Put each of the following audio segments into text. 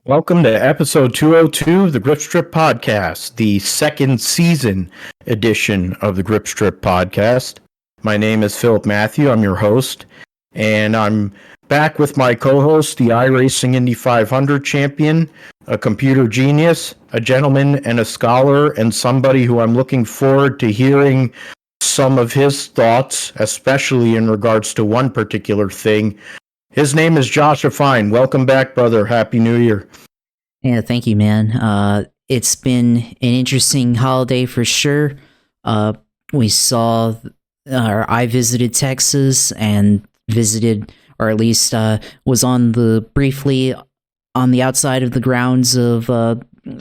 Welcome to episode 202 of the Grip Strip Podcast, the second season edition of the Grip Strip Podcast. My name is Philip Matthew. I'm your host, and I'm back with my co-host, the iRacing Indy 500 champion, a computer genius, a gentleman and a scholar, and somebody who I'm looking forward to hearing some of his thoughts, especially in regards to one particular thing. His name is Josh Fine. Welcome back, brother. Happy New Year. Yeah, thank you, man. It's been an interesting holiday for sure. We saw, or I visited Texas and visited, or at least was briefly on the outside of the grounds of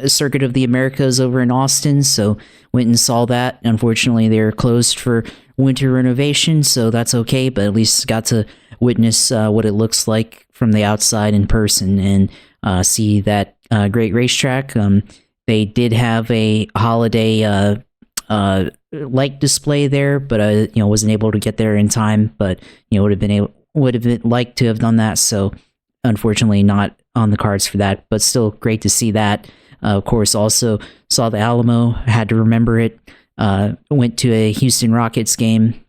Circuit of the Americas over in Austin. So went and saw that. Unfortunately, they're closed for winter renovation, so that's okay. But at least got to witness what it looks like from the outside in person and see that great racetrack. They did have a holiday light display there, but wasn't able to get there in time. But would have been liked to have done that. So unfortunately, not on the cards for that. But still great to see that. Of course, also saw the Alamo. Had to remember it. Went to a Houston Rockets game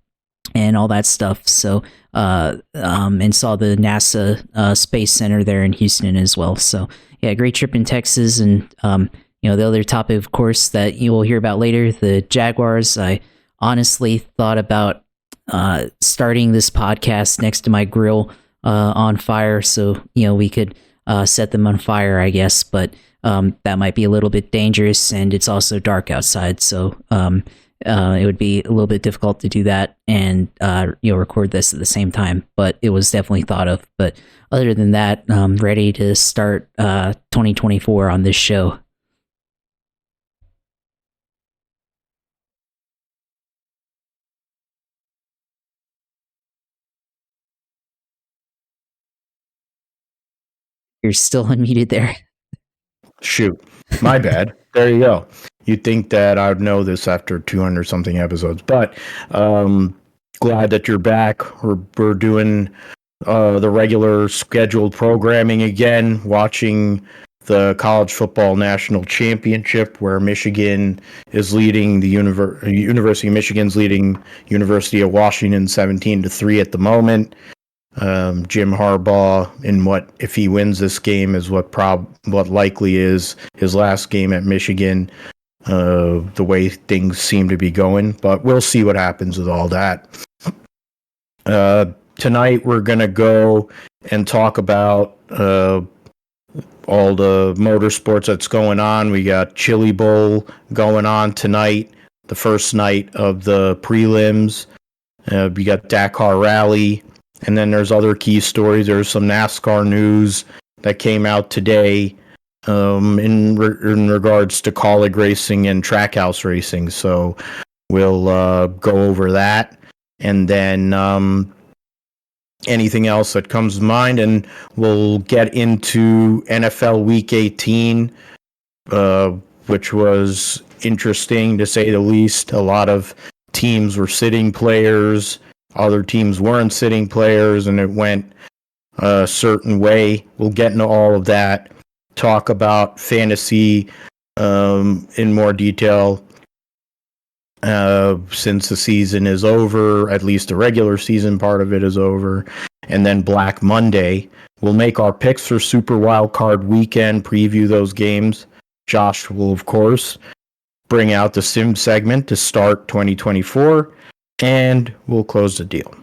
and all that stuff. So and saw the NASA Space Center there in Houston as well. So yeah, great trip in Texas. And the other topic, of course, that you will hear about later, the Jaguars. I honestly thought about starting this podcast next to my grill on fire, so we could set them on fire, I guess. But that might be a little bit dangerous, and it's also dark outside, so it would be a little bit difficult to do that and record this at the same time. But it was definitely thought of. But other than that, I'm ready to start 2024 on this show. You're still unmuted there. Shoot, my bad. There you go. You'd think that I'd know this after 200 something episodes, but glad that you're back. We're doing the regular scheduled programming again, watching the college football national championship where Michigan is leading the University of Michigan's leading University of Washington 17-3 at the moment. Jim Harbaugh, in what if he wins this game, is what likely is his last game at Michigan. The way things seem to be going, but we'll see what happens with all that. Tonight we're gonna go and talk about all the motorsports that's going on. We got Chili Bowl going on tonight, the first night of the prelims. We got Dakar Rally. And then there's other key stories. There's some NASCAR news that came out today in regards to college racing and trackhouse racing. So we'll go over that. And then anything else that comes to mind. And we'll get into NFL Week 18, which was interesting to say the least. A lot of teams were sitting players. Other teams weren't sitting players, and it went a certain way. We'll get into all of that. Talk about fantasy in more detail since the season is over. At least the regular season part of it is over. And then Black Monday. We'll make our picks for Super Wildcard Weekend, preview those games. Josh will, of course, bring out the Sim segment to start 2024. And we'll close the deal.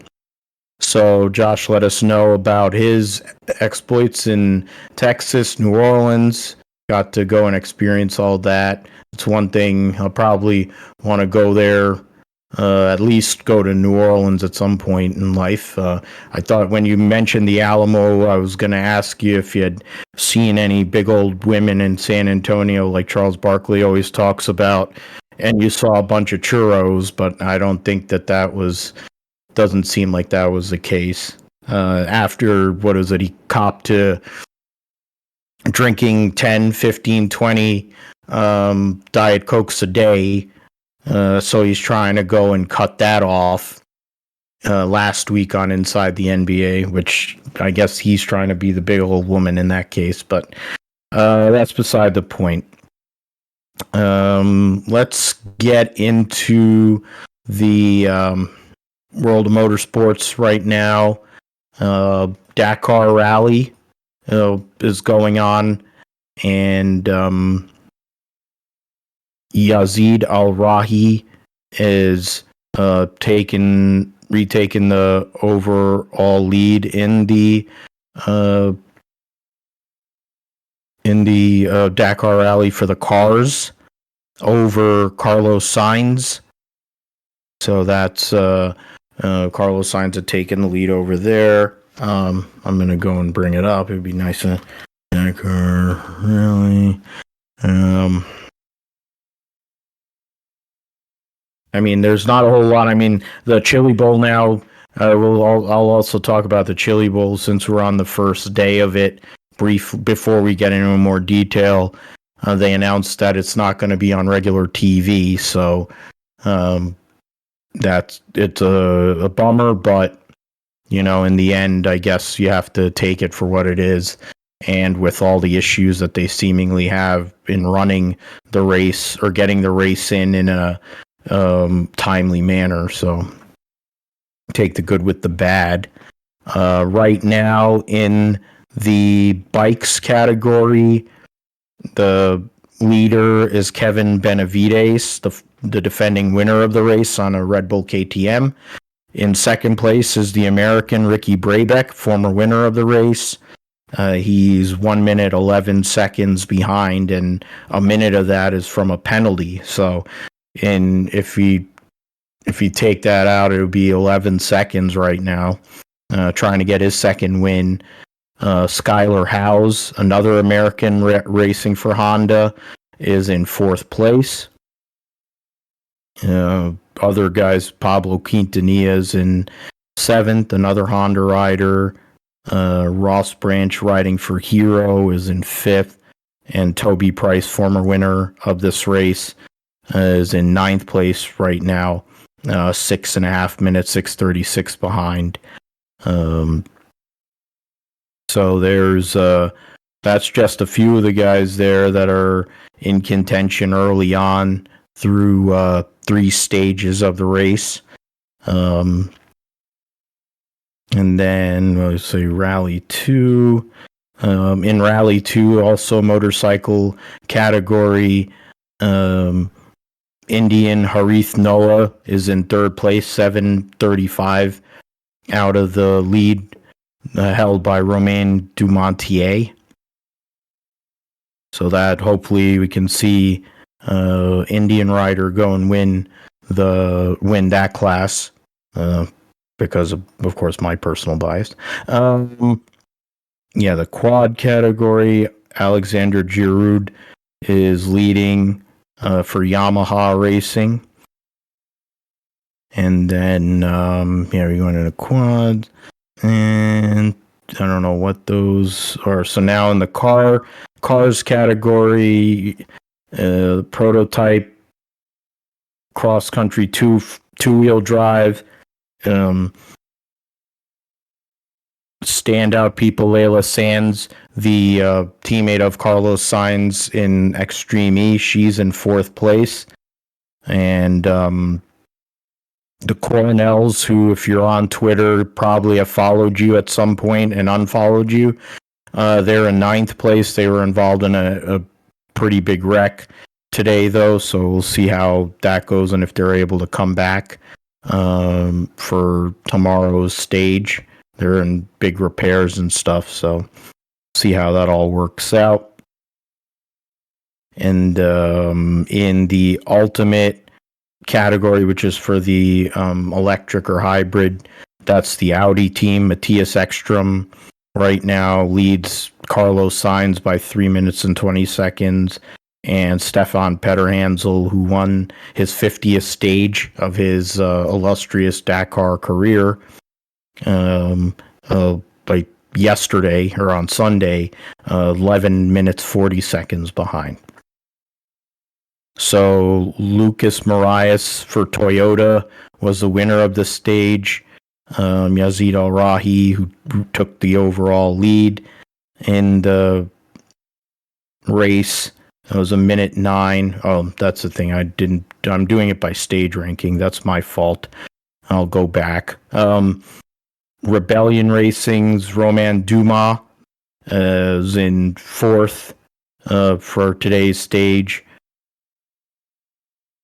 So Josh let us know about his exploits in Texas, New Orleans. Got to go and experience all that. It's one thing. I'll probably want to go there, at least go to New Orleans at some point in life. I thought when you mentioned the Alamo, I was going to ask you if you had seen any big old women in San Antonio like Charles Barkley always talks about. And you saw a bunch of churros, but I don't think doesn't seem like that was the case. After, he copped to drinking 10, 15, 20 Diet Cokes a day. So he's trying to go and cut that off last week on Inside the NBA, which I guess he's trying to be the big old woman in that case. But That's beside the point. Let's get into the world of motorsports right now. Dakar Rally is going on, and Yazid Al Rahi is retaking the overall lead in the Dakar Rally for the cars over Carlos Sainz. So that's Carlos Sainz had taken the lead over there. I'm gonna go and bring it up. It'd be nice to Dakar Rally. I mean, there's not a whole lot. I mean, the Chili Bowl now. I'll also talk about the Chili Bowl since we're on the first day of it. Brief before we get into more detail, they announced that it's not going to be on regular TV, so it's a bummer. But in the end, I guess you have to take it for what it is. And with all the issues that they seemingly have in running the race or getting the race in a timely manner, so take the good with the bad. Right now in the bikes category, the leader is Kevin Benavides, the defending winner of the race on a Red Bull KTM. In second place is the American Ricky Brabeck, former winner of the race. He's 1 minute 11 seconds behind, and a minute of that is from a penalty. So, if you take that out, it would be 11 seconds right now. Trying to get his second win. Skylar Howes, another American racing for Honda, is in fourth place. Other guys, Pablo Quintanilla is in seventh, another Honda rider. Ross Branch riding for Hero is in fifth, and Toby Price, former winner of this race, is in ninth place right now. 6.5 minutes, 6:36 behind. So there's that's just a few of the guys there that are in contention early on through 3 stages of the race. And then let's say Rally 2. In Rally 2, also motorcycle category, Indian Harith Noah is in third place, 7:35 out of the lead held by Romain Dumontier. So that hopefully we can see Indian rider go and win that class because of course my personal bias. The quad category, Alexander Giroud is leading for Yamaha Racing. And then we're going to the quad, and I don't know what those are. So now in the cars category, prototype cross country two-wheel drive, standout people, Layla Sands, the teammate of Carlos Sainz in Extreme E, she's in fourth place. And the Coronels, who, if you're on Twitter, probably have followed you at some point and unfollowed you, they're in ninth place. They were involved in a pretty big wreck today, though, so we'll see how that goes and if they're able to come back for tomorrow's stage. They're in big repairs and stuff, so see how that all works out. And in the ultimate category, which is for the electric or hybrid, that's the Audi team. Matthias Ekstrom right now leads Carlos Sainz by 3 minutes and 20 seconds. And Stefan Petterhansel, who won his 50th stage of his illustrious Dakar career, like yesterday or on Sunday, 11 minutes 40 seconds behind. So Lucas Marias for Toyota was the winner of the stage. Yazid Al Rahi, who took the overall lead in the race. It was 1:09. Oh, that's the thing. I'm doing it by stage ranking. That's my fault. I'll go back. Rebellion Racing's Romain Dumas is in 4th for today's stage.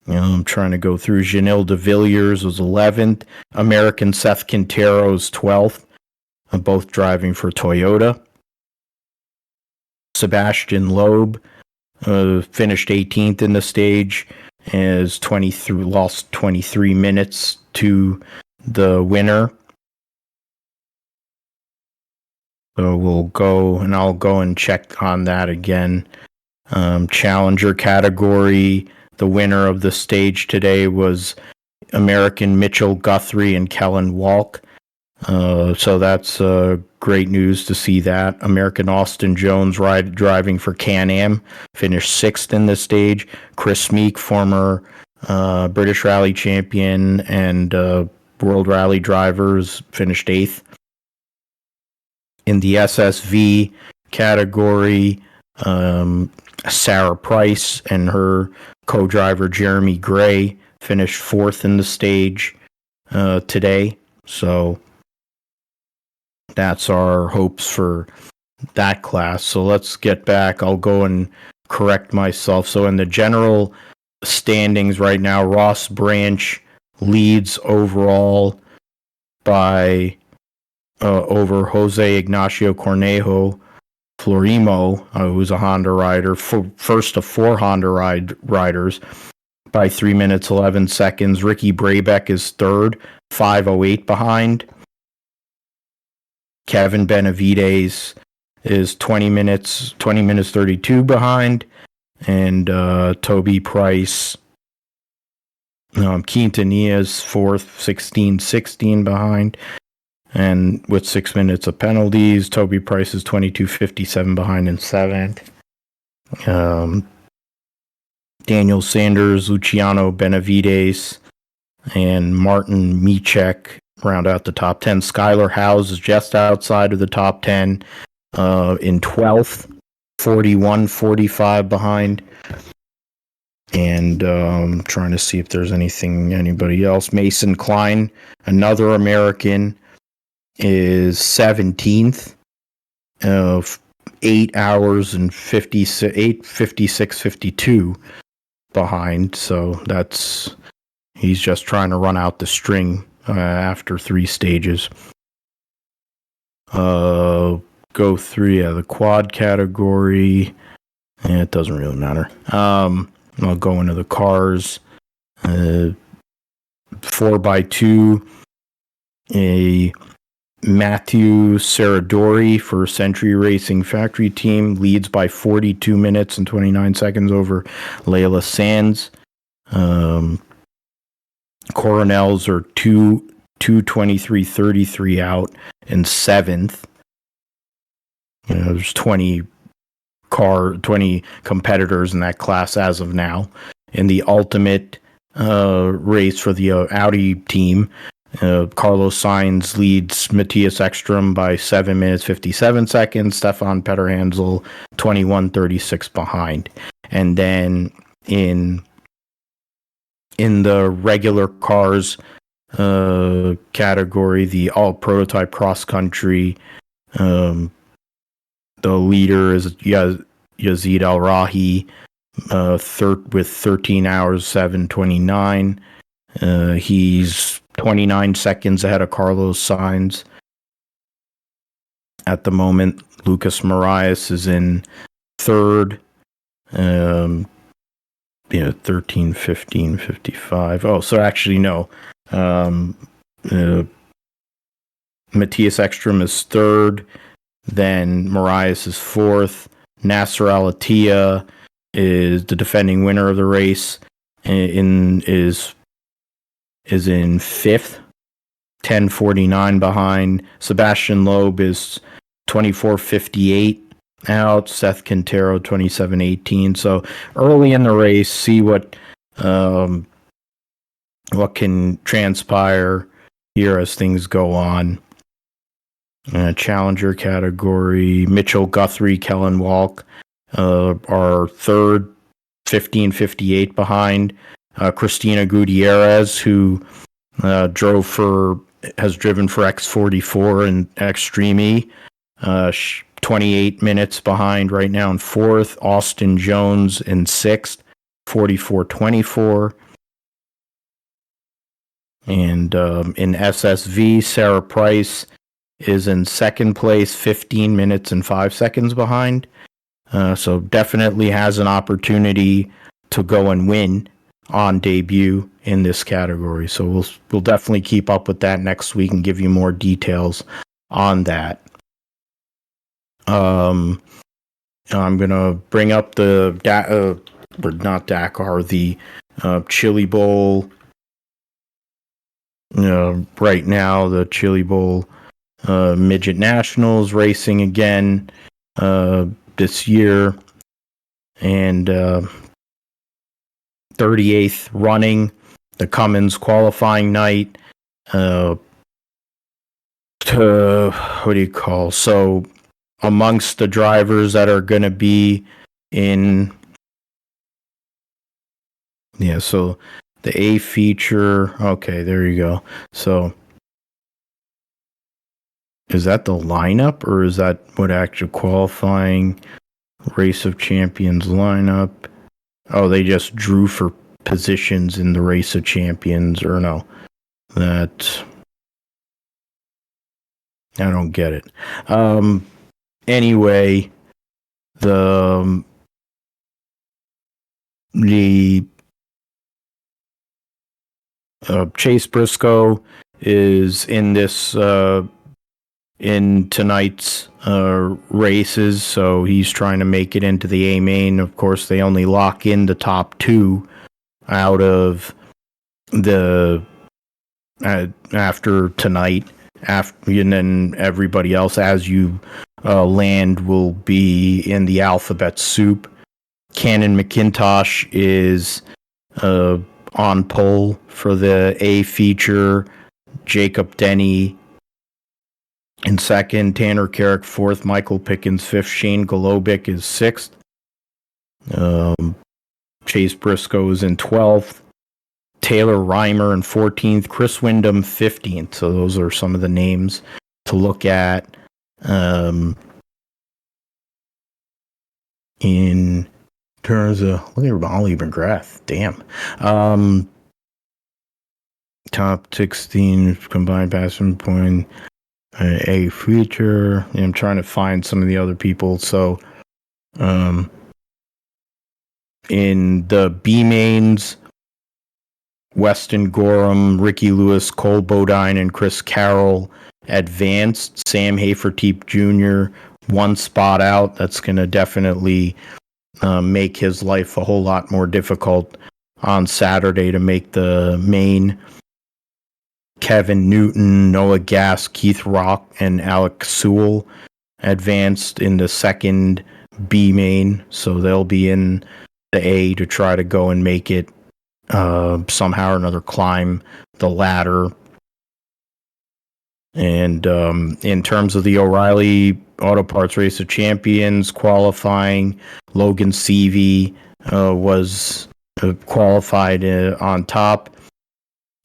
I'm trying to go through. Janelle de Villiers was 11th. American Seth Quintero is 12th. Both driving for Toyota. Sebastian Loeb finished 18th in the stage, as lost 23 minutes to the winner. So I'll go and check on that again. Challenger category, the winner of the stage today was American Mitchell Guthrie and Kellen Walk. So that's great news to see that. American Austin Jones driving for Can-Am finished 6th in the stage. Chris Meek, former British Rally champion and World Rally drivers, finished 8th. In the SSV category, Sarah Price and her co-driver Jeremy Gray finished 4th in the stage today. So that's our hopes for that class. So let's get back. I'll go and correct myself. So in the general standings right now, Ross Branch leads overall by over Jose Ignacio Cornejo Florimo, who's a Honda rider, first of 4 Honda riders by 3 minutes 11 seconds. Ricky Brabeck is 3rd, 5:08 behind. Kevin Benavides is 20 minutes 32 behind, and Toby Price, Quintanilla's 4th, 16 behind. And with 6 minutes of penalties, Toby Price is 22:57 behind in 7th. Daniel Sanders, Luciano Benavides, and Martin Michek round out the top 10. Skylar Howes is just outside of the top 10 in 12th, 41-45 behind. And trying to see if there's anybody else. Mason Klein, another American, is 17th, 8 hours and 56:52 behind. So he's just trying to run out the string after 3 stages. Go through the quad category. It doesn't really matter. I'll go into the cars. 4x2, a Matthew Serradori for Century Racing Factory Team leads by 42 minutes and 29 seconds over Layla Sands. Coronels are 2:23:33 out in 7th. There's 20 competitors in that class as of now. In the ultimate race for the Audi team, Carlos Sainz leads Matthias Ekstrom by 7 minutes 57 seconds. Stefan Petterhansel 21:36 behind. And then in the regular cars category, the all prototype cross country, the leader is Yazid Al Rahi with 13 hours 7:29. He's 29 seconds ahead of Carlos Sainz at the moment. Lucas Marias is in 3rd. 13, 15, 55. Oh, so actually, no. Matthias Ekstrom is 3rd. Then Marias is 4th. Nasser Al-Attiyah is the defending winner of the race. Is in 5th, 10:49 behind. Sebastian Loeb is 24:58 out. Seth Quintero 27:18. So early in the race, see what can transpire here as things go on. Challenger category: Mitchell Guthrie, Kellen Walk Our third, 15:58 behind. Christina Gutierrez, who has driven for X44 and Extreme E. 28 minutes behind right now in fourth. Austin Jones in sixth, 44:24. And in SSV, Sarah Price is in second place, 15 minutes and 5 seconds behind. So definitely has an opportunity to go and win on debut in this category. So we'll definitely keep up with that next week and give you more details on that. I'm gonna bring up the Chili Bowl. Right now, the Chili Bowl Midget Nationals racing again this year, and 38th running, the Cummins qualifying night. What do you call? So amongst the drivers that are going to be in, so the A feature, okay, there you go. So is that the lineup, or is that what actual qualifying Race of Champions lineup? Oh, they just drew for positions in the Race of Champions, or no? That, I don't get it. Anyway, the Chase Briscoe is in this in tonight's races, so he's trying to make it into the A main. Of course, they only lock in the top two out of the after tonight. And then everybody else, as you land, will be in the alphabet soup. Cannon McIntosh is on pole for the A feature. Jacob Denny in second. Tanner Carrick fourth. Michael Pickens fifth. Shane Golobic is sixth. Chase Briscoe is in 12th. Taylor Reimer in 14th. Chris Wyndham 15th. So those are some of the names to look at in terms of, look at Molly McGrath. Damn. Top 16 combined passing point. A feature. I'm trying to find some of the other people. So in the B mains, Weston Gorham, Ricky Lewis, Cole Bodine, and Chris Carroll advanced. Sam Haferteep Jr. one spot out. That's going to definitely make his life a whole lot more difficult on Saturday to make the main. Kevin Newton, Noah Gass, Keith Rock, and Alex Sewell advanced in the second B main, so they'll be in the A to try to go and make it somehow or another, climb the ladder. And in terms of the O'Reilly Auto Parts Race of Champions qualifying, Logan Seavey was qualified on top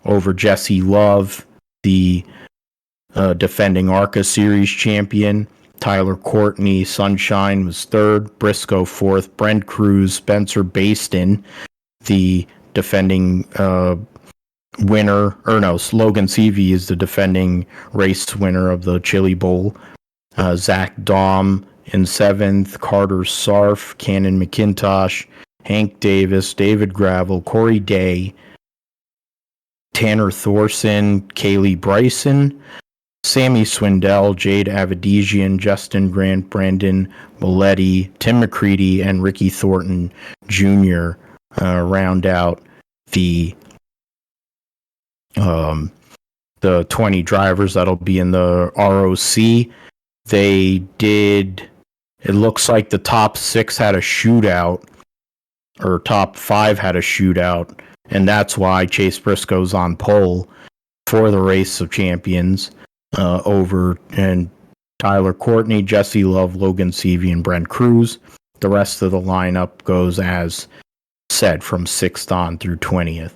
over Jesse Love, the defending ARCA Series champion. Tyler Courtney Sunshine was third, Briscoe fourth, Brent Cruz, Spencer Baston, the defending winner, Logan Seavey is the defending race winner of the Chili Bowl. Zach Daum in seventh, Carter Sarf, Cannon McIntosh, Hank Davis, David Gravel, Corey Day, Tanner Thorson, Kaylee Bryson, Sammy Swindell, Jade Avedizian, Justin Grant, Brandon Moletti, Tim McCready, and Ricky Thornton Jr. Round out the 20 drivers that'll be in the ROC. It looks like the top 6 had a shootout, or top 5 had a shootout, and that's why Chase Briscoe's on pole for the Race of Champions over and Tyler Courtney, Jesse Love, Logan Seavey, and Brent Cruz. the rest of the lineup goes as said from 6th on through 20th.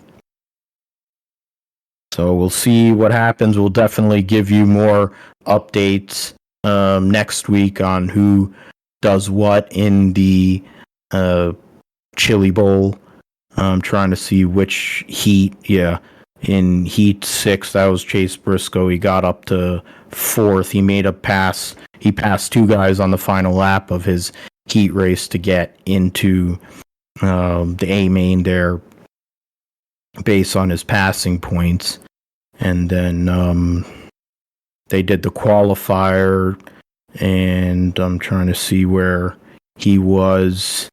So we'll see what happens. We'll definitely give you more updates next week on who does what in the Chili Bowl. I'm trying to see which heat. Yeah, in Heat 6, that was Chase Briscoe. He got up to 4th. He made a pass. He passed 2 guys on the final lap of his heat race to get into the A main there based on his passing points. And then they did the qualifier, and I'm trying to see where he was.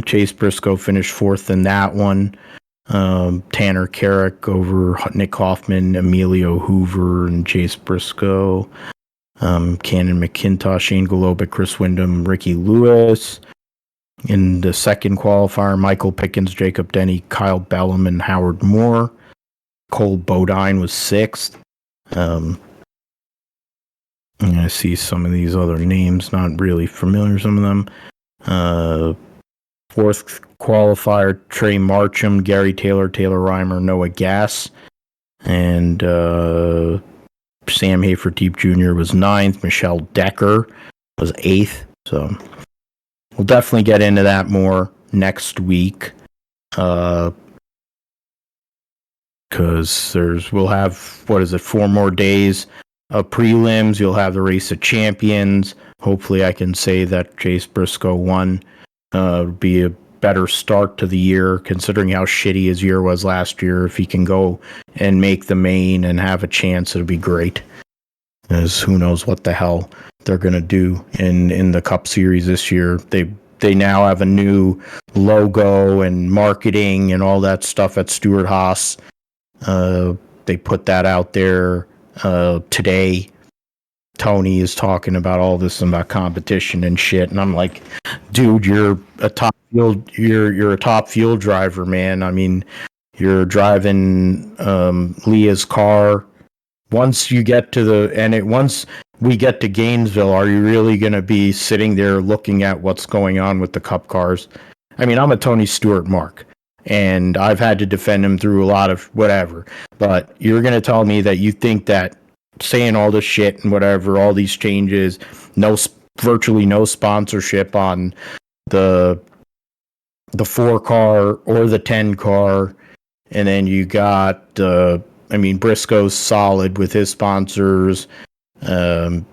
Chase Briscoe finished 4th in that one. Tanner Carrick over Nick Hoffman, Emilio Hoover, and Chase Briscoe. Cannon McIntosh, Shane Galobic, Chris Wyndham, Ricky Lewis. In the second qualifier, Michael Pickens, Jacob Denny, Kyle Bellum, and Howard Moore. Cole Bodine was 6th. I see some of these other names, not really familiar, some of them. 4th qualifier, Trey Marcham, Gary Taylor, Taylor Reimer, Noah Gass. And Sam Haferteep Jr. was 9th. Michelle Decker was 8th. So we'll definitely get into that more next week. Because we'll have, 4 more days of prelims. You'll have the Race of Champions. Hopefully I can say that Chase Briscoe won. Be a better start to the year, considering how shitty his year was last year. If he can go and make the main and have a chance, it'll be great. As who knows what the hell they're going to do in the Cup Series this year. They now have a new logo and marketing and all that stuff at Stewart-Haas. They put that out there today. Tony is talking about all this about competition and shit, and I'm like, dude, you're a top field driver, man. I mean, you're driving Leah's car. Once we get to Gainesville, are you really going to be sitting there looking at what's going on with the Cup cars? I mean, I'm a Tony Stewart mark, and I've had to defend him through a lot of whatever. But you're going to tell me that you think that saying all this shit and whatever, all these changes, virtually no sponsorship on the 4 car or the 10 car, and then you got Briscoe's solid with his sponsors. The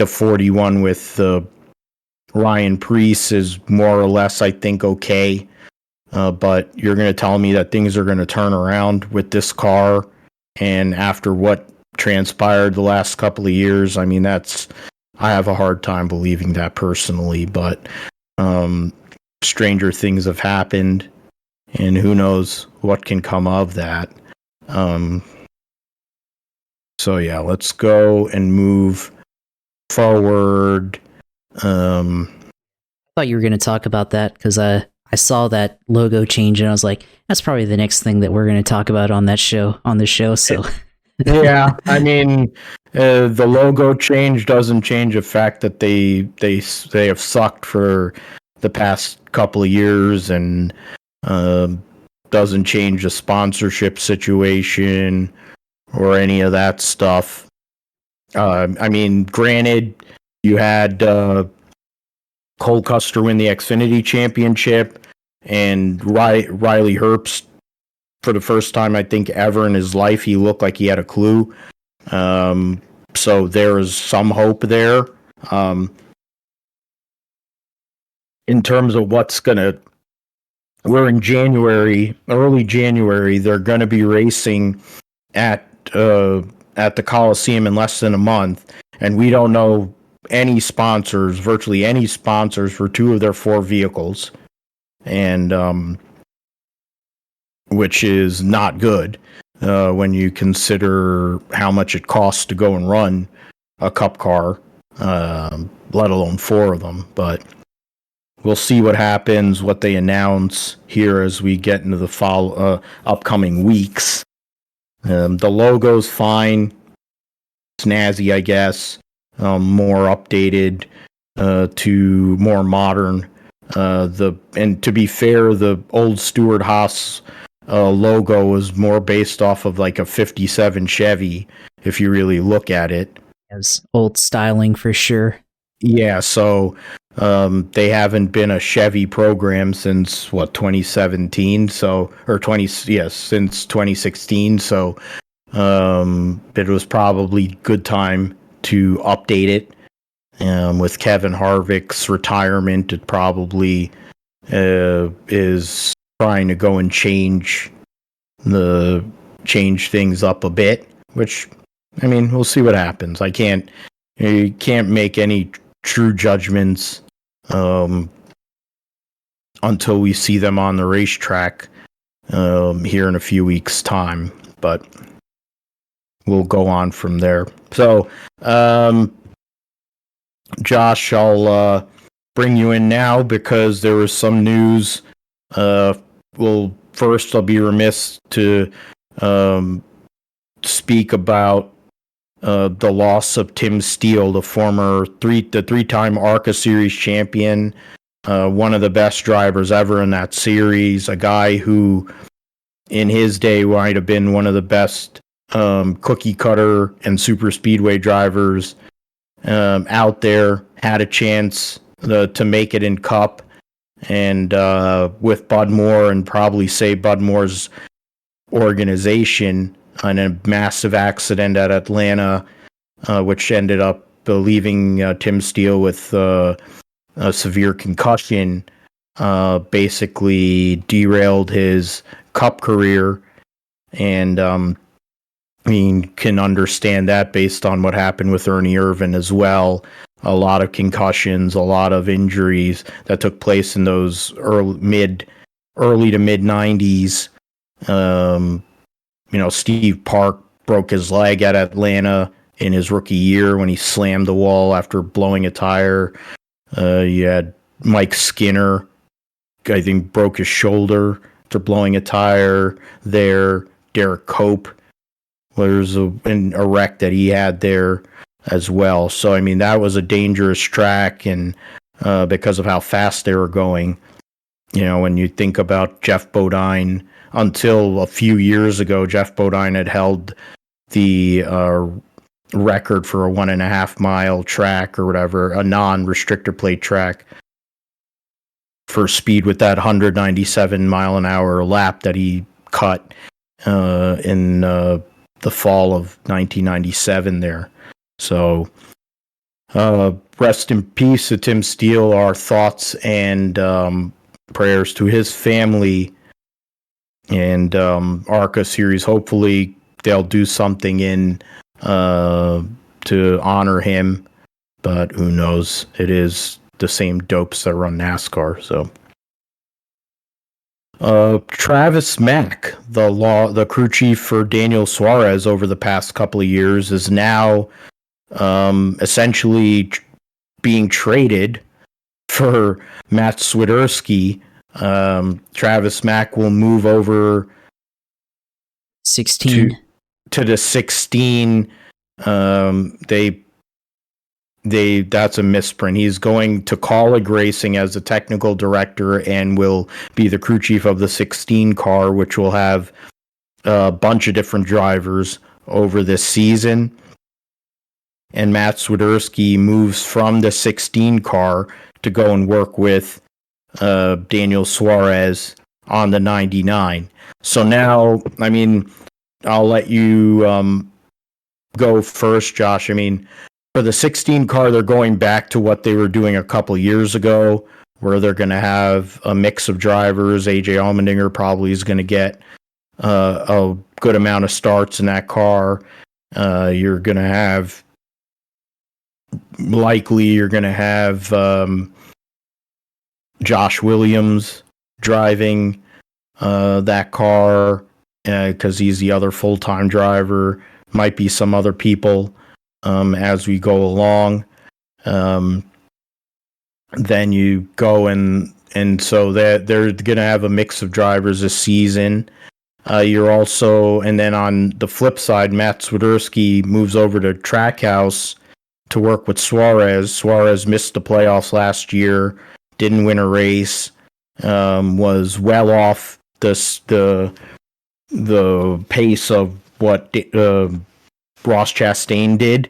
41 with Ryan Preece is more or less, I think, okay. But you're going to tell me that things are going to turn around with this car, and after what transpired the last couple of years, I mean, I have a hard time believing that personally, but stranger things have happened, and who knows what can come of that. So yeah, let's go and move forward. I thought you were going to talk about that because I saw that logo change and I was like, that's probably the next thing that we're going to talk about on the show. So yeah, I mean, the logo change doesn't change the fact that they have sucked for the past couple of years, and doesn't change the sponsorship situation or any of that stuff. I mean, granted, you had Cole Custer win the Xfinity Championship, and Riley Herbst, for the first time, I think, ever in his life, he looked like he had a clue. So there is some hope there. In terms of we're in January, early January, they're going to be racing at the Coliseum in less than a month, and we don't know virtually any sponsors for 2 of their 4 vehicles, and which is not good when you consider how much it costs to go and run a Cup car, let alone 4 of them. But we'll see what happens, what they announce here as we get into the upcoming weeks. The logo's fine. snazzy, I guess, more updated, to more modern. And to be fair, the old Stewart Haas logo was more based off of like a '57 Chevy, if you really look at it. As old styling for sure. Yeah, so they haven't been a Chevy program since 2017, so or 20 yes, since 2016, so it was probably good time to update it. With Kevin Harvick's retirement, it probably is trying to go and change things up a bit, which, I mean, we'll see what happens. You can't make any true judgments until we see them on the racetrack here in a few weeks' time, but we'll go on from there. So, Josh, I'll bring you in now because there was some news. First, I'll be remiss to speak about the loss of Tim Steele, the three-time ARCA Series champion, one of the best drivers ever in that series, a guy who, in his day, might have been one of the best cookie cutter and super speedway drivers out there. Had a chance to make it in Cup, and with Bud Moore, and probably save Bud Moore's organization in a massive accident at Atlanta, which ended up leaving Tim Steele with a severe concussion, basically derailed his Cup career. And I mean, can understand that based on what happened with Ernie Irvan as well. A lot of concussions, a lot of injuries that took place in those early to mid 90s. Steve Park broke his leg at Atlanta in his rookie year when he slammed the wall after blowing a tire. You had Mike Skinner, I think, broke his shoulder after blowing a tire there. Derek Cope, there's a wreck that he had there as well. So, I mean, that was a dangerous track, and because of how fast they were going. When you think about Jeff Bodine, until a few years ago, Jeff Bodine had held the record for a 1.5 mile track or whatever, a non-restrictor plate track, for speed with that 197 mile an hour lap that he cut in the fall of 1997 there. So rest in peace to Tim Steele. Our thoughts and prayers to his family, and ARCA Series. Hopefully they'll do something in to honor him, but who knows? It is the same dopes that run NASCAR. So Travis Mack, the crew chief for Daniel Suarez over the past couple of years, is now essentially being traded for Matt Swiderski. Travis Mack will move over 16 to the 16. That's a misprint. He's going to Colleague Racing as the technical director and will be the crew chief of the 16 car, which will have a bunch of different drivers over this season. And Matt Swiderski moves from the 16 car to go and work with Daniel Suarez on the 99. So now, I mean, I'll let you go first, Josh. I mean, for the 16 car, they're going back to what they were doing a couple years ago, where they're going to have a mix of drivers. AJ Allmendinger probably is going to get a good amount of starts in that car. You're going to have Josh Williams driving that car because he's the other full-time driver. Might be some other people as we go along. Then you go and so that they're going to have a mix of drivers this season. You're also, and then on the flip side, Matt Swiderski moves over to Trackhouse to work with Suarez. Suarez missed the playoffs last year, didn't win a race, was well off the pace of what Ross Chastain did.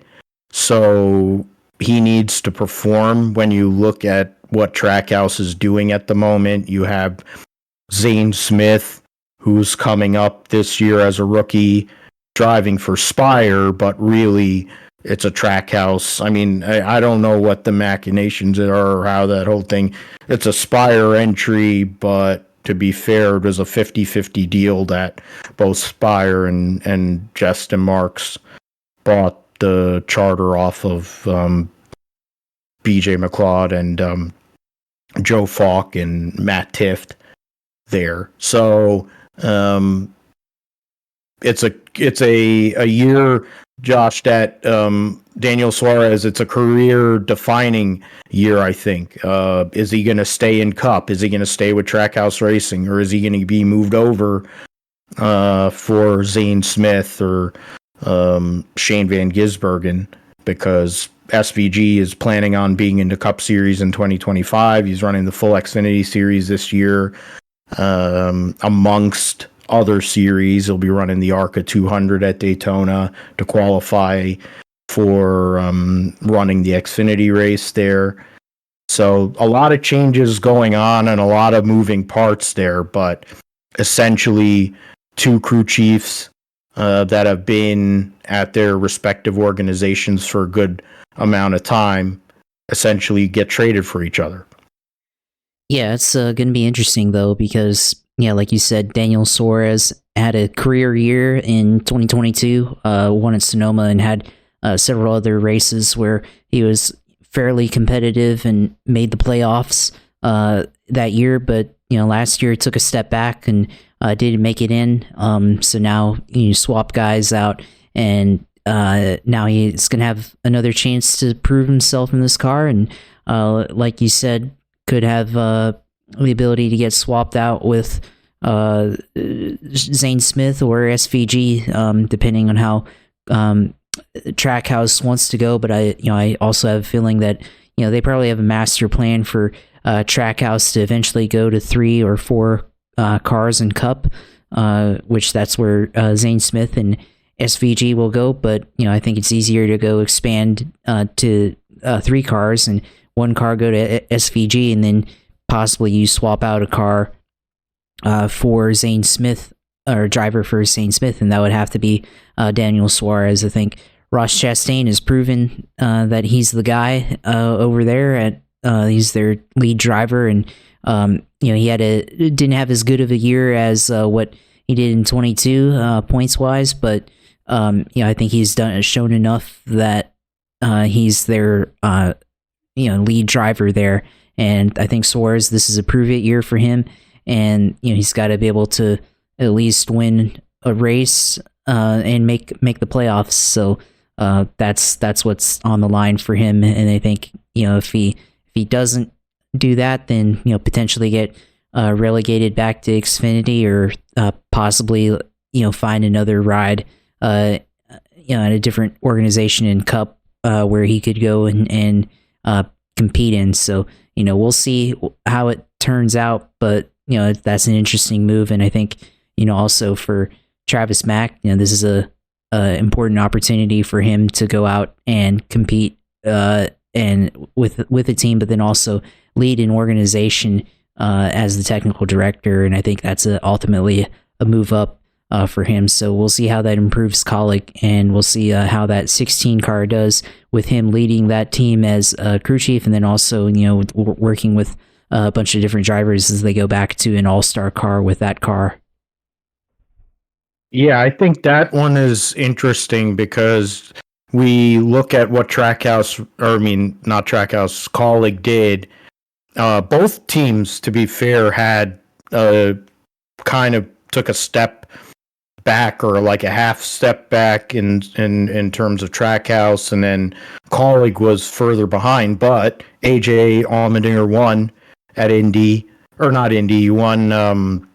So he needs to perform. When you look at what Trackhouse is doing at the moment, you have Zane Smith, who's coming up this year as a rookie, driving for Spire, but really it's a Trackhouse. I mean, I don't know what the machinations are or how that whole thing. It's a Spire entry, but to be fair, it was a 50-50 deal that both Spire and Justin Marks bought the charter off of BJ McLeod and Joe Falk and Matt Tift there. So it's a year, Josh, that Daniel Suarez, it's a career defining year, I think. Is he going to stay in Cup? Is he going to stay with Trackhouse Racing, or is he going to be moved over for Zane Smith or Shane Van Gisbergen? Because SVG is planning on being in the Cup Series in 2025. He's running the full Xfinity Series this year. Amongst other series, he'll be running the ARCA 200 at Daytona to qualify for running the Xfinity race there. So a lot of changes going on and a lot of moving parts there, but essentially two crew chiefs that have been at their respective organizations for a good amount of time essentially get traded for each other. Yeah, it's going to be interesting, though, because, yeah, like you said, Daniel Suarez had a career year in 2022, won at Sonoma, and had several other races where he was fairly competitive and made the playoffs that year. But, last year took a step back and didn't make it in. So now you swap guys out, and now he's going to have another chance to prove himself in this car. And like you said, could have the ability to get swapped out with Zane Smith or SVG, depending on how Trackhouse wants to go. But I also have a feeling that they probably have a master plan for Trackhouse to eventually go to 3 or 4 cars in Cup, which that's where Zane Smith and SVG will go. But I think it's easier to go expand to 3 cars and 1 car go to SVG, and then possibly you swap out a car for Zane Smith, or driver for Zane Smith, and that would have to be Daniel Suarez. I think Ross Chastain has proven that he's the guy over there. He's their lead driver, and he didn't have as good of a year as what he did in 22 points wise, but I think he's shown enough that he's their lead driver there. And I think Suarez, this is a prove it year for him, and he's got to be able to at least win a race and make the playoffs. So that's what's on the line for him. And I think if he doesn't do that, then potentially get relegated back to Xfinity, or possibly find another ride at a different organization in Cup where he could go and compete in. So we'll see how it turns out, but that's an interesting move. And I think also for Travis Mack, this is a important opportunity for him to go out and compete and with a team, but then also lead an organization as the technical director. And I think that's ultimately a move up for him. So we'll see how that improves Kaulig, and we'll see how that 16 car does with him leading that team as crew chief, and then also working with a bunch of different drivers as they go back to an all-star car with that car. Yeah, I think that one is interesting because we look at what Kaulig did. Both teams, to be fair, had kind of took a step back, or like a half step back in terms of Trackhouse, and then Kaulig was further behind. But AJ Allmendinger won at Indy, or not Indy, he won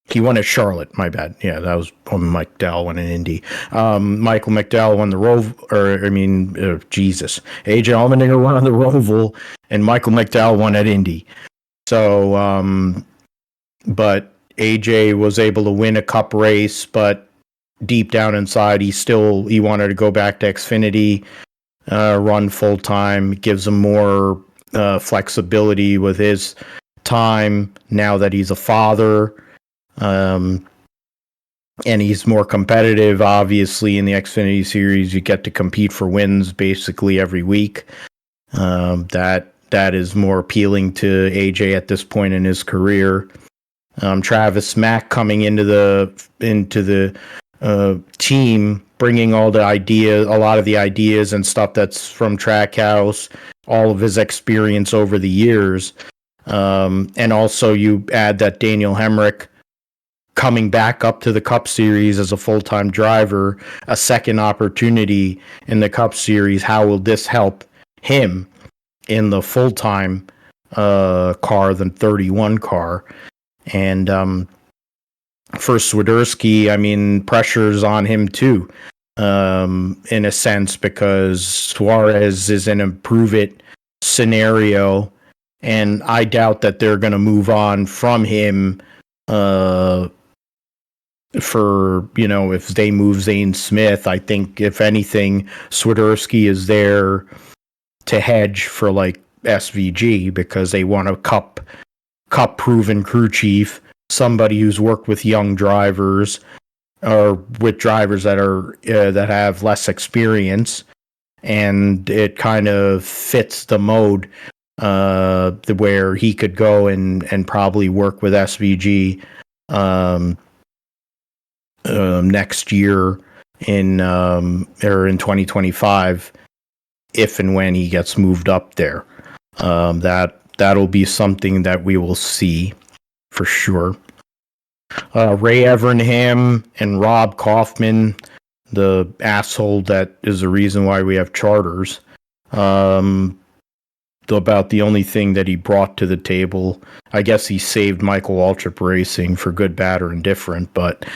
He won at Charlotte. My bad. Yeah, that was when Mike Dell won in Indy. Michael McDowell won the Jesus. AJ Allmendinger won on the Roval, and Michael McDowell won at Indy. So, but AJ was able to win a Cup race, but deep down inside, he wanted to go back to Xfinity, run full time. Gives him more flexibility with his time now that he's a father. And he's more competitive, obviously, in the Xfinity Series. You get to compete for wins basically every week. That is more appealing to AJ at this point in his career. Travis Mack coming into the team, bringing a lot of the ideas and stuff that's from Trackhouse, all of his experience over the years. And also you add that Daniel Hemrick coming back up to the Cup Series as a full-time driver, a second opportunity in the Cup Series. How will this help him in the full-time car, the 31 car? And for Swiderski, I mean, pressure's on him too, in a sense, because Suarez is in a prove-it scenario, and I doubt that they're going to move on from him for, if they move Zane Smith. I think, if anything, Swiderski is there to hedge for, like, SVG, because they want a cup-proven crew chief, somebody who's worked with young drivers or with drivers that have less experience, and it kind of fits the mode where he could go and probably work with SVG next year in 2025, if and when he gets moved up there. That'll be something that we will see for sure. Ray Evernham and Rob Kaufman, the asshole that is the reason why we have charters, about the only thing that he brought to the table. I guess he saved Michael Waltrip Racing for good, bad, or indifferent, but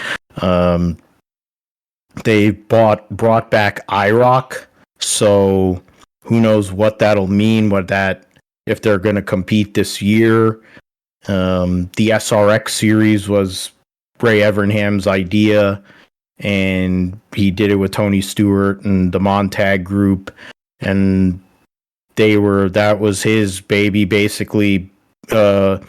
they brought back IROC, so who knows what that'll mean, if they're going to compete this year. The SRX series was Ray Evernham's idea, and he did it with Tony Stewart and the Montag group, and that was his baby, basically, what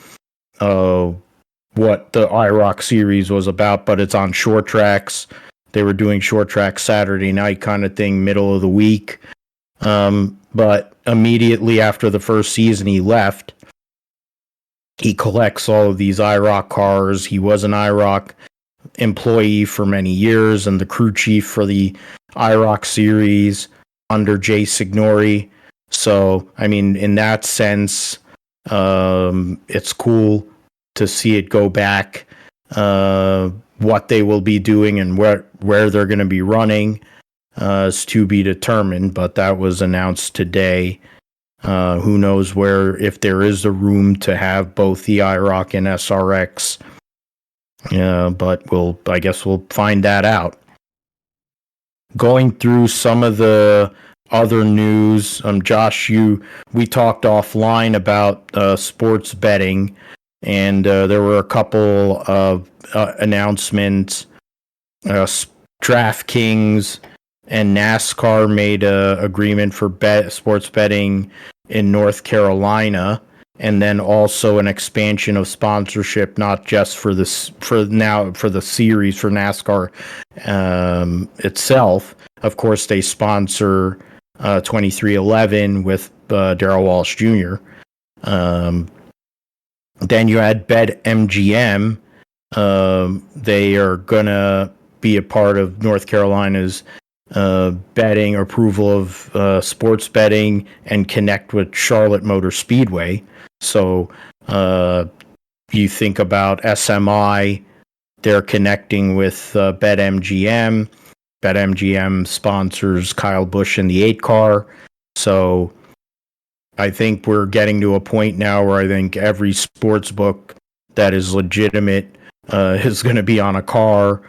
the IROC series was about, but it's on short tracks. They were doing short track Saturday night kind of thing, middle of the week. But immediately after the first season, he left. He collects all of these IROC cars. He was an IROC employee for many years and the crew chief for the IROC series under Jay Signori. So, I mean, in that sense, it's cool to see it go back. What they will be doing and where they're going to be running is to be determined, but that was announced today. Who knows if there is a room to have both the IROC and SRX. But I guess we'll find that out. Going through some of the other news, Josh, we talked offline about sports betting, and there were a couple of announcements. DraftKings and NASCAR made an agreement for sports betting in North Carolina, and then also an expansion of sponsorship, not just for the series for NASCAR itself. Of course, they sponsor 2311 with Darrell Walsh Jr. Then you had BetMGM. They are gonna be a part of North Carolina's betting approval of sports betting and connect with Charlotte Motor Speedway. So you think about SMI, they're connecting with BetMGM. BetMGM sponsors Kyle Busch in the 8 car. So I think we're getting to a point now where I think every sports book that is legitimate is going to be on a car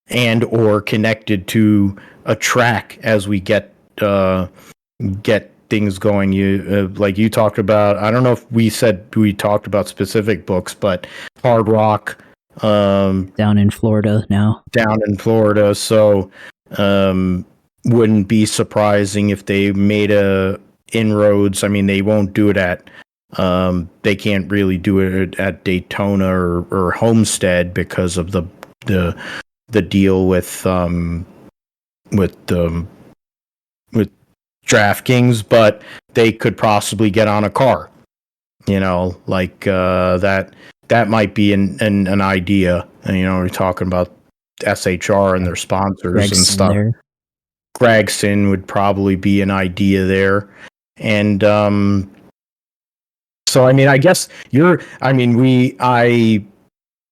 and or connected to a track as we get things going. You like you talked about, I don't know if we talked about specific books, but Hard Rock down in Florida now. So wouldn't be surprising if they made a inroads. I mean, they won't do it at they can't really do it at Daytona or Homestead because of the deal with DraftKings, but they could possibly get on a car. Like that might be an idea. And, we're talking about SHR and their sponsors Gregson and stuff. there. Gregson would probably be an idea there. And so, I mean, I guess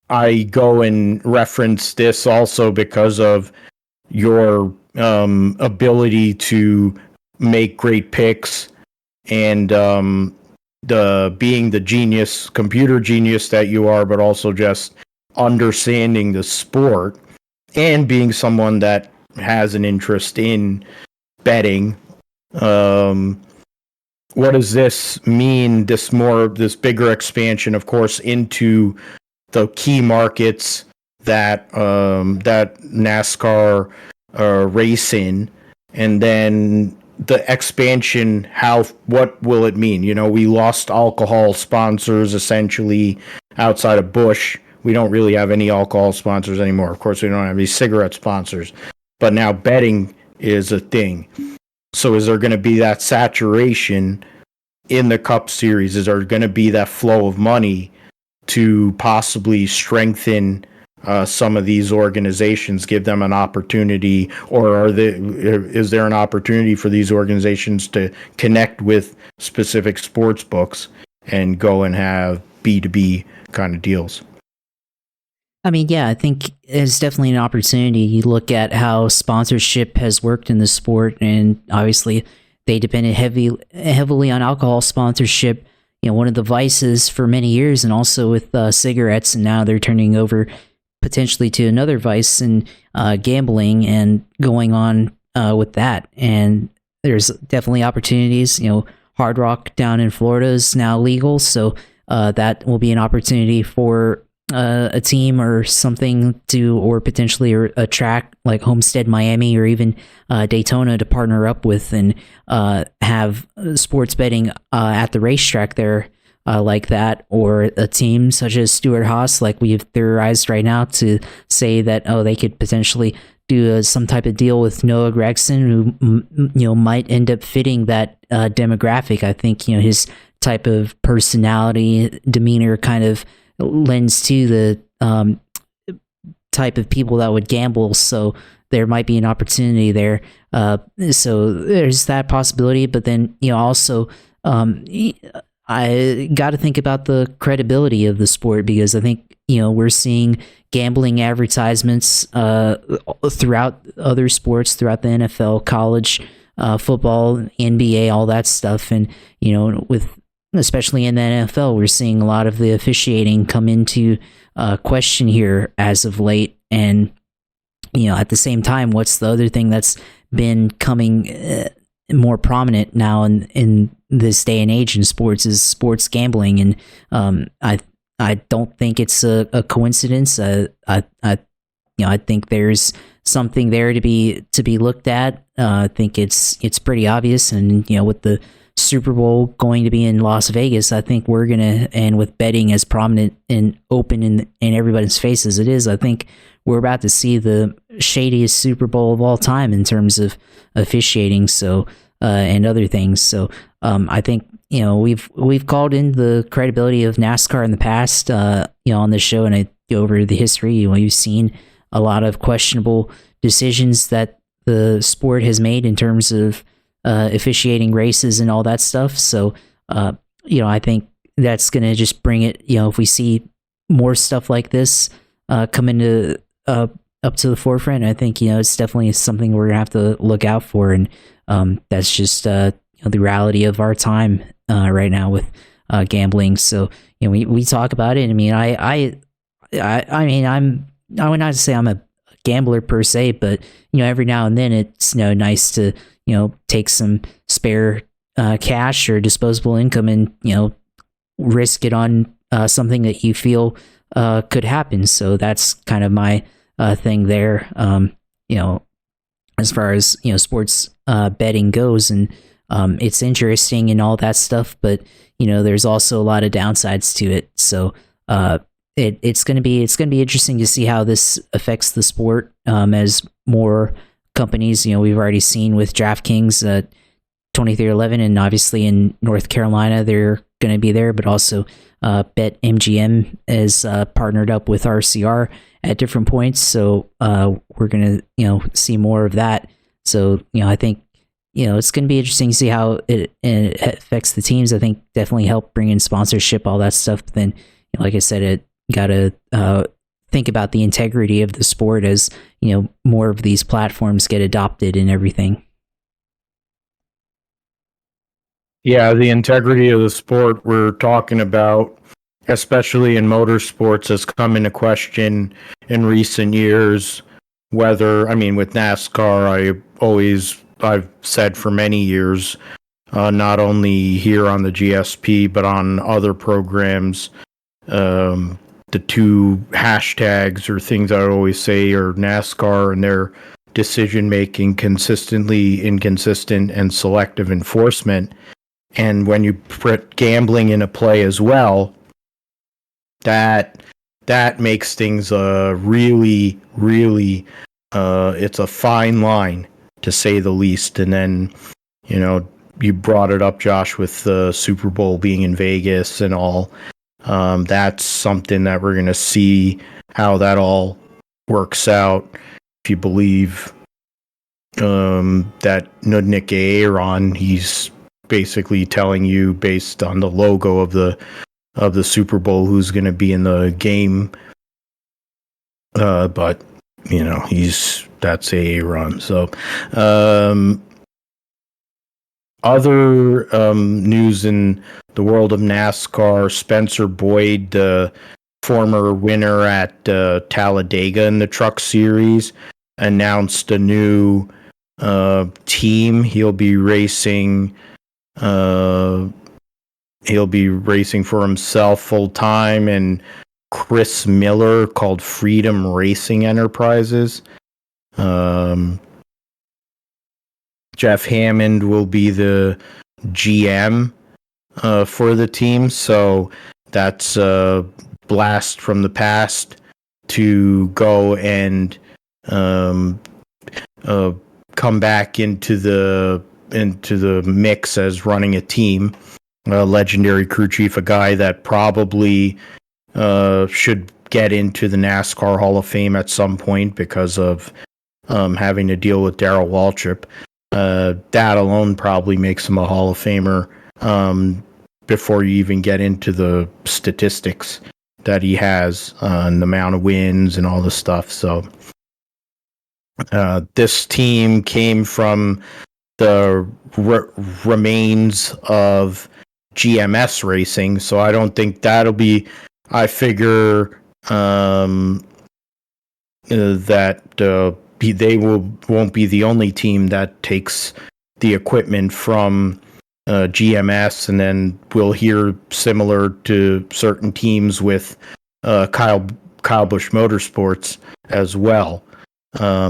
I go and reference this also because of your ability to make great picks and being the computer genius that you are, but also just understanding the sport and being someone that has an interest in betting. What does this mean? This bigger expansion, of course, into the key markets that NASCAR race in, and then the expansion. What will it mean? We lost alcohol sponsors essentially outside of Busch. We don't really have any alcohol sponsors anymore. Of course, we don't have any cigarette sponsors, but now betting is a thing. So is there going to be that saturation in the Cup Series? Is there going to be that flow of money to possibly strengthen some of these organizations, give them an opportunity, or is there an opportunity for these organizations to connect with specific sports books and go and have B2B kind of deals? I mean, yeah, I think it's definitely an opportunity. You look at how sponsorship has worked in the sport, and obviously they depended heavily on alcohol sponsorship. One of the vices for many years, and also with cigarettes, and now they're turning over potentially to another vice in gambling and going on with that. And there's definitely opportunities. Hard Rock down in Florida is now legal, so that will be an opportunity for a team or something or potentially a track like Homestead Miami or even Daytona to partner up with and have sports betting at the racetrack there like that, or a team such as Stewart Haas, like we've theorized right now, to say that they could potentially do some type of deal with Noah Gragson, who might end up fitting that demographic. I think his type of personality, demeanor kind of lends to the type of people that would gamble, so there might be an opportunity there. So there's that possibility, but then also I got to think about the credibility of the sport, because I think we're seeing gambling advertisements throughout other sports, throughout the NFL, college football, NBA, all that stuff, and with especially in the NFL, we're seeing a lot of the officiating come into question here as of late. And, at the same time, what's the other thing that's been coming more prominent now in this day and age in sports is sports gambling. And I don't think it's a coincidence. I think there's something there to be looked at. I think it's pretty obvious. And, with the Super Bowl going to be in Las Vegas, I think we're gonna, and with betting as prominent and open in everybody's face as it is, I think we're about to see the shadiest Super Bowl of all time in terms of officiating. So and other things. So I think we've called in the credibility of NASCAR in the past, on this show, and over the history, we've seen a lot of questionable decisions that the sport has made in terms of officiating races and all that stuff. So, I think that's going to just bring it, if we see more stuff like this come into up to the forefront, I think, it's definitely something we're going to have to look out for. And that's just the reality of our time right now with gambling. So, we talk about it. I mean, I I mean, I would not say I'm a gambler per se, but every now and then it's nice to take some spare cash or disposable income and risk it on something that you feel could happen. So that's kind of my thing there. As far as sports betting goes, and it's interesting and all that stuff, but there's also a lot of downsides to it. So it's gonna be interesting to see how this affects the sport as more companies. We've already seen with DraftKings 2311, and obviously in North Carolina they're going to be there, but also BetMGM is partnered up with RCR at different points, so we're going to see more of that. So I think it's going to be interesting to see how it affects the teams. I think definitely help bring in sponsorship, all that stuff. But then like I said, it got to think about the integrity of the sport as more of these platforms get adopted and everything. Yeah, the integrity of the sport we're talking about, especially in motorsports, has come into question in recent years. Whether, I mean, with NASCAR, I've said for many years, not only here on the GSP, but on other programs, the two hashtags or things I always say are NASCAR and their decision making, consistently inconsistent and selective enforcement. And when you put gambling into play as well, that makes things really, really, it's a fine line to say the least. And then, you brought it up, Josh, with the Super Bowl being in Vegas and all. That's something that we're going to see how that all works out. If you believe that Nick Aaron, he's basically telling you based on the logo of the Super Bowl who's going to be in the game. But that's Aaron. So other news in the world of NASCAR, Spencer Boyd, the former winner at Talladega in the Truck Series, announced a new team. He'll be racing for himself full time, and Chris Miller, called Freedom Racing Enterprises. Jeff Hammond will be the GM for the team, so that's a blast from the past to go and come back into the mix as running a team. A legendary crew chief, a guy that probably should get into the NASCAR Hall of Fame at some point because of having to deal with Darrell Waltrip. That alone probably makes him a Hall of Famer before you even get into the statistics that he has and the amount of wins and all the stuff. So this team came from the remains of GMS Racing, so I don't think that'll be. I figure that they won't be the only team that takes the equipment from GMS, and then we'll hear similar to certain teams with Kyle Busch Motorsports as well,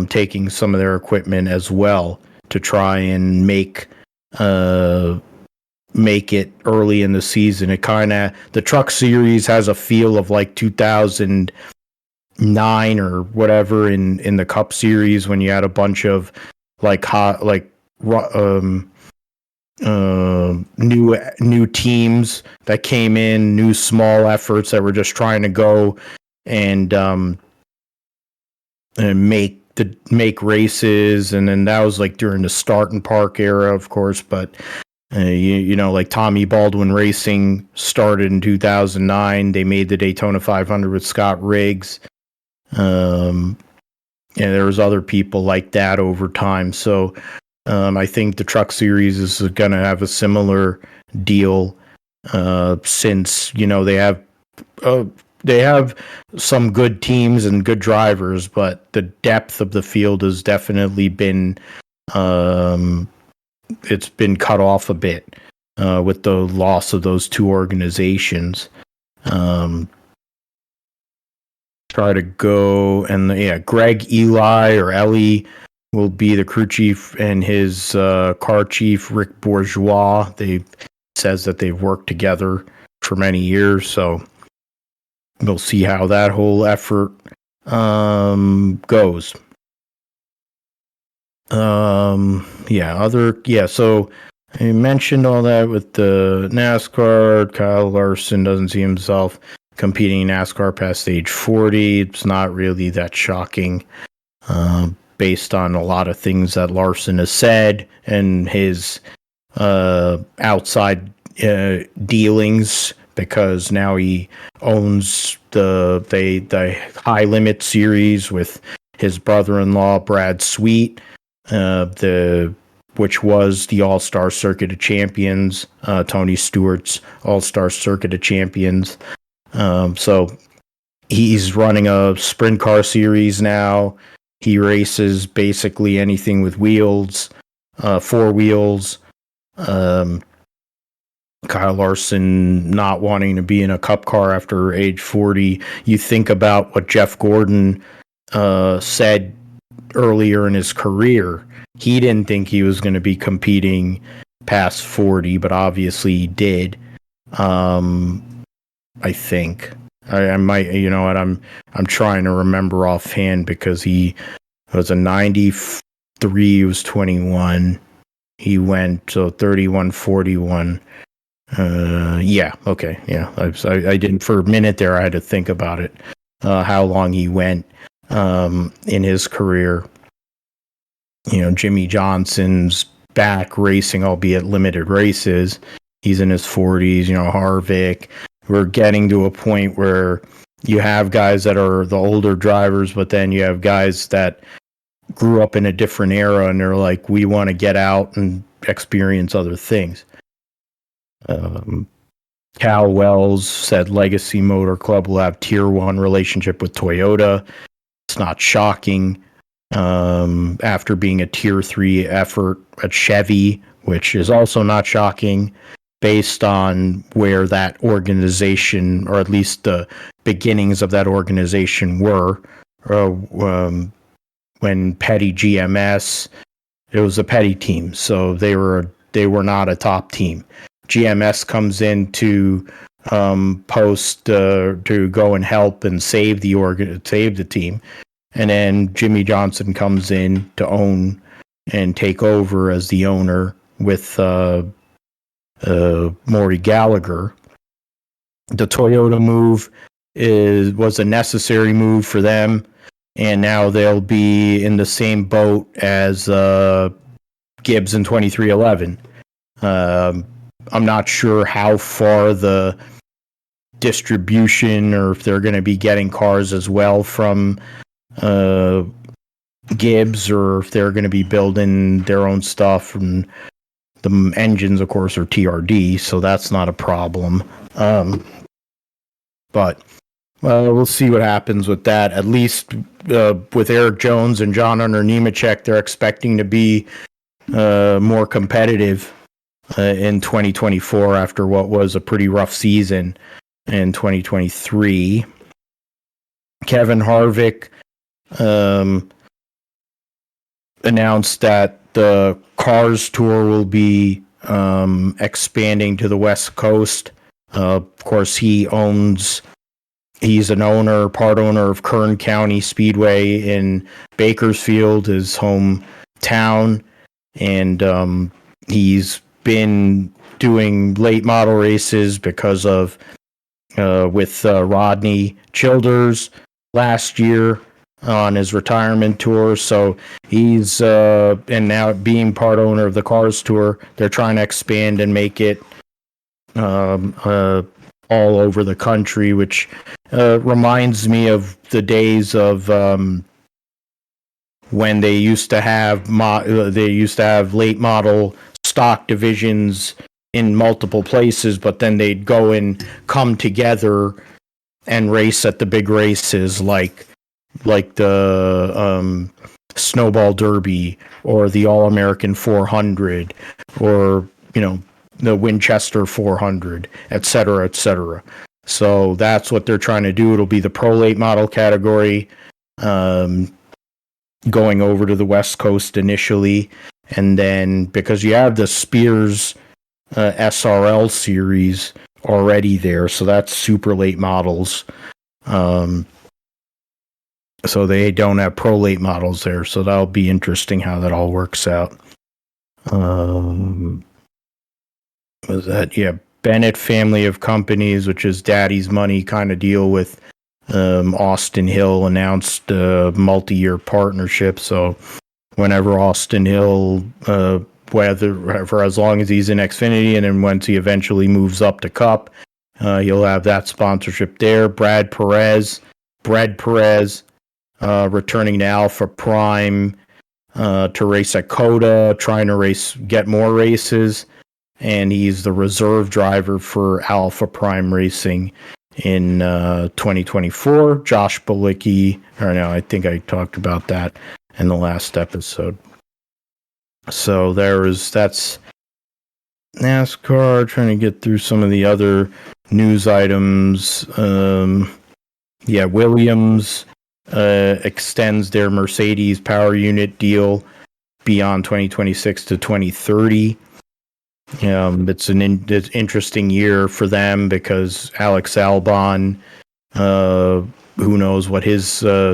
taking some of their equipment as well to try and make it early in the season. It the Truck Series has a feel of like 2009 or whatever in the Cup Series, when you had a bunch of new teams that came in, new small efforts that were just trying to go and make races. And then that was like during the Start and Park era, of course, but like Tommy Baldwin Racing started in 2009. They made the Daytona 500 with Scott Riggs. And there was other people like that over time. So I think the Truck Series is going to have a similar deal since, they have they have some good teams and good drivers, but the depth of the field has definitely been it's been cut off a bit with the loss of those two organizations. Try to go and Greg Eli or Ellie will be the crew chief, and his car chief Rick Bourgeois. They says that they've worked together for many years, so we'll see how that whole effort goes. So I mentioned all that with the NASCAR. Kyle Larson doesn't see himself competing in NASCAR past age 40. It's not really that shocking, based on a lot of things that Larson has said and his outside dealings, because now he owns the High Limit series with his brother-in-law Brad Sweet, which was the All-Star Circuit of Champions, Tony Stewart's All-Star Circuit of Champions. So he's running a sprint car series now. He races basically anything with wheels, 4 wheels. Kyle Larson not wanting to be in a cup car after age 40. You think about what Jeff Gordon said earlier in his career. He didn't think he was going to be competing past 40, but obviously he did. I think I might, you know what, I'm trying to remember offhand, because he was a 93, he was 21. He went 31, 41. Okay. Yeah. I didn't, for a minute there, I had to think about it, how long he went in his career. You know, Jimmy Johnson's back racing, albeit limited races. He's in his 40s, you know, Harvick. We're getting to a point where you have guys that are the older drivers, but then you have guys that grew up in a different era and they're like, we want to get out and experience other things. Cal Wells said Legacy Motor Club will have tier 1 relationship with Toyota. It's not shocking. After being a tier 3 effort at Chevy, which is also not shocking, based on where that organization, or at least the beginnings of that organization, were. When Petty GMS, it was a Petty team, so they were not a top team. GMS comes in to to go and help and save the team, and then Jimmy Johnson comes in to own and take over as the owner with Maury Gallagher. The Toyota move was a necessary move for them, and now they'll be in the same boat as Gibbs in 2311. I'm not sure how far the distribution, or if they're going to be getting cars as well from Gibbs, or if they're going to be building their own stuff. And the engines, of course, are TRD, so that's not a problem. But we'll see what happens with that. At least with Eric Jones and John Hunter Nemechek, they're expecting to be more competitive in 2024 after what was a pretty rough season in 2023. Kevin Harvick announced that the Cars Tour will be expanding to the West Coast. Of course, he's an owner, part owner of Kern County Speedway in Bakersfield, his hometown, and he's been doing late model races because of with Rodney Childers last year on his retirement tour. So he's and now being part owner of the Cars Tour, they're trying to expand and make it all over the country, which reminds me of the days of when they used to have late model stock divisions in multiple places, but then they'd go and come together and race at the big races like the Snowball Derby or the All American 400 or the Winchester 400, et cetera, et cetera. So that's what they're trying to do. It'll be the Pro Late model category, going over to the West Coast initially, and then because you have the Spears SRL series already there, so that's super late models. So they don't have pro late models there, so that'll be interesting how that all works out. Was that Bennett family of companies, which is Daddy's Money kind of deal with Austin Hill, announced a multi-year partnership. So whenever Austin Hill, whether for as long as he's in Xfinity, and then once he eventually moves up to Cup, he'll have that sponsorship there. Bread Perez, returning to Alpha Prime to race at CoTA, trying to get more races, and he's the reserve driver for Alpha Prime Racing in 2024. Josh Balicki, I think I talked about that in the last episode. So that's NASCAR. Trying to get through some of the other news items. Williams extends their Mercedes power unit deal beyond 2026 to 2030. It's an interesting year for them because Alex Albon, who knows what his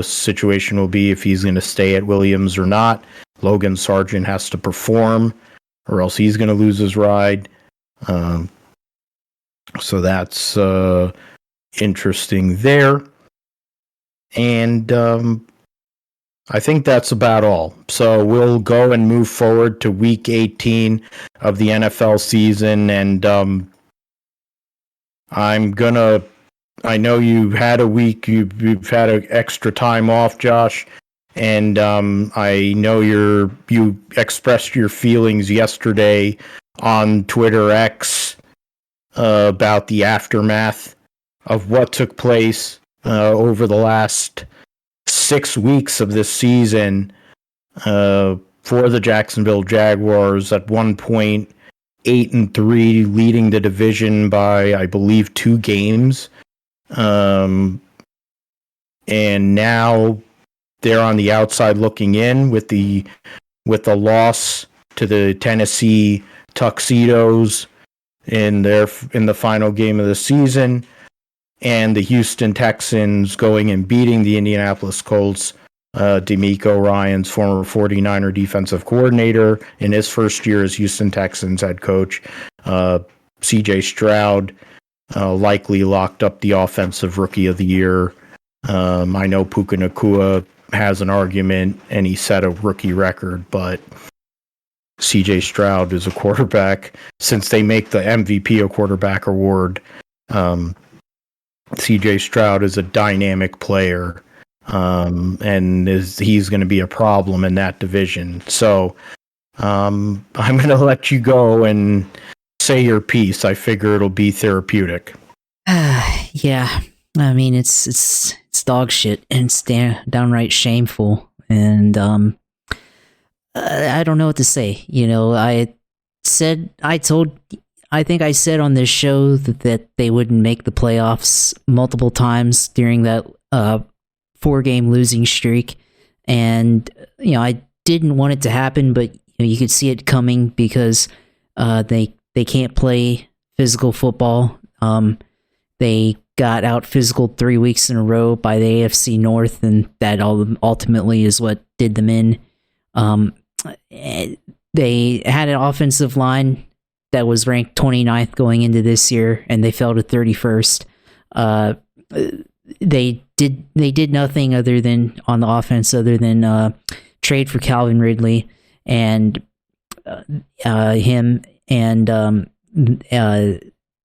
situation will be, if he's going to stay at Williams or not. Logan Sargent has to perform or else he's going to lose his ride. So that's interesting there. And I think that's about all. So we'll go and move forward to week 18 of the NFL season. And I know you had a week, you've had an extra time off, Josh. And I know you expressed your feelings yesterday on Twitter X about the aftermath of what took place over the last 6 weeks of this season for the Jacksonville Jaguars. At one point, 8-3, leading the division by, I believe, 2 games. And now they're on the outside looking in with the loss to the Tennessee Tuxedos in the final game of the season, and the Houston Texans going and beating the Indianapolis Colts. D'Amico Ryan's former 49er defensive coordinator in his first year as Houston Texans head coach. CJ Stroud likely locked up the offensive rookie of the year. I know Puka Nacua has an argument and he set a rookie record, but CJ Stroud is a quarterback. Since they make the MVP a quarterback award, CJ Stroud is a dynamic player, and he's going to be a problem in that division. So I'm going to let you go and say your piece. I figure it'll be therapeutic. Yeah, I mean it's dog shit and it's downright shameful, and I don't know what to say. I think I said on this show that they wouldn't make the playoffs multiple times during that 4-game losing streak, and I didn't want it to happen, but you could see it coming because they can't play physical football. They got out physical 3 weeks in a row by the AFC North, and that ultimately is what did them in. They had an offensive line that was ranked 29th going into this year, and they fell to 31st. They did nothing other than on the offense, other than trade for Calvin Ridley and him and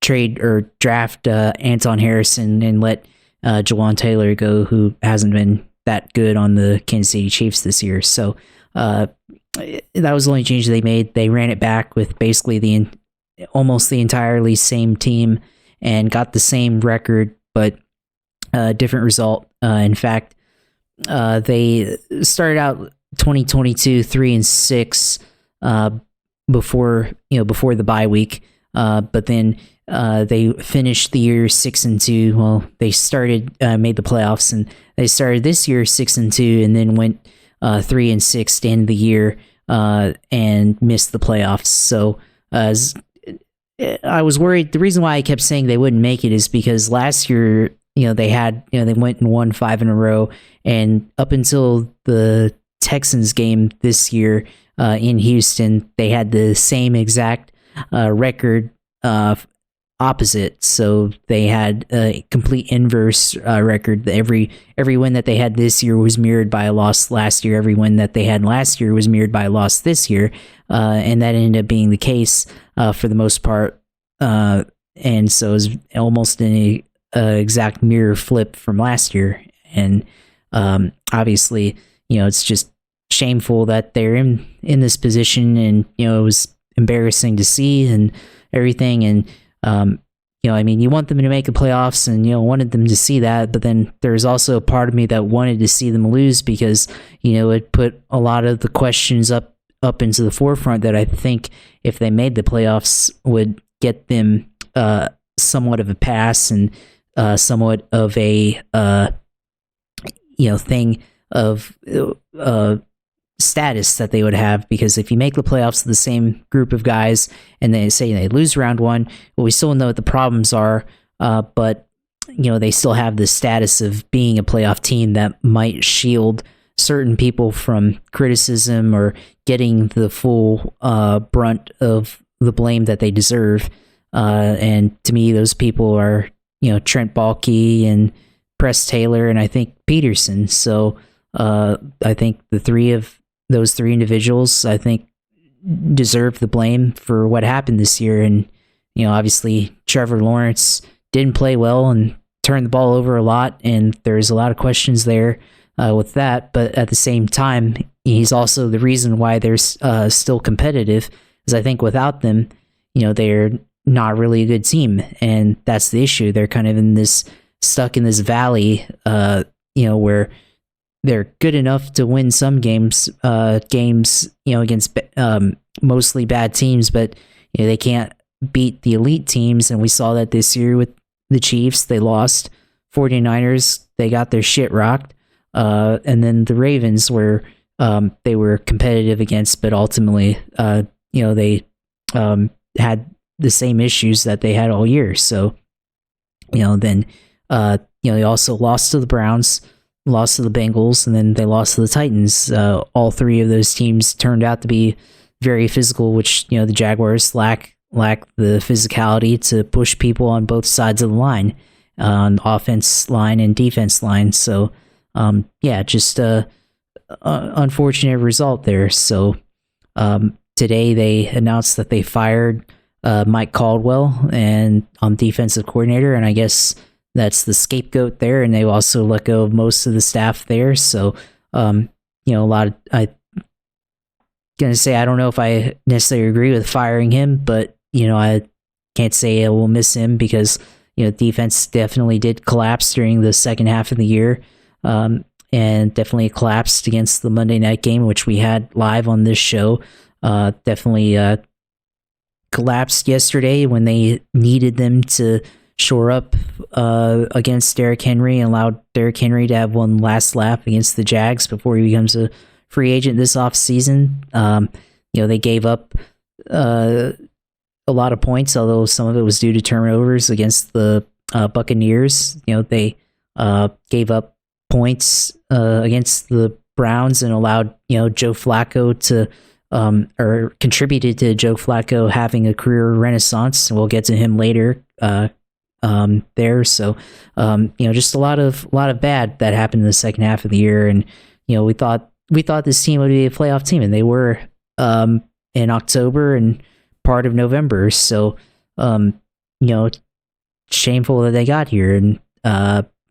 trade or draft Anton Harrison and let Jawan Taylor go, who hasn't been that good on the Kansas City Chiefs this year. So that was the only change they made. They ran it back with basically almost the entirely same team and got the same record, but different result. In fact, they started out 2022 3-6 before the bye week, but then they finished the year 6-2. Well, they made the playoffs, and they started this year 6-2, and then went 3-6 to end the year and missed the playoffs. So I was worried. The reason why I kept saying they wouldn't make it is because last year, they went and won 5 in a row, and up until the Texans game this year in Houston, they had the same exact record opposite. So they had a complete inverse record. Every win that they had this year was mirrored by a loss last year. Every win that they had last year was mirrored by a loss this year, and that ended up being the case for the most part. And so it was almost an exact mirror flip from last year. And obviously, it's just shameful that they're in this position, and it was embarrassing to see and everything. And you want them to make the playoffs, and wanted them to see that, but then there's also a part of me that wanted to see them lose, because it put a lot of the questions up into the forefront that I think if they made the playoffs would get them somewhat of a pass, and somewhat of a thing of status that they would have. Because if you make the playoffs with the same group of guys and they say they lose round one, well, we still know what the problems are, but they still have the status of being a playoff team that might shield certain people from criticism or getting the full brunt of the blame that they deserve. And to me, those people are Trent Baalke and Press Taylor, and I think Peterson. So I think those three individuals, I think, deserve the blame for what happened this year. And obviously Trevor Lawrence didn't play well and turned the ball over a lot, and there's a lot of questions there with that. But at the same time, he's also the reason why they're still competitive, because I think without them, they're not really a good team, and that's the issue. They're kind of stuck in this valley, where they're good enough to win some games, against mostly bad teams, but they can't beat the elite teams. And we saw that this year with the Chiefs. They lost. 49ers, they got their shit rocked. And then the Ravens they were competitive against, but ultimately, they had the same issues that they had all year. So, then they also lost to the Browns, lost to the Bengals, and then they lost to the Titans. All three of those teams turned out to be very physical, which the Jaguars lack the physicality to push people on both sides of the line, on offense line and defense line. So just a unfortunate result there. So today they announced that they fired Mike Caldwell and defensive coordinator, and I guess that's the scapegoat there. And they also let go of most of the staff there. So I gonna say I don't know if I necessarily agree with firing him, but I can't say I will miss him, because defense definitely did collapse during the second half of the year, and definitely collapsed against the Monday night game, which we had live on this show. Definitely collapsed yesterday when they needed them to shore up against Derrick Henry, and allowed Derrick Henry to have one last lap against the Jags before he becomes a free agent this offseason. They gave up a lot of points, although some of it was due to turnovers against the Buccaneers. They gave up points against the Browns and allowed Joe Flacco to or contributed to Joe Flacco having a career renaissance. We'll get to him later there. So just a lot of bad that happened in the second half of the year. And we thought this team would be a playoff team, and they were in October and part of November. So shameful that they got here, and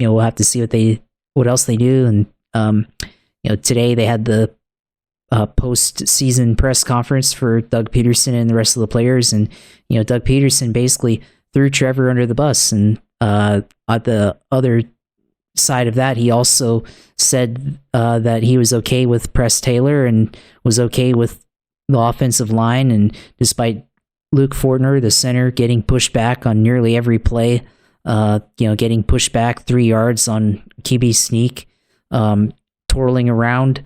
we'll have to see what else they do. And today they had the post-season press conference for Doug Peterson and the rest of the players, and Doug Peterson basically threw Trevor under the bus, and the other side of that, he also said that he was okay with Press Taylor and was okay with the offensive line. And despite Luke Fortner, the center, getting pushed back on nearly every play, getting pushed back 3 yards on QB sneak, twirling around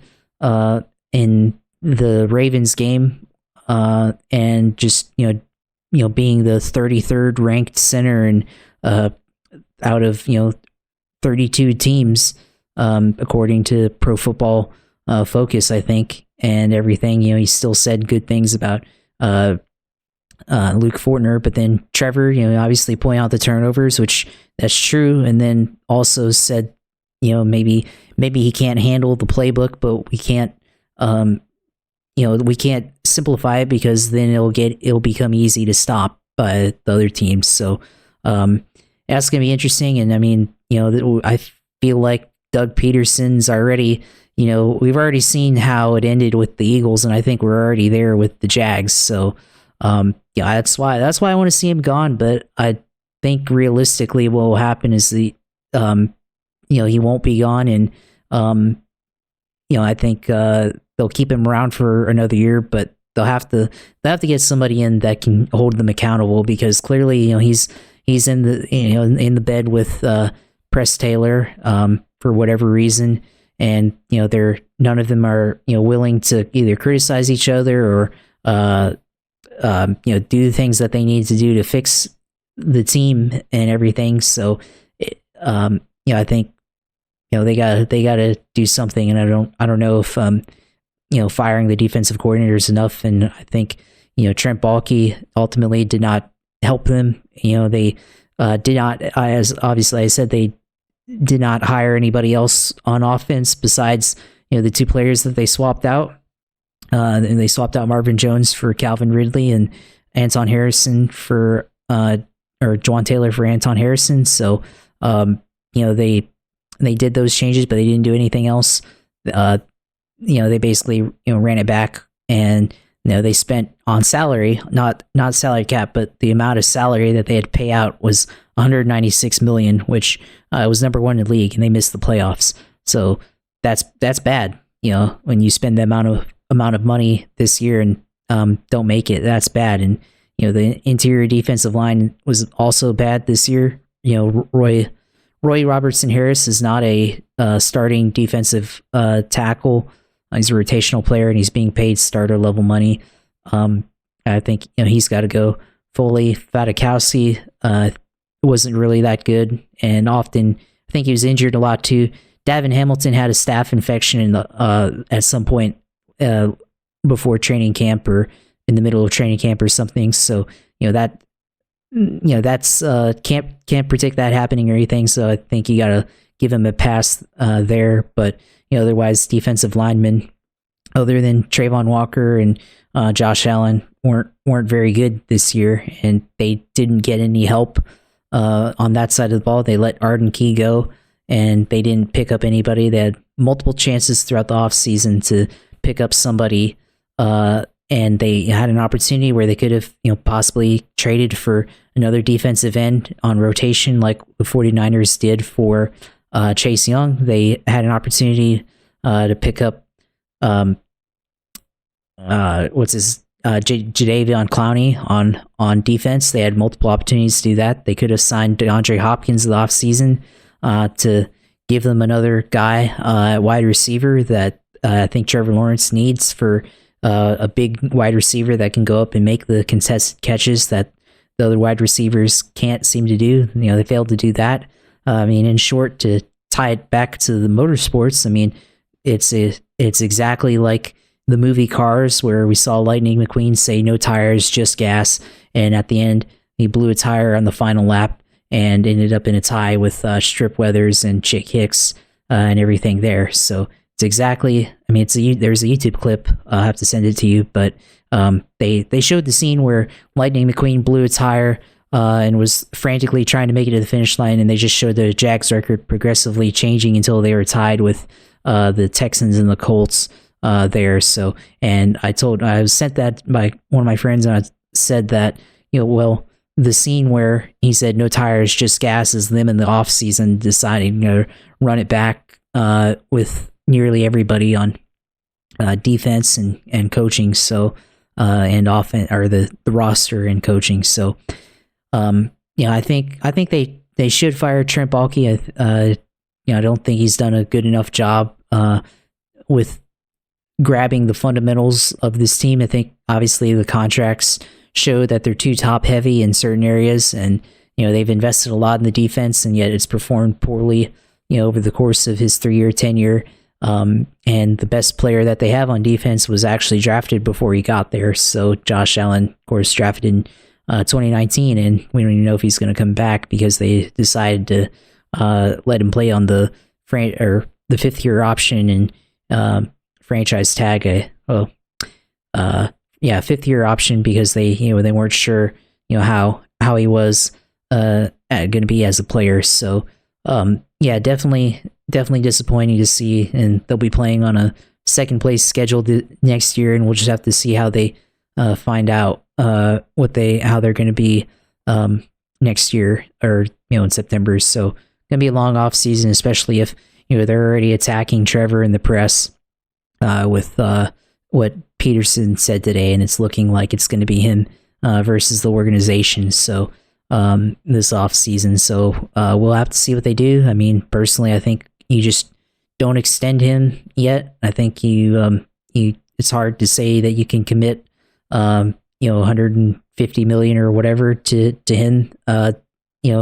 in the Ravens game, and just being the 33rd ranked center and out of 32 teams, according to Pro Football Focus, I think, and everything. He still said good things about Luke Fortner, but then Trevor, obviously pointing out the turnovers, which that's true, and then also said, maybe he can't handle the playbook, but we can't, we can't simplify it because then it'll become easy to stop by the other teams. So that's gonna be interesting, and I mean, I feel like Doug Peterson's already. We've already seen how it ended with the Eagles, and I think we're already there with the Jags. So, that's why I want to see him gone. But I think realistically, what will happen is he won't be gone, and I think they'll keep him around for another year, but they'll have to get somebody in that can hold them accountable, because clearly, he's in the in the bed with Press Taylor for whatever reason. And none of them are willing to either criticize each other or do the things that they need to do to fix the team and everything. So I think they gotta do something, and I don't know if firing the defensive coordinator is enough. And I think Trent Baalke ultimately did not help them. They did not, as obviously I said, they did not hire anybody else on offense besides the 2 players that they swapped out. And they swapped out Marvin Jones for Calvin Ridley and Anton Harrison for or Juwan Taylor for Anton Harrison. So they did those changes, but they didn't do anything else. They basically ran it back, and they spent on salary, not salary cap, but the amount of salary that they had to pay out was $196 million, which was number 1 in the league, and they missed the playoffs. So that's bad. When you spend the amount of money this year and don't make it, that's bad. And the interior defensive line was also bad this year. Roy Robertson Harris is not a starting defensive tackle. He's a rotational player, and he's being paid starter level money. I think he's got to go fully. Fatakowski wasn't really that good, and often I think he was injured a lot too. Davin Hamilton had a staph infection at some point before training camp or in the middle of training camp or something. So that's can't predict that happening or anything. So I think you got to give him a pass there. But otherwise, defensive linemen other than Trayvon Walker and Josh Allen weren't very good this year, and they didn't get any help on that side of the ball. They let Arden Key go, and they didn't pick up anybody. They had multiple chances throughout the offseason to pick up somebody, and they had an opportunity where they could have possibly traded for another defensive end on rotation like the 49ers did for Chase Young. They had an opportunity to pick up Jadeveon Clowney on defense. They had multiple opportunities to do that. They could have signed DeAndre Hopkins in the offseason to give them another guy at wide receiver that I think Trevor Lawrence needs for a big wide receiver that can go up and make the contested catches that the other wide receivers can't seem to do. They failed to do that. In short, to tie it back to the motorsports, it's exactly like the movie Cars, where we saw Lightning McQueen say no tires, just gas, and at the end he blew a tire on the final lap and ended up in a tie with Strip Weathers and Chick Hicks and everything there. So it's exactly, there's a YouTube clip, I'll have to send it to you, but they showed the scene where Lightning McQueen blew a tire and was frantically trying to make it to the finish line, and they just showed the Jags record progressively changing until they were tied with the Texans and the Colts there. So, and I was sent that by one of my friends, and I said that, the scene where he said no tires, just gas, is them in the off season deciding to run it back with nearly everybody on defense and coaching. So and offense, or the roster and coaching. So I think they should fire Trent Baalke. I don't think he's done a good enough job with grabbing the fundamentals of this team. I think obviously the contracts show that they're too top heavy in certain areas, and they've invested a lot in the defense, and yet it's performed poorly over the course of his 3-year tenure. And the best player that they have on defense was actually drafted before he got there. So Josh Allen, of course, drafted in 2019, and we don't even know if he's going to come back because they decided to let him play on the 5th-year option and franchise tag. 5th-year option, because they weren't sure how he was going to be as a player. So definitely disappointing to see, and they'll be playing on a second place schedule next year, and we'll just have to see how they find out how they're going to be next year, or in September. So gonna be a long off season, especially if they're already attacking Trevor in the press with what Peterson said today, and it's looking like it's going to be him versus the organization. So this off season, so we'll have to see what they do. I mean, personally, I think you just don't extend him yet. I think it's hard to say that you can commit 150 million or whatever to him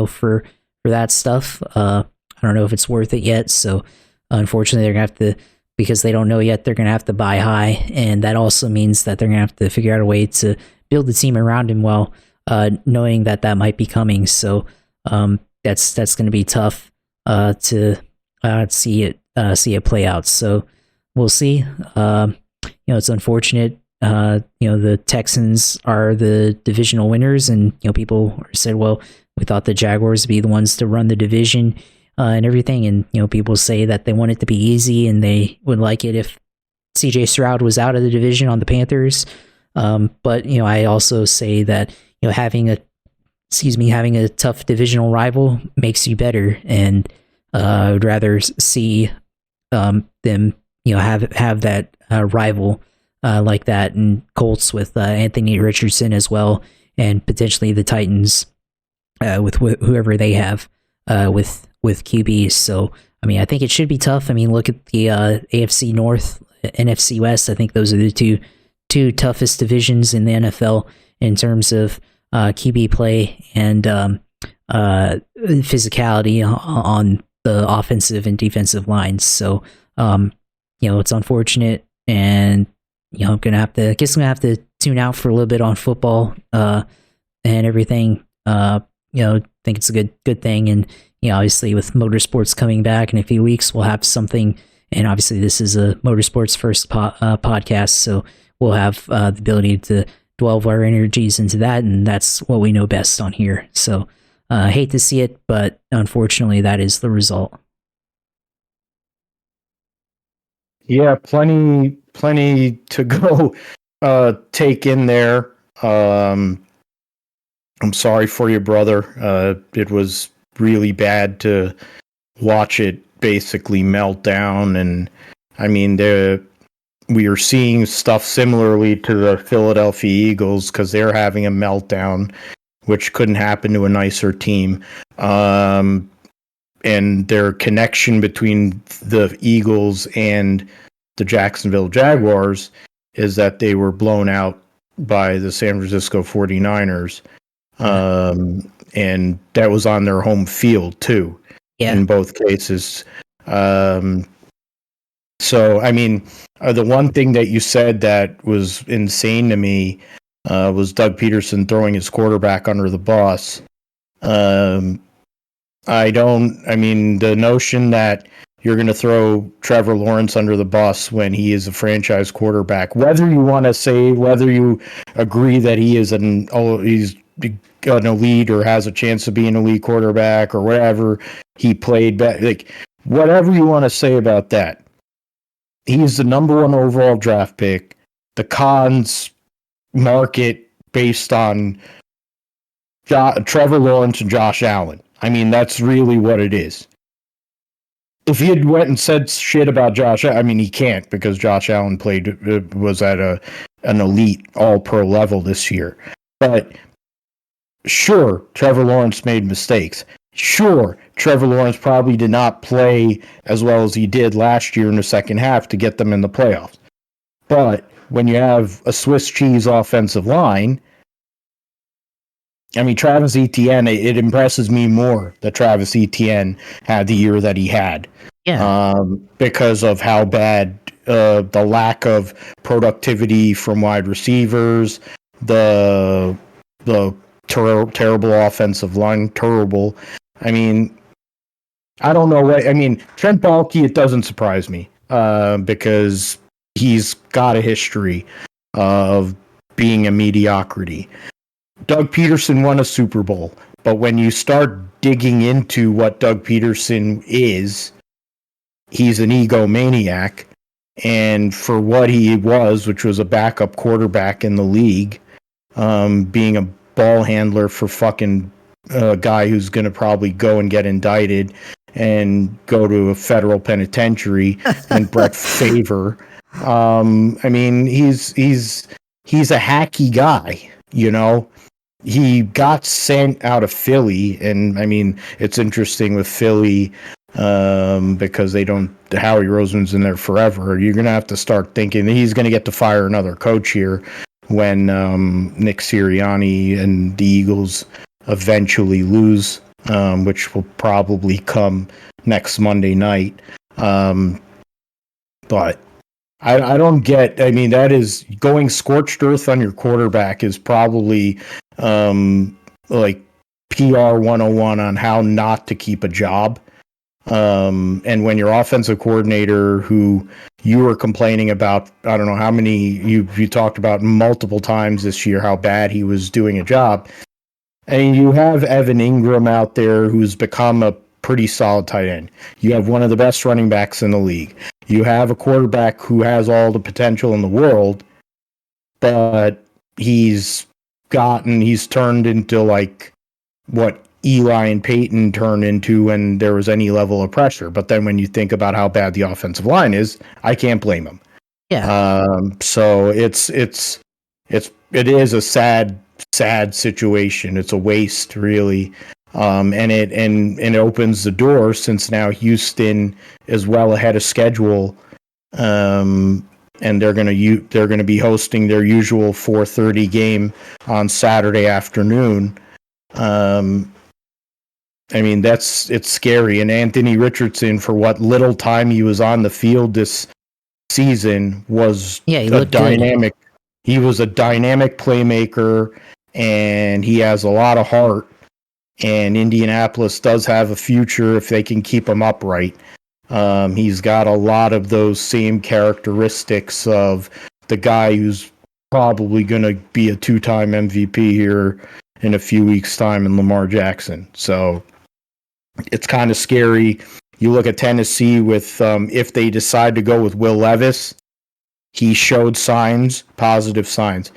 for that stuff. I don't know if it's worth it yet. So unfortunately, they're gonna have to, because they don't know yet, they're gonna have to buy high, and that also means that they're gonna have to figure out a way to build the team around him while knowing that might be coming. So that's going to be tough to see it play out. So we'll see. It's unfortunate. The Texans are the divisional winners, and people said, well, we thought the Jaguars would be the ones to run the division and everything. And people say that they want it to be easy, and they would like it if CJ Stroud was out of the division on the Panthers. But I also say that having a tough divisional rival makes you better, and I would rather see them have that rival like that, and Colts with Anthony Richardson as well, and potentially the Titans with whoever they have with QBs. So I mean, I think it should be tough. I mean, look at the AFC North, NFC West. I think those are the two toughest divisions in the NFL in terms of QB play and physicality on the offensive and defensive lines. So it's unfortunate, and I'm gonna have to tune out for a little bit on football and everything. Think it's a good thing, and obviously with motorsports coming back in a few weeks, we'll have something. And obviously, this is a motorsports first podcast, so we'll have the ability to delve our energies into that, and that's what we know best on here. So I hate to see it, but unfortunately, that is the result. Yeah, plenty to go take in there. I'm sorry for your brother. It was really bad to watch it basically melt down, and I mean, we are seeing stuff similarly to the Philadelphia Eagles, because they're having a meltdown, which couldn't happen to a nicer team. And their connection between the Eagles and the Jacksonville Jaguars is that they were blown out by the San Francisco 49ers. And that was on their home field too, in both cases. So, I mean, the one thing that you said that was insane to me was Doug Peterson throwing his quarterback under the bus. The notion that you're going to throw Trevor Lawrence under the bus when he is a franchise quarterback, whether you agree that he is he's an elite or has a chance to be an elite quarterback or whatever, he played back, like whatever you want to say about that. He's the number 1 overall draft pick. The cons market based on Trevor Lawrence and Josh Allen. I mean, that's really what it is. If he had went and said shit about Josh, I mean, he can't because Josh Allen was at an elite All-Pro level this year. But sure, Trevor Lawrence made mistakes. Sure, Trevor Lawrence probably did not play as well as he did last year in the second half to get them in the playoffs. But when you have a Swiss cheese offensive line, I mean, Travis Etienne, it impresses me more that Travis Etienne had the year that he had. Yeah. Because of how bad the lack of productivity from wide receivers, the terrible offensive line, terrible. I mean, I don't know what. I mean, Trent Baalke, it doesn't surprise me because he's got a history of being a mediocrity. Doug Peterson won a Super Bowl, but when you start digging into what Doug Peterson is, he's an egomaniac. And for what he was, which was a backup quarterback in the league, being a ball handler for fucking a guy who's going to probably go and get indicted and go to a federal penitentiary and Brett Favre. I mean, he's a hacky guy, you know. He got sent out of Philly, and I mean, it's interesting with Philly because Howie Roseman's in there forever. You're gonna have to start thinking that he's gonna get to fire another coach here when Nick Sirianni and the Eagles eventually lose, which will probably come next Monday night. But I don't get. I mean, that is going scorched earth on your quarterback is probably like PR 101 on how not to keep a job. And when your offensive coordinator, who you were complaining about, I don't know how many you talked about multiple times this year, how bad he was doing a job. And you have Evan Ingram out there who's become a pretty solid tight end. You have one of the best running backs in the league. You have a quarterback who has all the potential in the world, but he's turned into like what Eli and Peyton turned into when there was any level of pressure. But then when you think about how bad the offensive line is, I can't blame him. Yeah. So it is a sad situation. It's a waste, really. And it opens the door, since now Houston is well ahead of schedule. And they're going to be hosting their usual 4:30 game on Saturday afternoon. I mean, it's scary. And Anthony Richardson, for what little time he was on the field this season, was a dynamic. Good. He was a dynamic playmaker, and he has a lot of heart. And Indianapolis does have a future if they can keep him upright. He's got a lot of those same characteristics of the guy who's probably going to be a 2-time MVP here in a few weeks' time in Lamar Jackson. So it's kind of scary. You look at Tennessee with if they decide to go with Will Levis, he showed positive signs.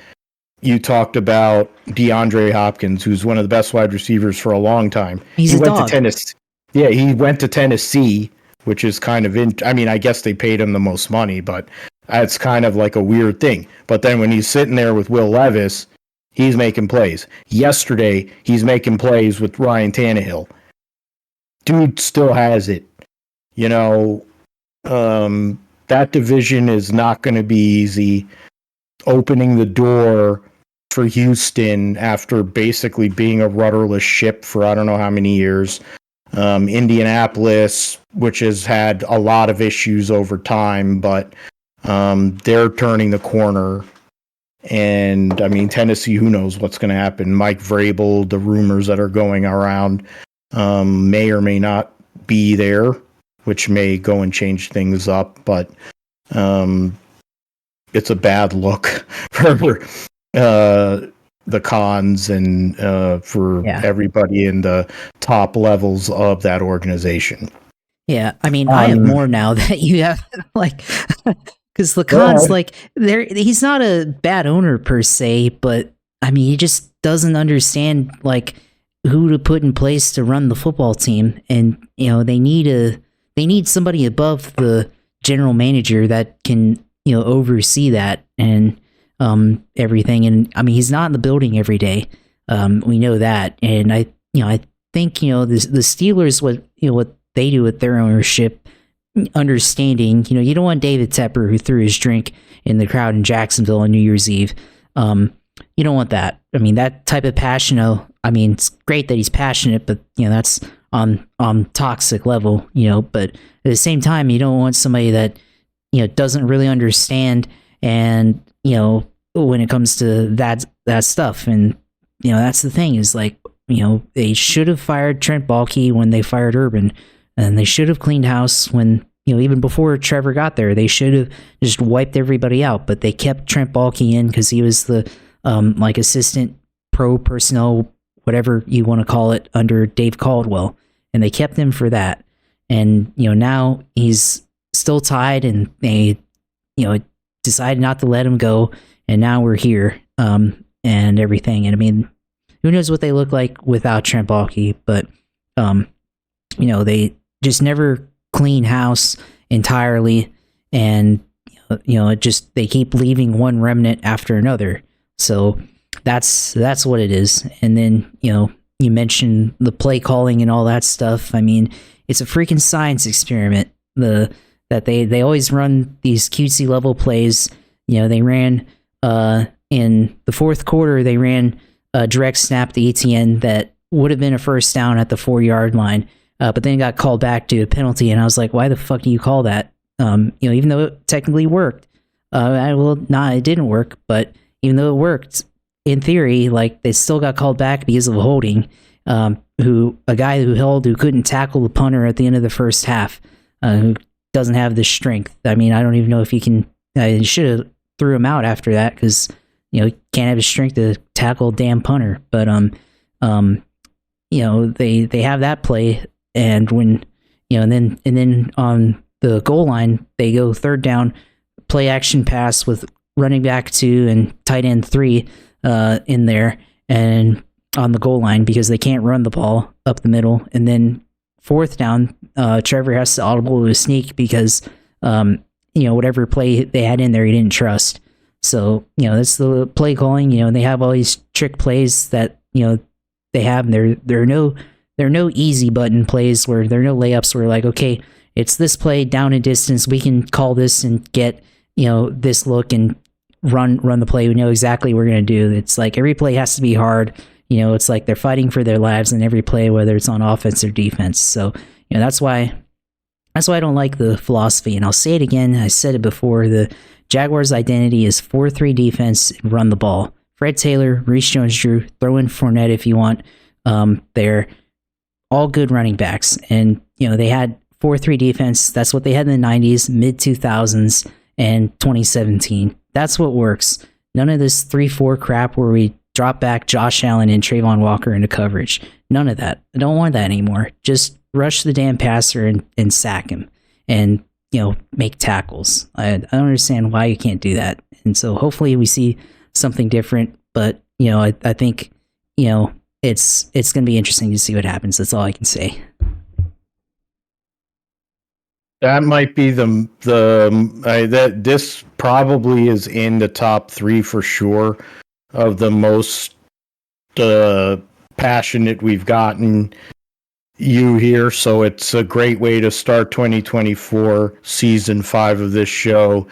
You talked about DeAndre Hopkins, who's one of the best wide receivers for a long time. He went to Tennessee. Yeah, he went to Tennessee, which is kind of I mean, I guess they paid him the most money, but that's kind of like a weird thing. But then when he's sitting there with Will Levis, he's making plays. Yesterday, he's making plays with Ryan Tannehill. Dude still has it. You know, that division is not going to be easy. Opening the door for Houston after basically being a rudderless ship for I don't know how many years. Indianapolis, which has had a lot of issues over time, but they're turning the corner. And I mean, Tennessee, who knows what's going to happen? Mike Vrabel, the rumors that are going around, may or may not be there, which may go and change things up. But it's a bad look for the Cons and for everybody in the top levels of that organization. Yeah, I mean, I have more now that you have, like, because the Cons, like, he's not a bad owner per se, but I mean, he just doesn't understand like who to put in place to run the football team, and they need somebody above the general manager that can oversee that and everything. And I mean, he's not in the building every day. We know that, and I think the Steelers, what they do with their ownership, understanding you don't want David Tepper, who threw his drink in the crowd in Jacksonville on New Year's Eve. You don't want that. I mean, that type of passion. I mean, it's great that he's passionate, but that's on toxic level. But at the same time, you don't want somebody that doesn't really understand, and when it comes to that stuff. And that's the thing, is like they should have fired Trent Baalke when they fired Urban, and they should have cleaned house when even before Trevor got there. They should have just wiped everybody out, but they kept Trent Baalke in because he was the like assistant pro personnel, whatever you want to call it, under Dave Caldwell, and they kept him for that. And now he's still tied, and they decided not to let him go, and now we're here and everything. And I mean, who knows what they look like without Trent Baalke, but they just never clean house entirely, and it just, they keep leaving one remnant after another. So that's what it is. And then you mentioned the play calling and all that stuff. I mean, it's a freaking science experiment. That they always run these cutesy level plays. They ran in the fourth quarter, they ran a direct snap to ETN that would have been a first down at the 4-yard line, but then it got called back to a penalty. And I was like, why the fuck do you call that? Even though it technically worked, it didn't work. But even though it worked in theory, like, they still got called back because of holding. A guy who couldn't tackle the punter at the end of the first half, who doesn't have the strength. I mean, I don't even know if he can. He should have threw him out after that, because he can't have the strength to tackle a damn punter. But they have that play, and when and then on the goal line, they go third down, play action pass with running back 2 and tight end 3 in there, and on the goal line, because they can't run the ball up the middle. And then fourth down, Trevor has to audible to a sneak because whatever play they had in there, he didn't trust. So that's the play calling. And they have all these trick plays that they have. And there are no easy button plays, where there are no layups where, like, okay, it's this play down and distance, we can call this and get this look and run the play. We know exactly what we're going to do. It's like every play has to be hard. It's like they're fighting for their lives in every play, whether it's on offense or defense. So that's why I don't like the philosophy. And I'll say it again, I said it before, the Jaguars' identity is 4-3 defense and run the ball. Fred Taylor, Reese Jones-Drew, throw in Fournette if you want. They're all good running backs. And they had 4-3 defense. That's what they had in the 90s, mid-2000s, and 2017. That's what works. None of this 3-4 crap where we drop back Josh Allen and Trayvon Walker into coverage. None of that. I don't want that anymore. Just rush the damn passer and sack him, and make tackles. I don't understand why you can't do that. And so hopefully we see something different. But I think it's going to be interesting to see what happens. That's all I can say. That might be that this probably is in the top 3 for sure of the most passionate we've gotten you here. So it's a great way to start 2024 season 5 of this show,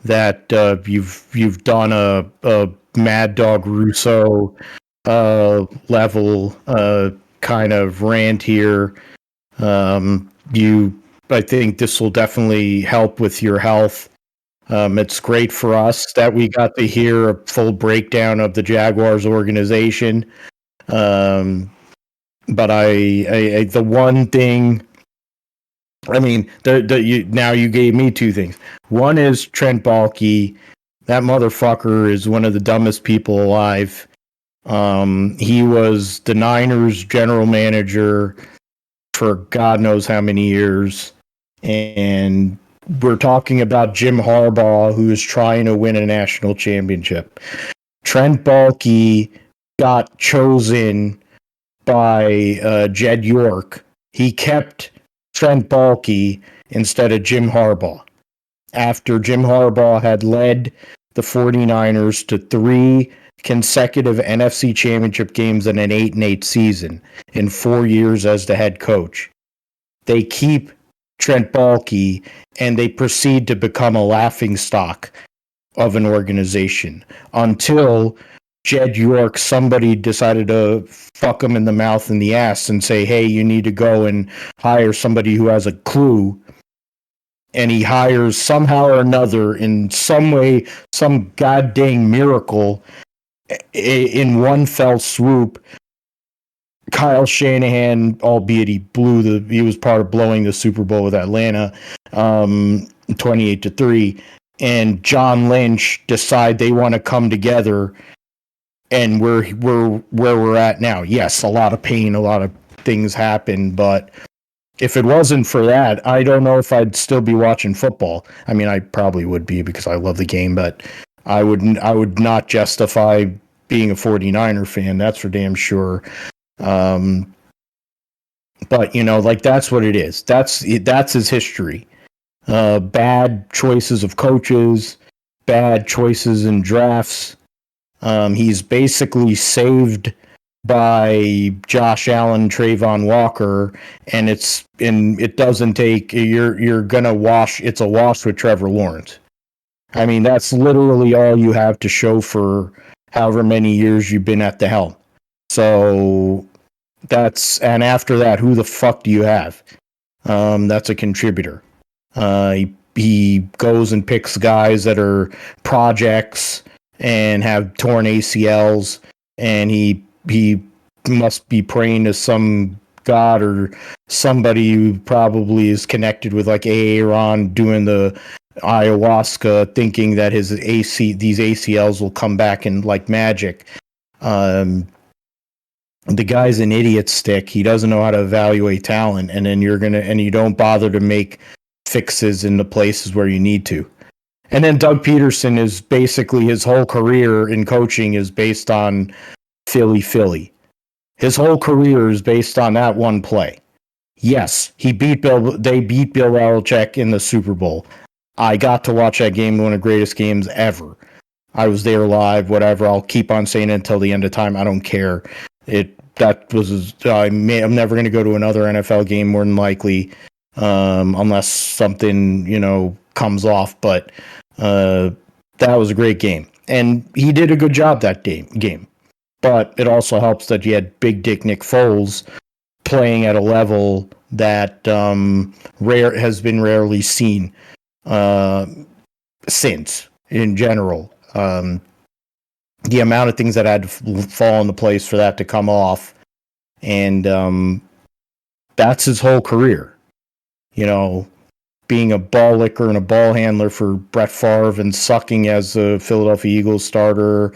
that you've done a Mad Dog Russo level kind of rant here. I think this will definitely help with your health. It's great for us that we got to hear a full breakdown of the Jaguars organization. But the one thing, I mean, now you gave me 2 things. One is Trent Baalke. That motherfucker is one of the dumbest people alive. He was the Niners general manager for God knows how many years. And we're talking about Jim Harbaugh, who is trying to win a national championship. Trent Baalke got chosen by Jed York. He kept Trent Baalke instead of Jim Harbaugh. After Jim Harbaugh had led the 49ers to 3 consecutive NFC Championship games and an 8-8 season in 4 years as the head coach. They keep Trent Baalke and they proceed to become a laughingstock of an organization until Jed York, somebody decided to fuck him in the mouth and the ass and say, hey, you need to go and hire somebody who has a clue. And he hires somehow or another, in some way, some goddamn miracle, in one fell swoop, Kyle Shanahan, albeit he was part of blowing the Super Bowl with Atlanta, 28-3, and John Lynch decide they want to come together, and we're where we're at now. Yes, a lot of pain, a lot of things happen, but if it wasn't for that, I don't know if I'd still be watching football. I mean, I probably would be because I love the game, but I would not justify being a 49er fan. That's for damn sure. But like that's what it is. That's his history. Bad choices of coaches, bad choices in drafts. He's basically saved by Josh Allen, Trayvon Walker, and it doesn't take you're gonna wash. It's a wash with Trevor Lawrence. I mean, that's literally all you have to show for however many years you've been at the helm. So and after that, who the fuck do you have? That's a contributor. He goes and picks guys that are projects and have torn ACLs, and he must be praying to some god or somebody who probably is connected with like Aaron doing the ayahuasca, thinking that these ACLs will come back in like magic. The guy's an idiot stick. He doesn't know how to evaluate talent, and then you don't bother to make fixes in the places where you need to. And then Doug Peterson is basically, his whole career in coaching is based on Philly. His whole career is based on that one play. Yes, they beat Bill Belichick in the Super Bowl. I got to watch that game, one of the greatest games ever. I was there live, whatever. I'll keep on saying it until the end of time. I don't care. I'm never going to go to another NFL game more than likely, unless something, comes off. But that was a great game. And he did a good job that game. But it also helps that you had Big Dick Nick Foles playing at a level that has been rarely seen since, in general. The amount of things that had to fall into place for that to come off, and that's his whole career. Being a ball licker and a ball handler for Brett Favre and sucking as a Philadelphia Eagles starter,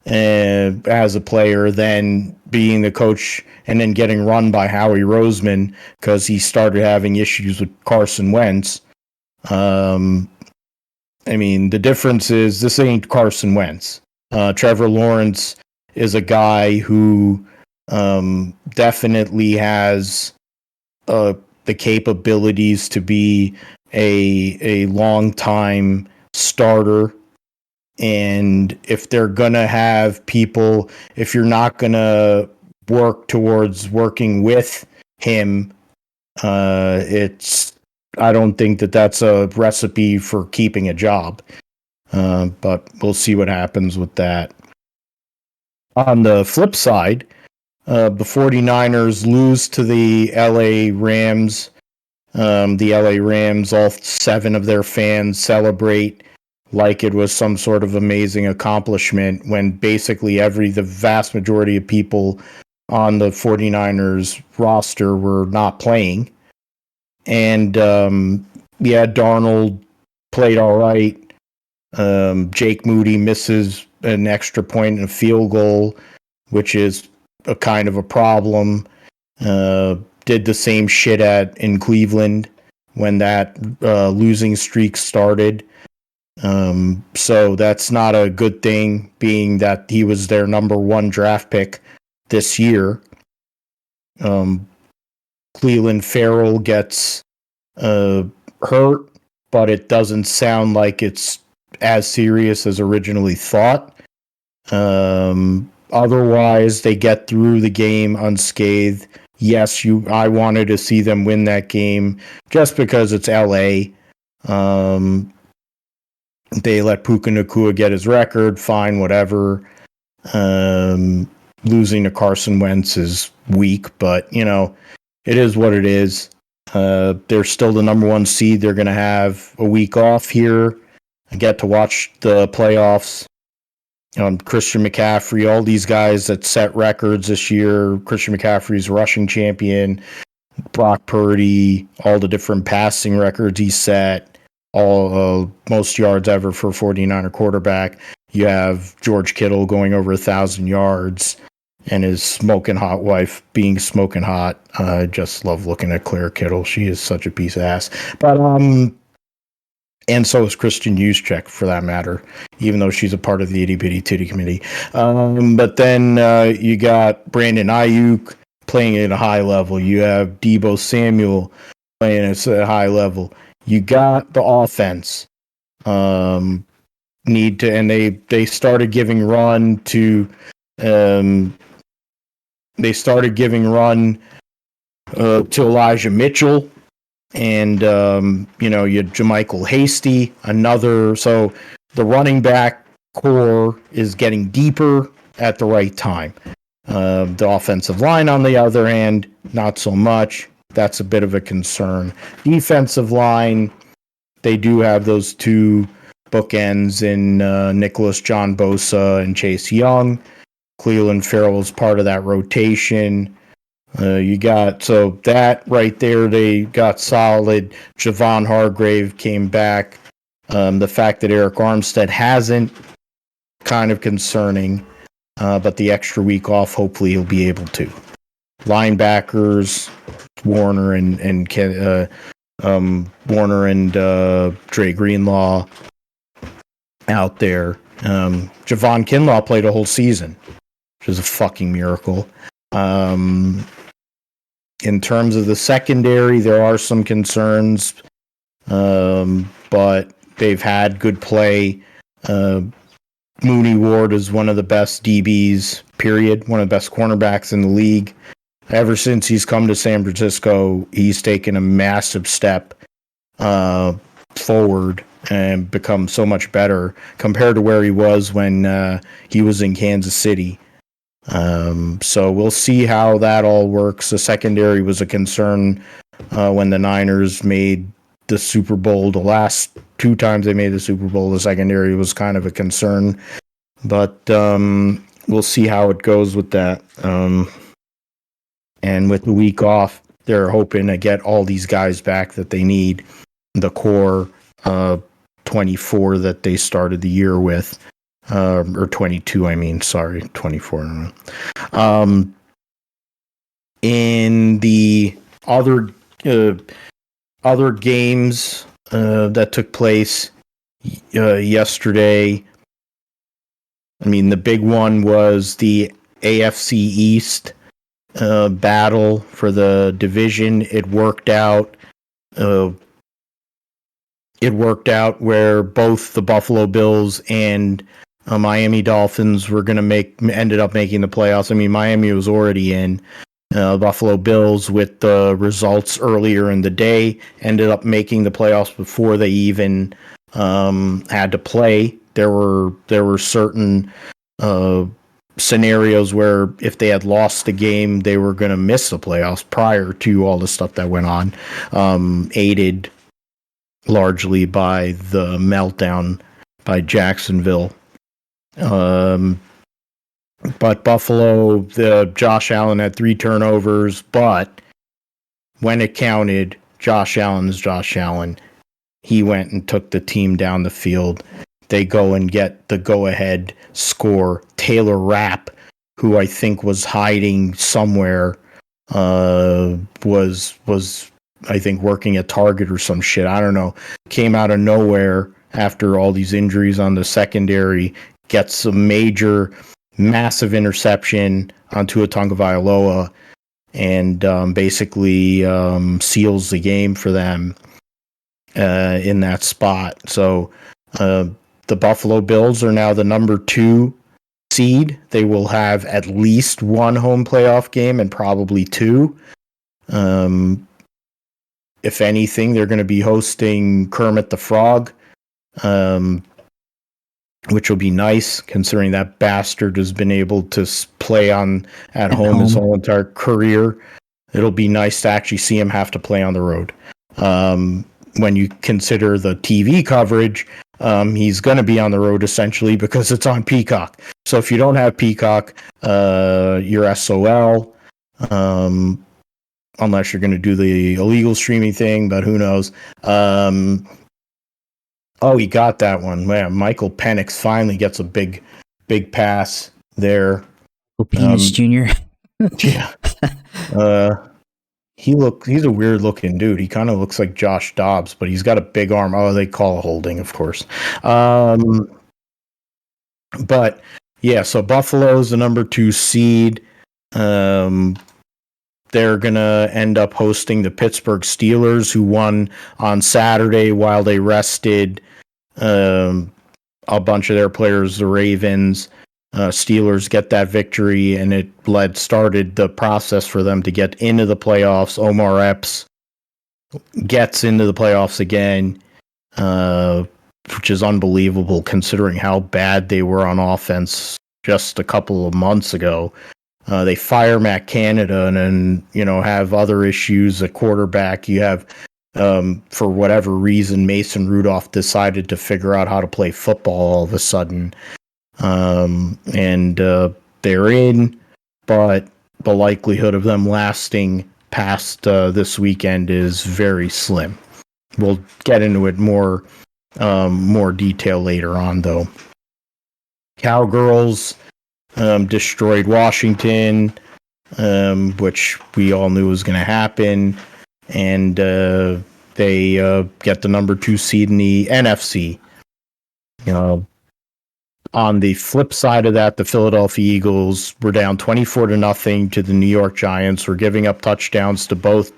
as a player, then being the coach and then getting run by Howie Roseman because he started having issues with Carson Wentz. I mean, the difference is this ain't Carson Wentz. Trevor Lawrence is a guy who definitely has the capabilities to be a long-time starter. And if they're going to have people, if you're not going to work towards working with him, I don't think that's a recipe for keeping a job. But we'll see what happens with that. On the flip side, the 49ers lose to the LA Rams. The LA Rams, all 7 of their fans celebrate like it was some sort of amazing accomplishment when basically the vast majority of people on the 49ers roster were not playing. And Darnold played all right. Jake Moody misses an extra point and a field goal, which is a kind of a problem. Did the same shit in Cleveland when that losing streak started. So that's not a good thing, being that he was their number one draft pick this year. Cleveland Farrell gets hurt, but it doesn't sound like it's as serious as originally thought. Otherwise, they get through the game unscathed. Yes, I wanted to see them win that game just because it's LA. They let Puka Nacua get his record, fine, whatever. Losing to Carson Wentz is weak, but, it is what it is. They're still the number one seed. They're going to have a week off here. I get to watch the playoffs. Christian McCaffrey, all these guys that set records this year. Christian McCaffrey's rushing champion. Brock Purdy, all the different passing records he set. All most yards ever for a 49er quarterback. You have George Kittle going over 1,000 yards, and his smoking hot wife being smoking hot. I just love looking at Claire Kittle. She is such a piece of ass. But and so is Christian Juszczyk, for that matter, even though she's a part of the itty bitty titty committee. But then you got Brandon Ayuk playing at a high level. You have Deebo Samuel playing at a high level. You got the offense. Need to, and they started giving run to. They started giving run to Elijah Mitchell, and you had JaMychal Hasty, another. So the running back core is getting deeper at the right time. The offensive line, on the other hand, not so much. That's a bit of a concern. Defensive line, they do have those two bookends in Nicholas John Bosa and Chase Young. Cleveland Farrell is part of that rotation. You got, so that right there, they got solid. Javon Hargrave came back. The fact that Eric Armstead hasn't, kind of concerning. But the extra week off, hopefully he'll be able to. Linebackers, Warner and Dre Greenlaw out there. Javon Kinlaw played a whole season, which is a fucking miracle. In terms of the secondary, there are some concerns, but they've had good play. Mooney Ward is one of the best DBs, period. One of the best cornerbacks in the league. Ever since he's come to San Francisco, he's taken a massive step forward and become so much better compared to where he was when he was in Kansas City. So we'll see how that all works. The secondary was a concern when the Niners made the Super Bowl. The last two times they made the Super Bowl, the secondary was kind of a concern. But we'll see how it goes with that. And with the week off, they're hoping to get all these guys back that they need. The core 24 that they started the year with. Or 22, 24. In the other games that took place yesterday, the big one was the AFC East battle for the division. It worked out. Where both the Buffalo Bills and Miami Dolphins were going to ended up making the playoffs. Miami was already in. Buffalo Bills, with the results earlier in the day, ended up making the playoffs before they even had to play. There were certain scenarios where if they had lost the game, they were going to miss the playoffs prior to all the stuff that went on, aided largely by the meltdown by Jacksonville. But Buffalo, Josh Allen had 3 turnovers, but when it counted, Josh Allen is Josh Allen. He went and took the team down the field. They go and get the go-ahead score. Taylor Rapp, who I think was hiding somewhere, was I think working at Target or some shit. I don't know. Came out of nowhere after all these injuries on the secondary, gets a massive interception on Tua Tagovailoa, and basically seals the game for them in that spot. So the Buffalo Bills are now the number 2 seed. They will have at least one home playoff game and probably 2. If anything, they're going to be hosting Kermit the Frog, which will be nice considering that bastard has been able to play at home his whole entire career. It'll be nice to actually see him have to play on the road. When you consider the TV coverage, he's going to be on the road essentially because it's on Peacock. So if you don't have Peacock, you're SOL, unless you're going to do the illegal streaming thing, but who knows. Oh, he got that one. Man, Michael Penix finally gets a big pass there. Penis Jr. Yeah. He's a weird looking dude. He kind of looks like Josh Dobbs, but he's got a big arm. Oh, they call a holding, of course. But yeah, so Buffalo's the number 2 seed. They're gonna end up hosting the Pittsburgh Steelers, who won on Saturday while they rested a bunch of their players, the Ravens. Steelers get that victory, and it started the process for them to get into the playoffs. Omar Epps gets into the playoffs again, which is unbelievable considering how bad they were on offense just a couple of months ago. They fire Matt Canada and then, have other issues at quarterback. You have, for whatever reason, Mason Rudolph decided to figure out how to play football all of a sudden. And they're in, but the likelihood of them lasting past this weekend is very slim. We'll get into it more detail later on, though. Cowgirls destroyed Washington, which we all knew was going to happen, and they get the number 2 seed in the NFC. On the flip side of that, the Philadelphia Eagles were down 24-0 to the New York Giants. Were giving up touchdowns to both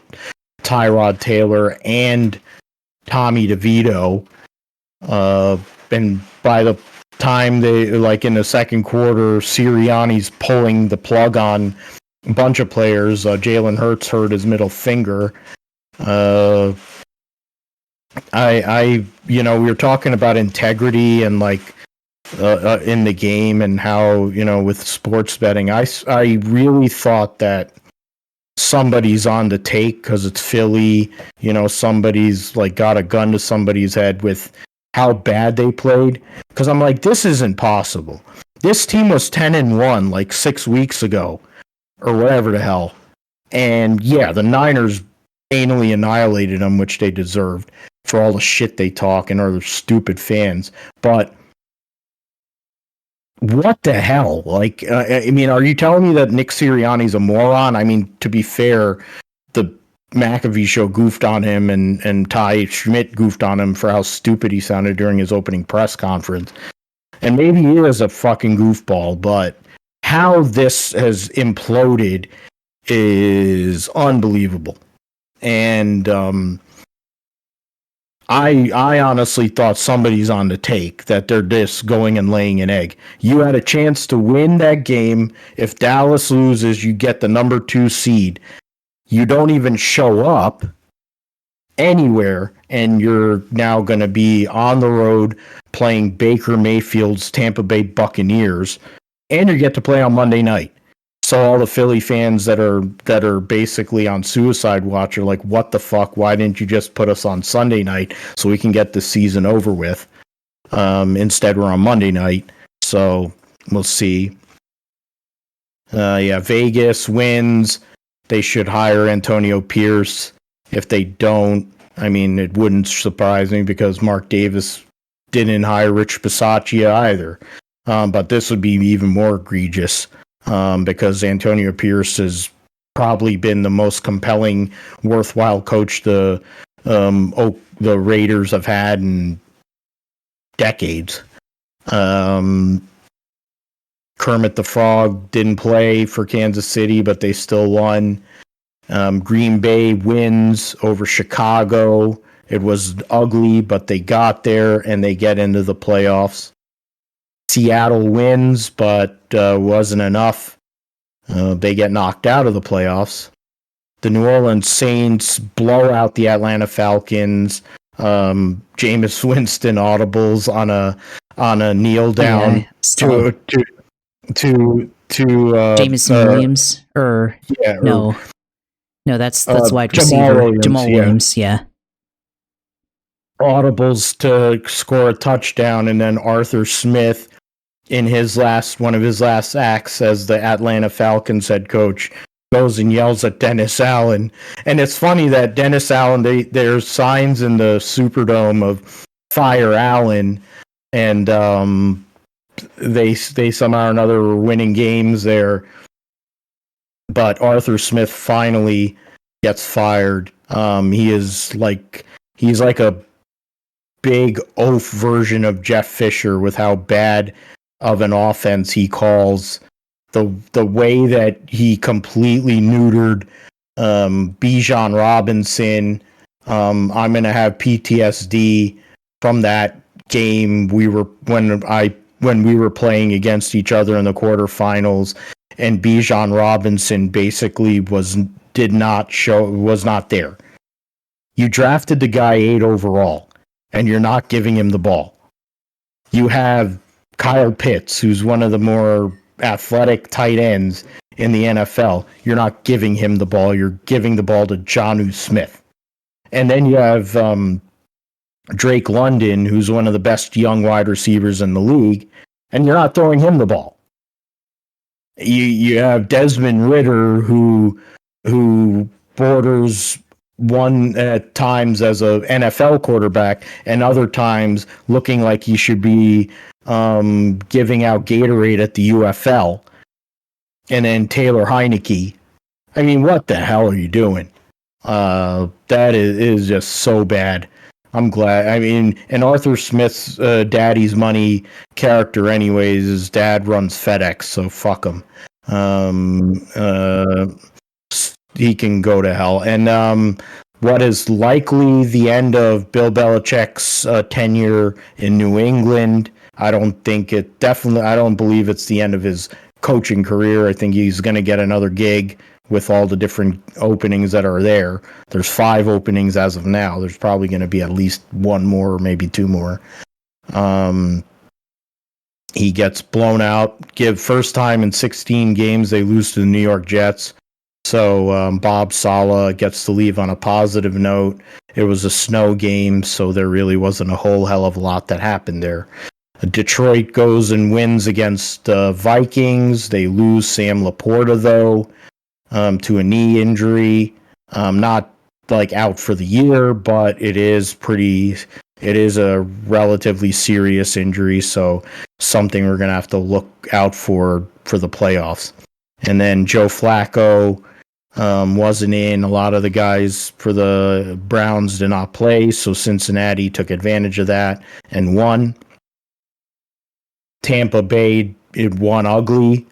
Tyrod Taylor and Tommy DeVito. And by the time they, in the second quarter, Sirianni's pulling the plug on a bunch of players. Jalen Hurts hurt his middle finger. We were talking about integrity and in the game and how, with sports betting, I really thought that somebody's on the take because it's Philly, somebody's got a gun to somebody's head with how bad they played. Because I'm like, this isn't possible. This team was 10-1 6 weeks ago or whatever the hell. And yeah, the Niners anally annihilated them, which they deserved for all the shit they talk and other stupid fans. But what the hell? Are you telling me that Nick Sirianni's a moron? I mean, to be fair, the McAfee show goofed on him and Ty Schmidt goofed on him for how stupid he sounded during his opening press conference. And maybe he is a fucking goofball, but how this has imploded is unbelievable. And I honestly thought somebody's on the take, that they're just going and laying an egg. You had a chance to win that game. If Dallas loses, you get the number 2 seed. You don't even show up anywhere, and you're now going to be on the road playing Baker Mayfield's Tampa Bay Buccaneers, and you get to play on Monday night. So all the Philly fans that are basically on suicide watch are like, what the fuck? Why didn't you just put us on Sunday night so we can get the season over with? Instead, we're on Monday night. So we'll see. Vegas wins. They should hire Antonio Pierce. If they don't, it wouldn't surprise me because Mark Davis didn't hire Rich Bisaccia either. But this would be even more egregious. Because Antonio Pierce has probably been the most compelling, worthwhile coach the Raiders have had in decades. Kermit the Frog didn't play for Kansas City, but they still won. Green Bay wins over Chicago. It was ugly, but they got there and they get into the playoffs. Seattle wins, but wasn't enough. They get knocked out of the playoffs. The New Orleans Saints blow out the Atlanta Falcons. Jameis Winston audibles on a kneel down to Jameson Williams or no, that's wide receiver Jamal Williams. Yeah. Audibles to score a touchdown, and then Arthur Smith, in one of his last acts as the Atlanta Falcons head coach, goes and yells at Dennis Allen. And it's funny that Dennis Allen, there's signs in the Superdome of Fire Allen, and they somehow or another were winning games there. But Arthur Smith finally gets fired. He's like a big oaf version of Jeff Fisher with how bad of an offense he calls. The way that he completely neutered Bijan Robinson. I'm gonna have PTSD from that game. When we were playing against each other in the quarterfinals, and Bijan Robinson basically was not there. You drafted the guy 8 overall, and you're not giving him the ball. You have Kyle Pitts, who's one of the more athletic tight ends in the NFL. You're not giving him the ball. You're giving the ball to Jonnu Smith. And then you have Drake London, who's one of the best young wide receivers in the league, and you're not throwing him the ball. You have Desmond Ridder, who borders one at times as a NFL quarterback, and other times looking like he should be giving out Gatorade at the UFL. And then Taylor Heineke. I mean, what the hell are you doing? That is just so bad. I'm glad. I mean, and Arthur Smith's Daddy's Money character, anyways, his dad runs FedEx, so fuck him. He can go to hell. And what is likely the end of Bill Belichick's tenure in New England? I don't believe it's the end of his coaching career. I think he's going to get another gig with all the different openings that are there. There's 5 openings as of now. There's probably going to be at least 1 more or maybe 2 more. He gets blown out. First time in 16 games they lose to the New York Jets. So Bob Saleh gets to leave on a positive note. It was a snow game, so there really wasn't a whole hell of a lot that happened there. Detroit goes and wins against Vikings. They lose Sam Laporta, though, to a knee injury. Not like out for the year, but it is a relatively serious injury, so something we're going to have to look out for the playoffs. And then Joe Flacco wasn't in. A lot of the guys for the Browns did not play, so Cincinnati took advantage of that and won. Tampa Bay, it won ugly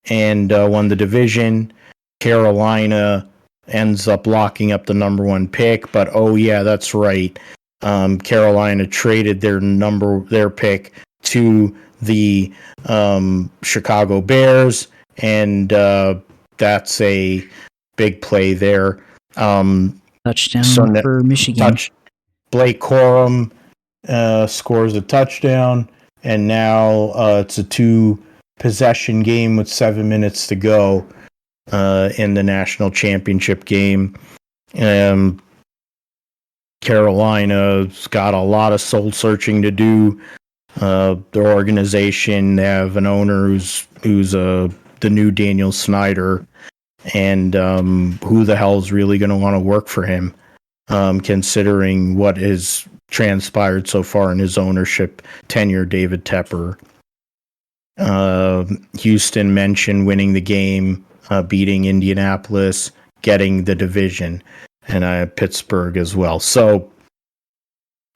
and won the division. Carolina ends up locking up the number 1 pick, but oh yeah, that's right. Carolina traded their pick to the Chicago Bears, and that's a big play there. Touchdown for Michigan. Blake Corum scores a touchdown, and now it's a 2-possession game with 7 minutes to go in the national championship game. Carolina's got a lot of soul searching to do. Their organization, they have an owner who's the new Daniel Snyder, and who the hell is really going to want to work for him, considering what has transpired so far in his ownership tenure. David Tepper. Houston mentioned winning the game, beating Indianapolis, getting the division, and Pittsburgh as well. So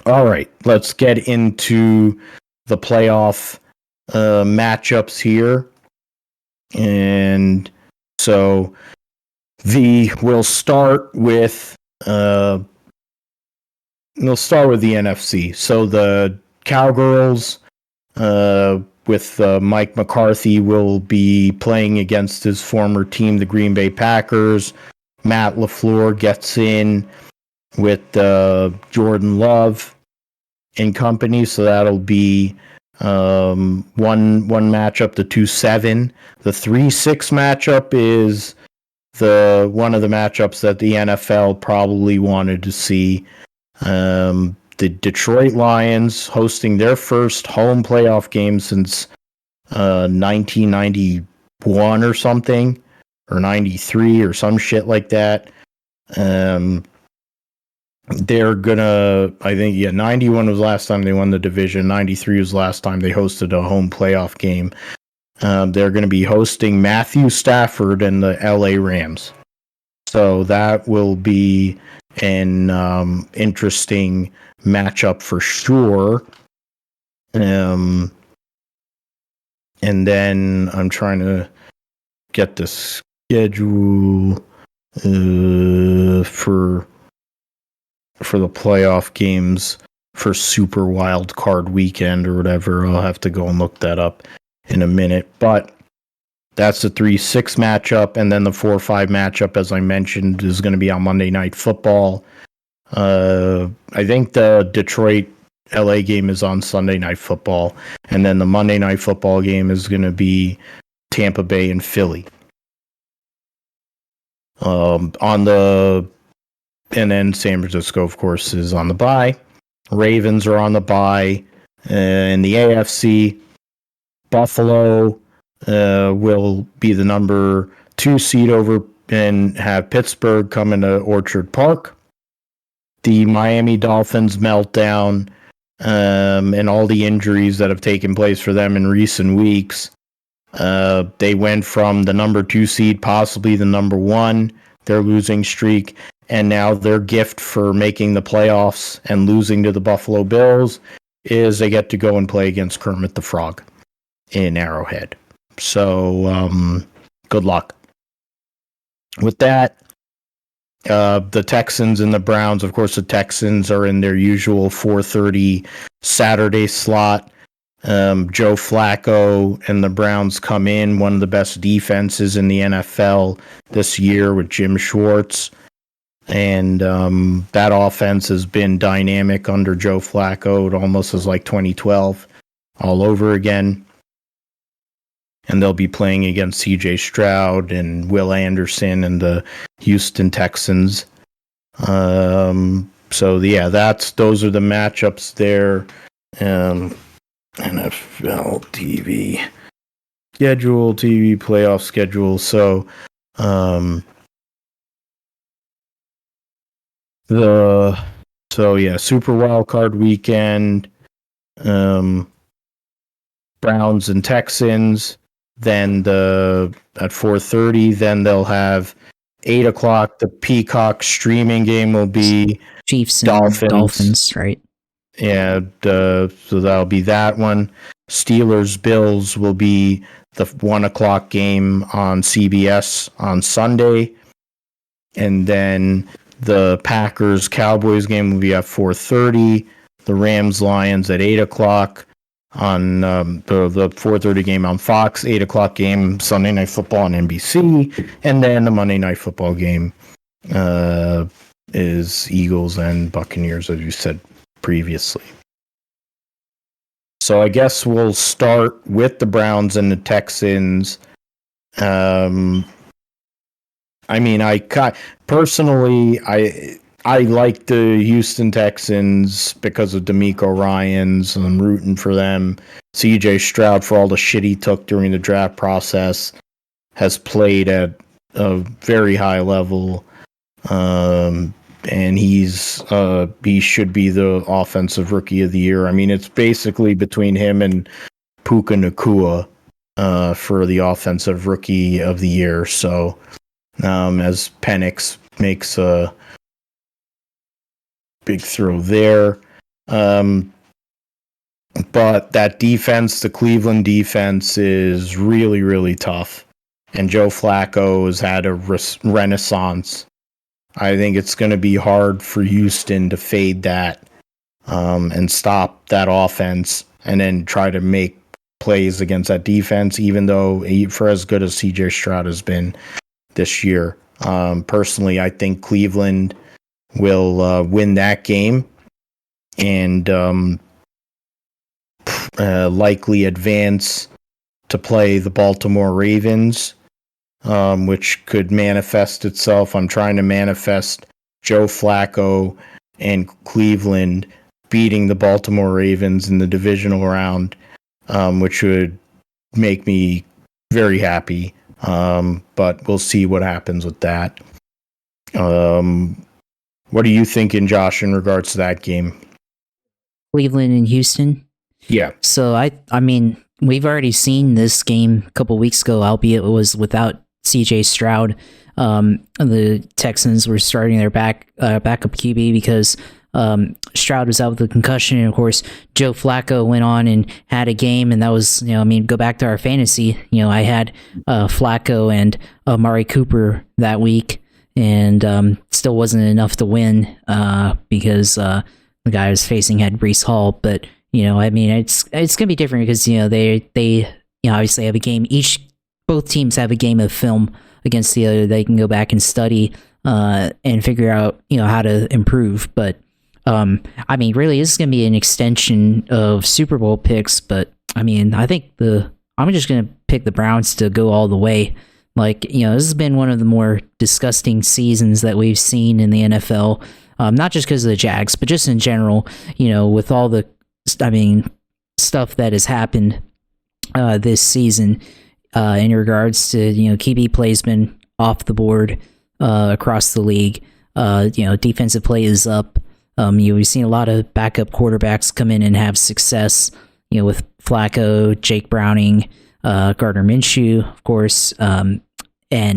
All right, let's get into the playoff matchups here. And so we'll start with the NFC. So the Cowgirls with Mike McCarthy will be playing against his former team, the Green Bay Packers. Matt LaFleur gets in with Jordan Love and company, so that'll be one matchup, the 2-7. The 3-6 matchup is one of the matchups that the NFL probably wanted to see. The Detroit Lions hosting their first home playoff game since 1991 or something, or 93 or some shit like that. They're gonna, I think, 91 was last time they won the division. 93 was last time they hosted a home playoff game. They're going to be hosting Matthew Stafford and the LA Rams. So that will be an interesting matchup for sure. And then I'm trying to get the schedule for the playoff games for Super Wild Card Weekend or whatever. I'll have to go and look that up in a minute. But that's the 3-6 matchup, and then the 4-5 matchup, as I mentioned, is going to be on Monday Night Football. I think the Detroit LA game is on Sunday Night Football, and then the Monday Night Football game is going to be Tampa Bay and Philly. And then San Francisco, of course, is on the bye. Ravens are on the bye. In the AFC, Buffalo will be the number 2 seed over and have Pittsburgh come into Orchard Park. The Miami Dolphins meltdown and all the injuries that have taken place for them in recent weeks. They went from the number 2 seed, possibly the number 1, their losing streak, and now their gift for making the playoffs and losing to the Buffalo Bills is they get to go and play against Kermit the Frog in Arrowhead. So, good luck. With that, the Texans and the Browns, of course, the Texans are in their usual 4:30 Saturday slot. Joe Flacco and the Browns come in, one of the best defenses in the NFL this year with Jim Schwartz. And that offense has been dynamic under Joe Flacco. It almost is like 2012 all over again. And they'll be playing against C.J. Stroud and Will Anderson and the Houston Texans. So yeah, those are the matchups there. NFL TV playoff schedule. So Super Wild Card Weekend, Browns and Texans. Then at 4:30, then they'll have 8 o'clock. The Peacock streaming game will be Chiefs and Dolphins, right? Yeah, so that'll be that one. Steelers Bills will be the 1 o'clock game on CBS on Sunday. And then the Packers Cowboys game will be at 4:30. The Rams Lions at 8 o'clock on the 4:30 game on Fox. 8 o'clock game Sunday Night Football on NBC. And then the Monday Night Football game is Eagles and Buccaneers, as you said previously. So I guess we'll start with the Browns and the Texans. Personally, I like the Houston Texans because of DeMeco Ryans. I'm rooting for them. C.J. Stroud, for all the shit he took during the draft process, has played at a very high level. And he should be the offensive rookie of the year. I mean, it's basically between him and Puka Nacua for the offensive rookie of the year. So as Penix makes a big throw there. But that defense, the Cleveland defense, is really, really tough. And Joe Flacco has had a renaissance. I think it's going to be hard for Houston to fade that and stop that offense and then try to make plays against that defense, even though for as good as CJ Stroud has been this year. Personally, I think Cleveland will win that game and likely advance to play the Baltimore Ravens, which could manifest itself. I'm trying to manifest Joe Flacco and Cleveland beating the Baltimore Ravens in the divisional round, which would make me very happy. But we'll see what happens with that. What are you thinking, Josh, in regards to that game? Cleveland and Houston. Yeah. So I mean, we've already seen this game a couple weeks ago, albeit it was without CJ Stroud. The Texans were starting their backup QB because Stroud was out with a concussion, and of course Joe Flacco went on and had a game, and that was, I mean, go back to our fantasy. I had Flacco and Amari Cooper that week, and still wasn't enough to win because the guy I was facing had Breece Hall. But I mean, it's gonna be different because they obviously have a game. Both teams have a game of film against the other. They can go back and study and figure out how to improve. But I mean, really, this is gonna be an extension of Super Bowl picks. But I mean, I think I'm just gonna pick the Browns to go all the way. Like, this has been one of the more disgusting seasons that we've seen in the NFL. Not just because of the Jags, but just in general. With all the stuff that has happened this season in regards to QB play's been off the board across the league. Defensive play is up. We've seen a lot of backup quarterbacks come in and have success. With Flacco, Jake Browning, Gardner Minshew, of course, and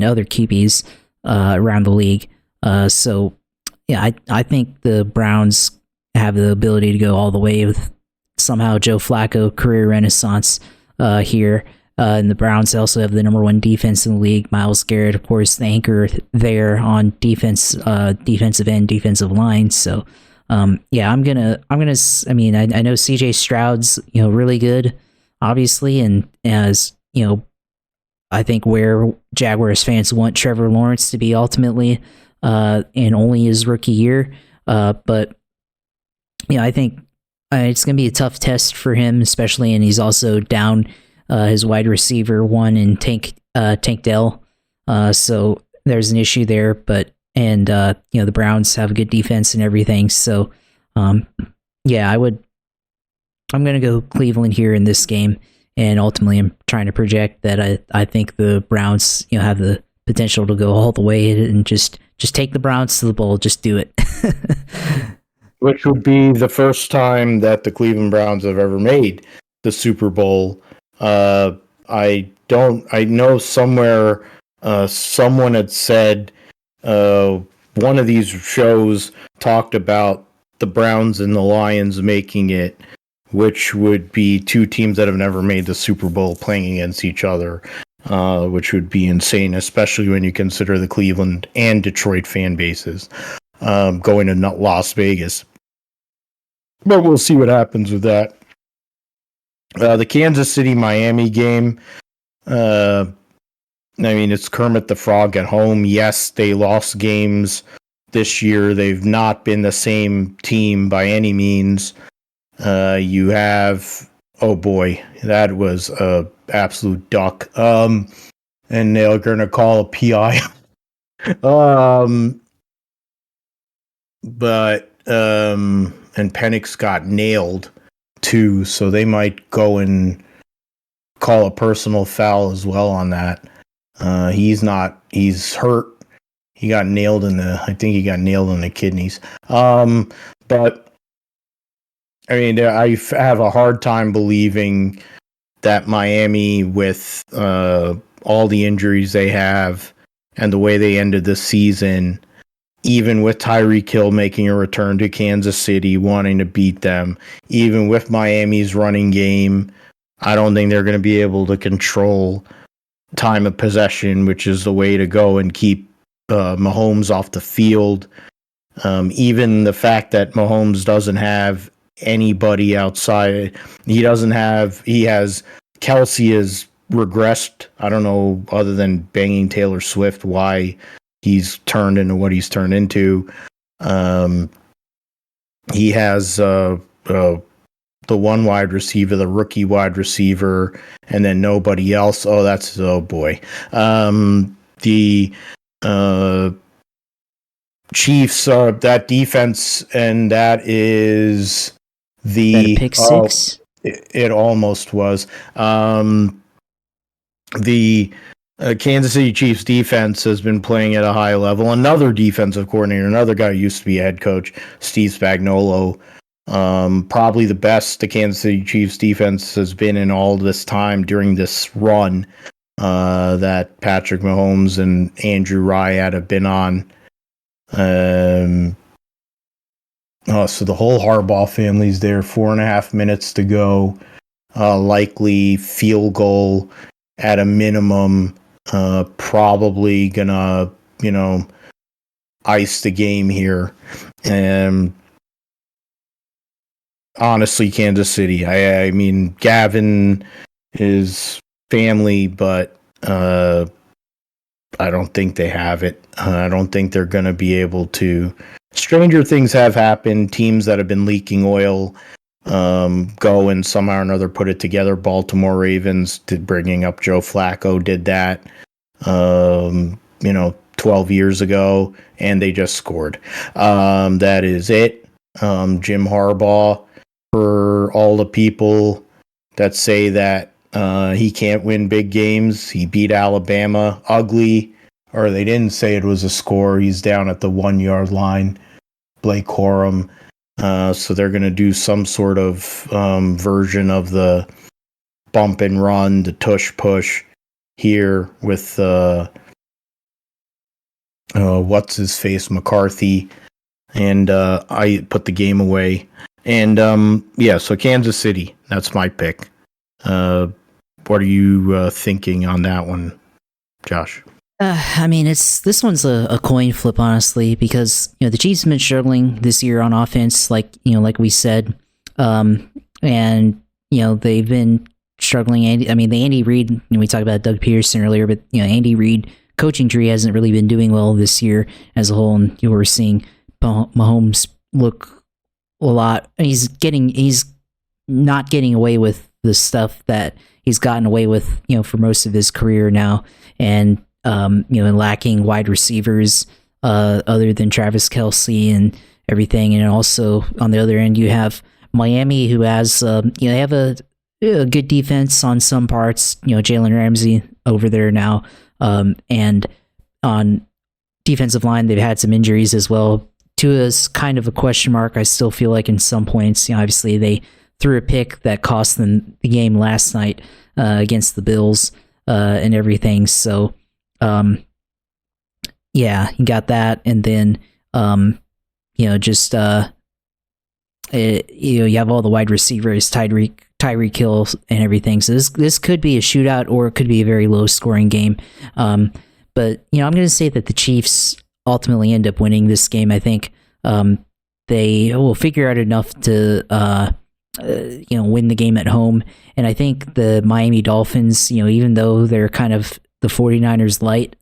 other QBs around the league. So yeah, I think the Browns have the ability to go all the way with somehow Joe Flacco career renaissance here. And the Browns also have the number one defense in the league. Myles Garrett, of course, the anchor there on defensive end, defensive line. So, yeah, I mean, I know CJ Stroud's, really good, obviously. And as, I think where Jaguars fans want Trevor Lawrence to be ultimately, in only his rookie year. But, I think it's going to be a tough test for him, especially, and he's also down his wide receiver one in Tank Dell. So there's an issue there, but the Browns have a good defense and everything. So yeah, I'm going to go Cleveland here in this game, and ultimately I'm trying to project that I think the Browns have the potential to go all the way and just take the Browns to the bowl. Just do it. Which would be the first time that the Cleveland Browns have ever made the Super Bowl. I know somewhere someone had said one of these shows talked about the Browns and the Lions making it, which would be two teams that have never made the Super Bowl playing against each other, which would be insane, especially when you consider the Cleveland and Detroit fan bases going to Las Vegas. But we'll see what happens with that. The Kansas City-Miami game, I mean, it's Kermit the Frog at home. Yes, they lost games this year. They've not been the same team by any means. You have, oh boy, that was a absolute duck. And they're going to call a PI. And Penix got nailed too, so they might go and call a personal foul as well on that. He's hurt. He got nailed I think he got nailed in the kidneys. But I mean, I have a hard time believing that Miami, with all the injuries they have and the way they ended the season, even with Tyreek Hill making a return to Kansas City, wanting to beat them, even with Miami's running game, I don't think they're going to be able to control time of possession, which is the way to go and keep Mahomes off the field. Even the fact that Mahomes doesn't have anybody outside, he has Kelsey has regressed. I don't know, other than banging Taylor Swift, why he's turned into what he's turned into. He has the one wide receiver, the rookie wide receiver, and then nobody else. Oh boy. The Chiefs, that defense, and that is the pick six. It almost was. The Kansas City Chiefs defense has been playing at a high level. Another defensive coordinator, another guy who used to be a head coach, Steve Spagnuolo, probably the best the Kansas City Chiefs defense has been in all this time during this run that Patrick Mahomes and Andrew Ryan have been on. So the whole Harbaugh family's there. 4.5 minutes to go. Likely field goal at a minimum. Probably gonna, ice the game here. And honestly, Kansas City. I mean, Gavin is family, but I don't think they have it. I don't think they're going to be able to. Stranger things have happened. Teams that have been leaking oil go and somehow or another put it together. Baltimore Ravens, bringing up Joe Flacco, did that 12 years ago, and they just scored. That is it. Jim Harbaugh, for all the people that say that he can't win big games, he beat Alabama ugly, or they didn't say it was a score. He's down at the 1 yard line. Blake Corum. So they're going to do some sort of version of the bump and run, the tush push here with what's his face, McCarthy, and I put the game away. And so Kansas City, that's my pick. What are you thinking on that one, Josh? I mean, this one's a coin flip, honestly, because the Chiefs have been struggling this year on offense, like we said, and they've been struggling. The Andy Reid, we talked about Doug Peterson earlier, but Andy Reid coaching tree hasn't really been doing well this year as a whole, and we're seeing Mahomes look a lot. He's not getting away with the stuff that he's gotten away with, for most of his career now, and lacking wide receivers other than Travis Kelce and everything. And also on the other end, you have Miami, who has they have a good defense on some parts. Jalen Ramsey over there now, and on defensive line, they've had some injuries as well. Tua's kind of a question mark. I still feel like in some points, obviously they threw a pick that cost them the game last night against the Bills and everything. So, you got that, and then you have all the wide receivers, Tyreek Hill and everything. So this could be a shootout, or it could be a very low scoring game. But I'm going to say that the Chiefs ultimately end up winning this game. I think they will figure out enough to win the game at home. And I think the Miami Dolphins, even though they're kind of the 49ers light,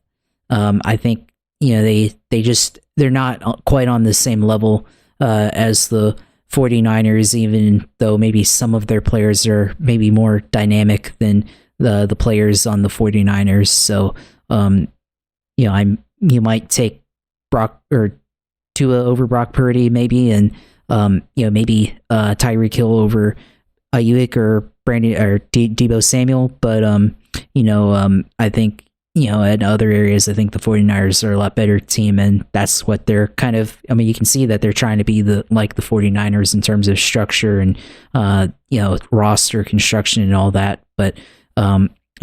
I think they're not quite on the same level as the 49ers, even though maybe some of their players are maybe more dynamic than the players on the 49ers. So you might take Brock or Tua over Brock Purdy maybe, and maybe Tyreek Hill over Ayuk or Brandon or Deebo Samuel. But I think in other areas, I think the 49ers are a lot better team, and that's what they're kind of. I mean, you can see that they're trying to be the 49ers in terms of structure and roster construction and all that. But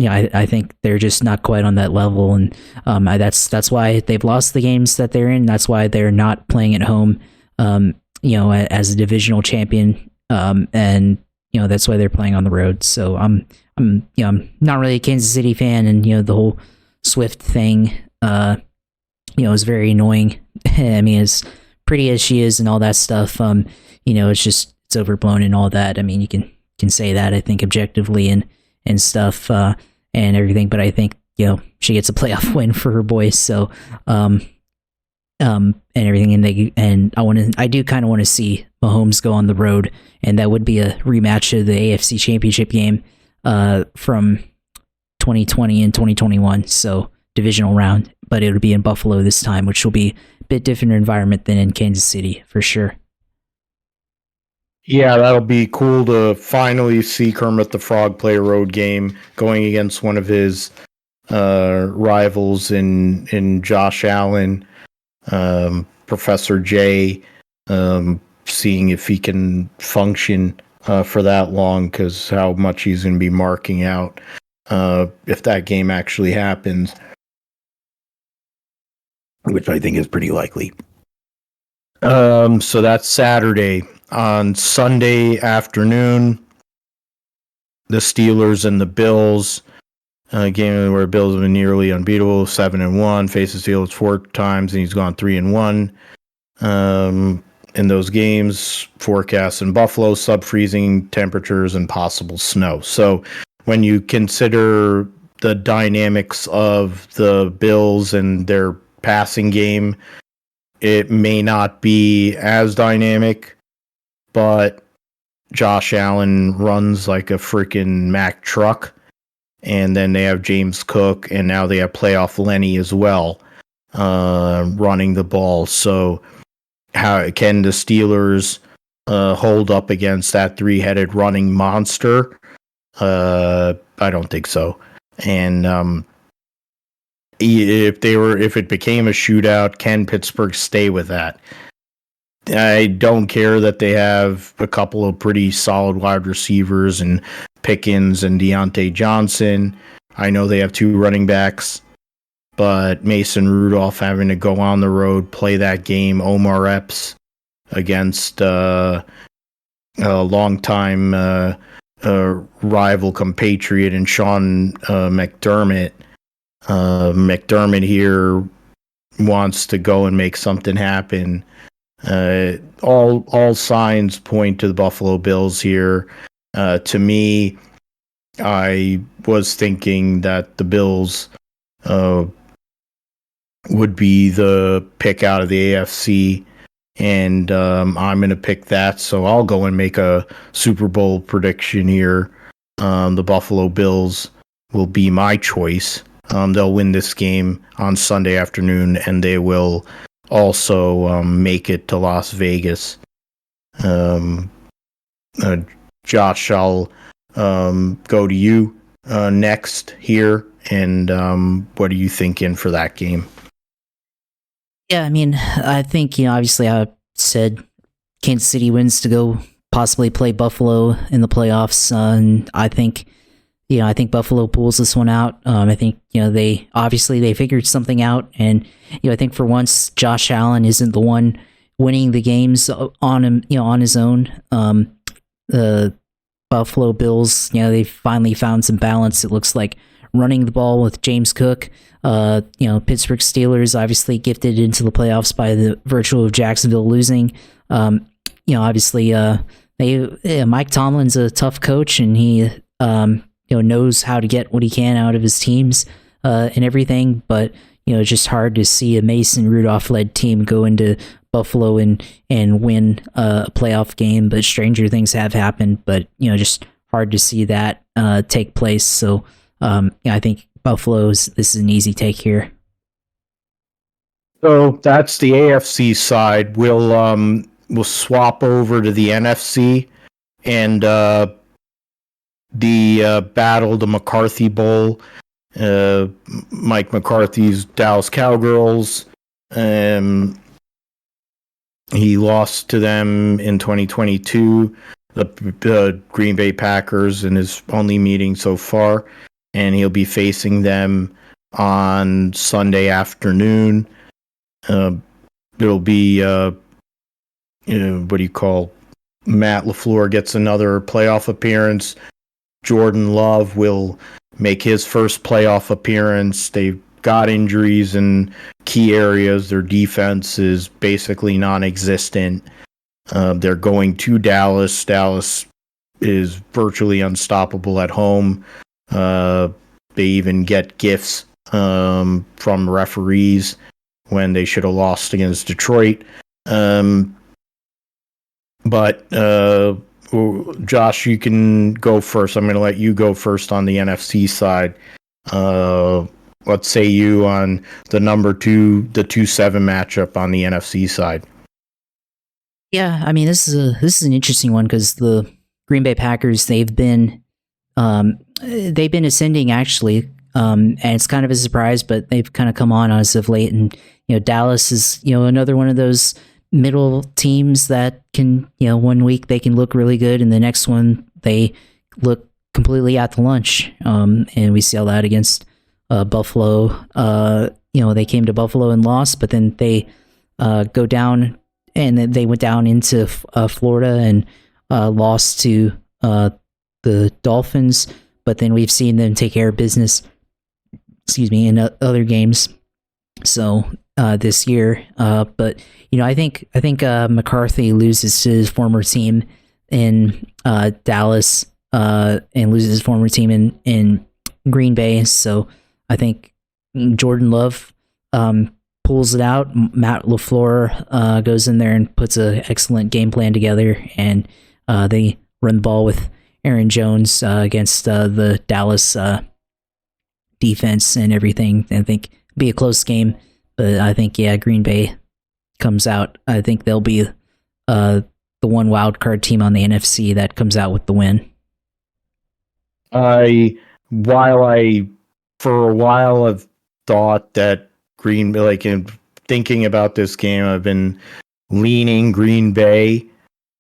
I think they're just not quite on that level, and that's why they've lost the games that they're in. That's why they're not playing at home, as a divisional champion, and that's why they're playing on the road. So I'm not really a Kansas City fan, and the whole Swift thing, is very annoying. I mean, as pretty as she is and all that stuff, it's overblown and all that. I mean, you can say that, I think, objectively and stuff, and everything, but I think she gets a playoff win for her boys. So and everything, and I do kind of want to see Mahomes go on the road, and that would be a rematch of the AFC Championship game from 2020 and 2021, so divisional round, but it would be in Buffalo this time, which will be a bit different environment than in Kansas City for sure. Yeah, that'll be cool to finally see Kermit the Frog play a road game going against one of his rivals in Josh Allen, Professor J, seeing if he can function for that long, because how much he's going to be marking out if that game actually happens, which I think is pretty likely. So that's Saturday. On Sunday afternoon, the Steelers and the Bills, game where the Bills have been nearly unbeatable, 7-1, faces Steelers 4 times, and he's gone 3-1. In those games, forecast in Buffalo, sub-freezing temperatures and possible snow. So when you consider the dynamics of the Bills and their passing game, it may not be as dynamic, but Josh Allen runs like a freaking Mack truck, and then they have James Cook, and now they have playoff Lenny as well, running the ball. So how can the Steelers hold up against that three-headed running monster? I don't think so. And if it became a shootout, can Pittsburgh stay with that? I don't care that they have a couple of pretty solid wide receivers and Pickens and Deontay Johnson. I know they have 2 running backs, but Mason Rudolph having to go on the road, play that game, Omar Epps against a longtime rival compatriot and Sean McDermott. McDermott here wants to go and make something happen. All signs point to the Buffalo Bills here. To me, I was thinking that the Bills would be the pick out of the AFC, and I'm going to pick that. So I'll go and make a Super Bowl prediction here. The Buffalo Bills will be my choice. They'll win this game on Sunday afternoon, and they will also make it to Las Vegas. Josh, I'll go to you next here, and what are you thinking for that game? Yeah, I mean, I think, obviously I said Kansas City wins to go possibly play Buffalo in the playoffs, and I think Buffalo pulls this one out. I think, they figured something out, and, I think for once Josh Allen isn't the one winning the games on him, on his own. The Buffalo Bills, they finally found some balance. It looks like running the ball with James Cook. Pittsburgh Steelers obviously gifted into the playoffs by the virtue of Jacksonville losing. Obviously, Mike Tomlin's a tough coach, and he knows how to get what he can out of his teams and everything. But it's just hard to see a Mason Rudolph led team go into Buffalo and win a playoff game. But stranger things have happened. But just hard to see that take place. So I think this is an easy take here. So that's the AFC side. We'll swap over to the NFC, and the battle, the McCarthy Bowl. Mike McCarthy's Dallas Cowgirls. He lost to them in 2022. The Green Bay Packers in his only meeting so far. and he'll be facing them on Sunday afternoon. It'll be what do you call, Matt LaFleur gets another playoff appearance. Jordan Love will make his first playoff appearance. They've got injuries in key areas. Their defense is basically non-existent. They're going to Dallas. Dallas is virtually unstoppable at home. They even get gifts from referees when they should have lost against Detroit. But Josh, you can go first. I'm going to let you go first on the NFC side. Let's say you on the number 2, the 2-7 matchup on the NFC side. Yeah, I mean this is an interesting one because the Green Bay Packers they've been ascending actually, and it's kind of a surprise, but they've kind of come on as of late. And Dallas is another one of those middle teams that can 1 week they can look really good, and the next one they look completely at the lunch. And we see all that against Buffalo. They came to Buffalo and lost, but then they go down. And then they went down into Florida and lost to the Dolphins. But then we've seen them take care of business, in other games. So this year, but I think McCarthy loses to his former team in Dallas and loses his former team in Green Bay. So I think Jordan Love pulls it out. Matt LaFleur goes in there and puts an excellent game plan together, and they run the ball with Aaron Jones against the Dallas defense and everything. I think it'll be a close game, but I think Green Bay comes out. I think they'll be the one wild card team on the NFC that comes out with the win. For a while I've thought that Green Bay, like in thinking about this game, I've been leaning Green Bay,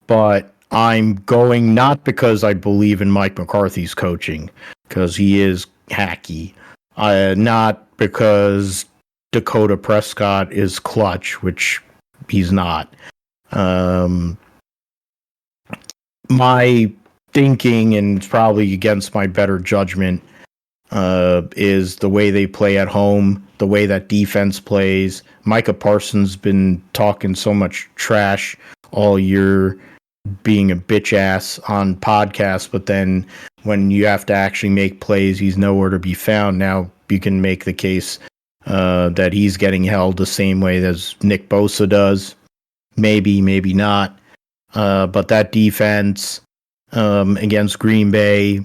but I'm going not because I believe in Mike McCarthy's coaching, because he is hacky, not because Dakota Prescott is clutch, which he's not. My thinking, and it's probably against my better judgment, is the way they play at home, the way that defense plays. Micah Parsons been talking so much trash all year, being a bitch ass on podcasts, but then when you have to actually make plays, he's nowhere to be found. Now you can make the case that he's getting held the same way as Nick Bosa does. Maybe not. But that defense against Green Bay,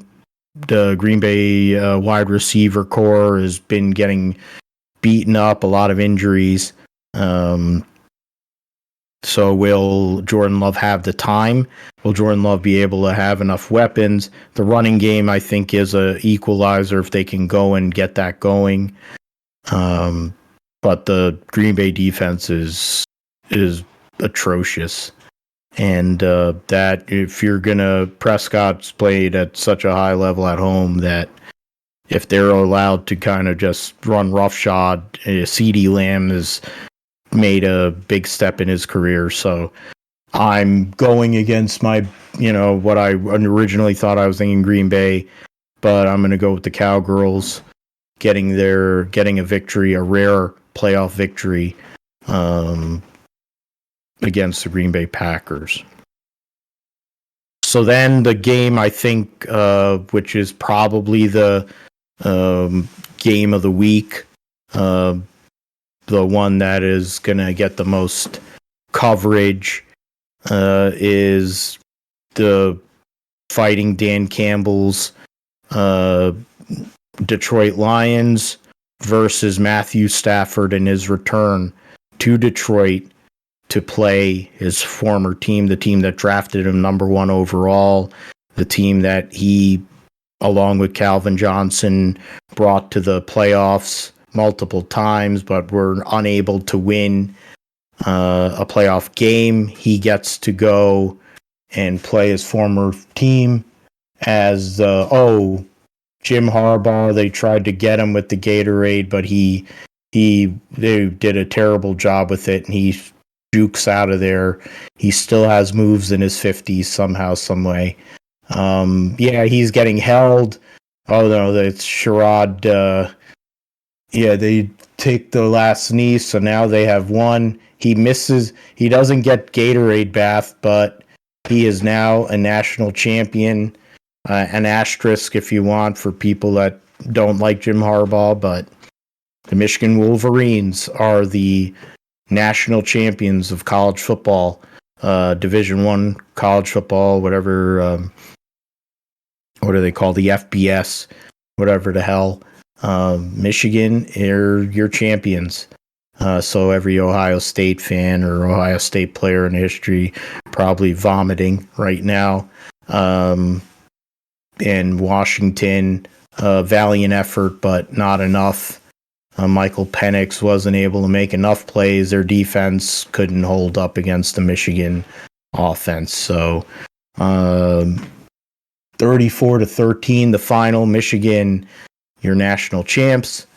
the Green Bay wide receiver core has been getting beaten up, a lot of injuries. So will Jordan Love have the time? Will Jordan Love be able to have enough weapons? The running game, I think, is a equalizer if they can go and get that going. But the Green Bay defense is atrocious. And that if you're gonna, Prescott's played at such a high level at home that if they're allowed to kind of just run roughshod, CeeDee Lamb has made a big step in his career. So I'm going against my, what I originally thought. I was thinking Green Bay, but I'm gonna go with the Cowgirls getting a victory, a rare playoff victory. Against the Green Bay Packers. So then the game, I think, which is probably the game of the week, the one that is going to get the most coverage, is the Fighting Dan Campbell's Detroit Lions versus Matthew Stafford in his return to Detroit to play his former team, the team that drafted him number 1 overall, the team that he, along with Calvin Johnson, brought to the playoffs multiple times, but were unable to win a playoff game. He gets to go and play his former team as Jim Harbaugh, they tried to get him with the Gatorade, but they did a terrible job with it, and he jukes out of there. He still has moves in his 50s somehow, some way. He's getting held. Oh no, it's Sherrod. They take the last knee, so now they have one. He misses. He doesn't get Gatorade bath, but he is now a national champion. An asterisk if you want for people that don't like Jim Harbaugh, but the Michigan Wolverines are the national champions of college football, Division I college football, whatever. What do they call the FBS? Whatever the hell. Michigan are your champions. So every Ohio State fan or Ohio State player in history probably vomiting right now. In Washington, valiant effort, but not enough. Michael Penix wasn't able to make enough plays. Their defense couldn't hold up against the Michigan offense. So 34-13, the final. Michigan, your national champs.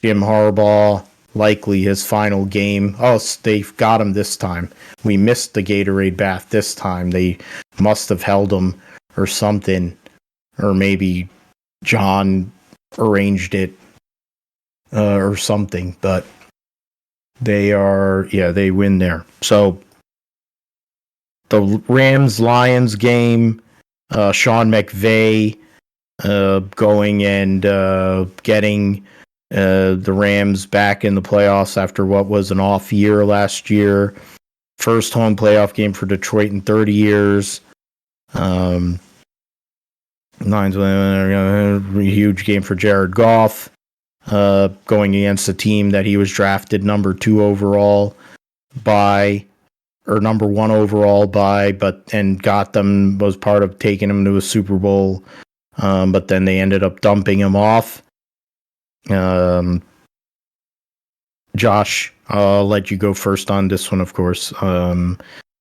Jim Harbaugh, likely his final game. Oh, they got him this time. We missed the Gatorade bath this time. They must have held him or something. Or maybe John arranged it or something. But they win there. So the Rams-Lions game, Sean McVay going and getting the Rams back in the playoffs after what was an off year last year. First home playoff game for Detroit in 30 years. Huge game for Jared Goff, going against a team that he was drafted number 1 overall by, and was part of taking him to a Super Bowl. But then they ended up dumping him off. Josh, I'll let you go first on this one, of course.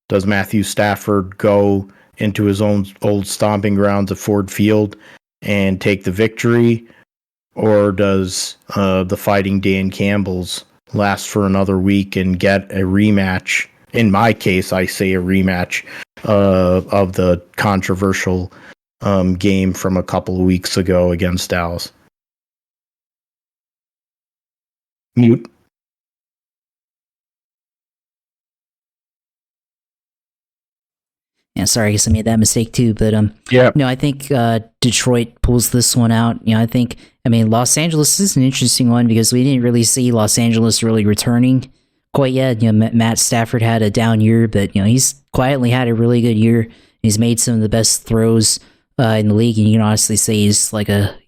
Does Matthew Stafford go into his own old stomping grounds at Ford Field and take the victory? Or does the Fighting Dan Campbells last for another week and get a rematch? In my case, I say a rematch of the controversial game from a couple of weeks ago against Dallas. Mute. Yeah, sorry, I guess I made that mistake too. But no, I think Detroit pulls this one out. Los Angeles is an interesting one because we didn't really see Los Angeles really returning quite yet. Matt Stafford had a down year, but he's quietly had a really good year. He's made some of the best throws in the league, and you can honestly say he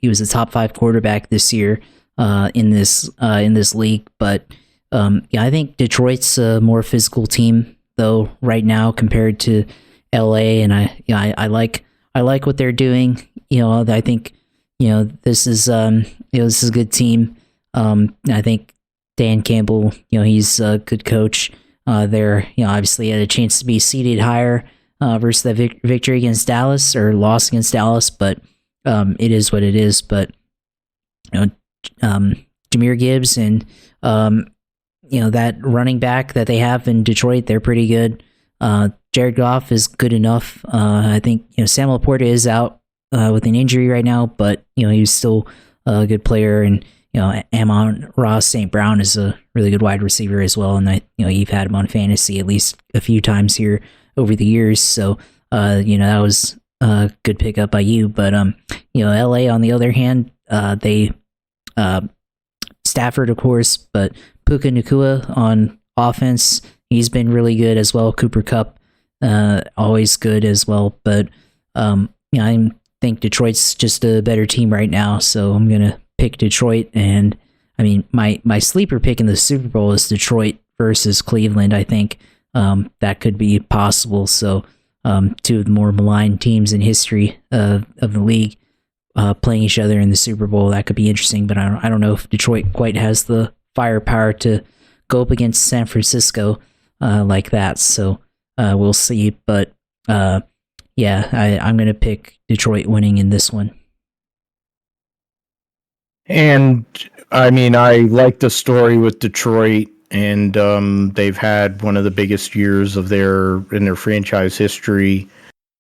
was a top 5 quarterback this year in this league. But I think Detroit's a more physical team though right now compared to LA, and I like what they're doing. I think this is this is a good team. I think Dan Campbell, he's a good coach. They're obviously had a chance to be seeded higher versus the victory against Dallas or loss against Dallas, but it is what it is. But Jahmyr Gibbs and that running back that they have in Detroit, they're pretty good. Jared Goff is good enough. I think Sam Laporta is out with an injury right now, but he's still a good player, and Amon-Ra St. Brown is a really good wide receiver as well, and you've had him on fantasy at least a few times here over the years, so that was a good pickup by you. But LA on the other hand, they Stafford of course, but Puka Nacua on offense, he's been really good as well. Cooper Kupp, always good as well. But I think Detroit's just a better team right now, so I'm gonna pick Detroit. And my sleeper pick in the Super Bowl is Detroit versus Cleveland. I think that could be possible. So 2 of the more maligned teams in history of the league playing each other in the Super Bowl, that could be interesting. But I don't know if Detroit quite has the firepower to go up against San Francisco like that. So we'll see. But I'm going to pick Detroit winning in this one. And I mean, I like the story with Detroit, and they've had one of the biggest years of their franchise history.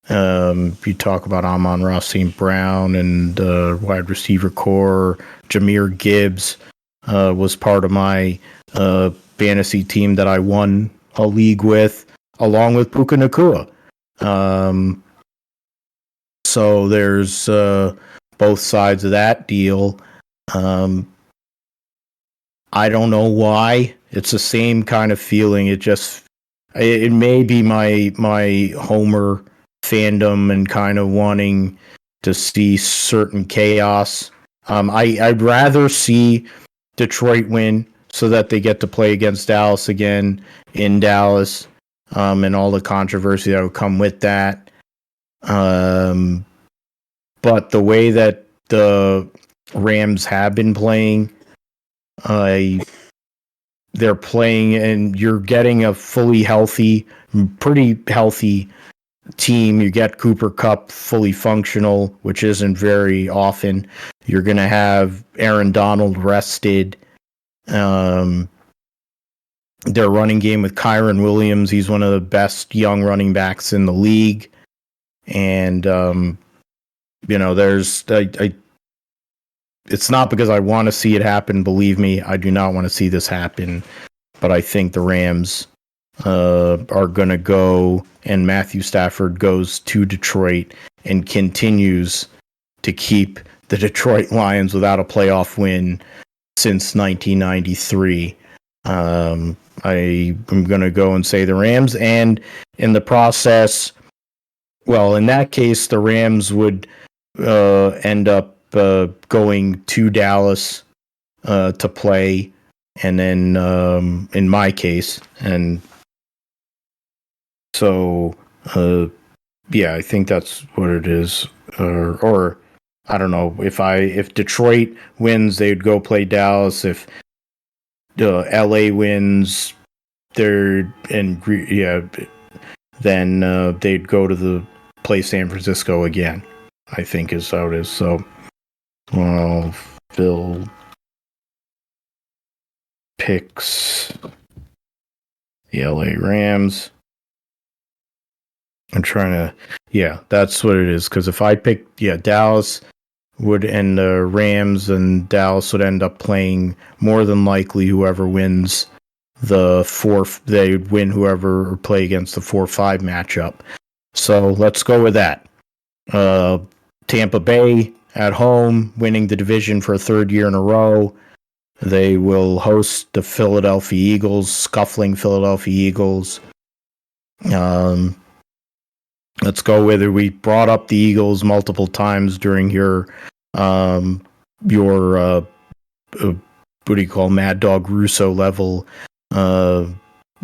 You talk about Amon-Ra St. Brown and wide receiver core. Jahmyr Gibbs was part of my fantasy team that I won a league with, along with Puka Nacua. So there's both sides of that deal. I don't know why. It's the same kind of feeling. It may be my Homer fandom and kind of wanting to see certain chaos. I'd rather see Detroit win so that they get to play against Dallas again in Dallas, and all the controversy that would come with that. But the way that the Rams have been playing, they're playing, and you're getting a fully healthy, pretty healthy team. You get Cooper Kupp fully functional, which isn't very often. You're going to have Aaron Donald rested. Their running game with Kyron Williams, he's one of the best young running backs in the league. And, it's not because I want to see it happen. Believe me, I do not want to see this happen. But I think the Rams are going to go, and Matthew Stafford goes to Detroit and continues to keep the Detroit Lions without a playoff win since 1993. I am going to go and say the Rams, and in the process, well, in that case, the Rams would end up going to Dallas to play, and then in my case, and so yeah, I think that's what it is. Or I don't know, if Detroit wins, they'd go play Dallas. If LA wins, then they'd go to play San Francisco again, I think is how it is. So Phil picks the LA Rams. I'm trying to, that's what it is. Because if I pick, Dallas would, and the Rams and Dallas would end up playing, more than likely whoever wins they'd win whoever, or play against the 4-5 matchup. So let's go with that. Tampa Bay at home, winning the division for a third year in a row. They will host the Philadelphia Eagles, scuffling Philadelphia Eagles. Let's go with it. We brought up the Eagles multiple times during your what do you call, Mad Dog Russo level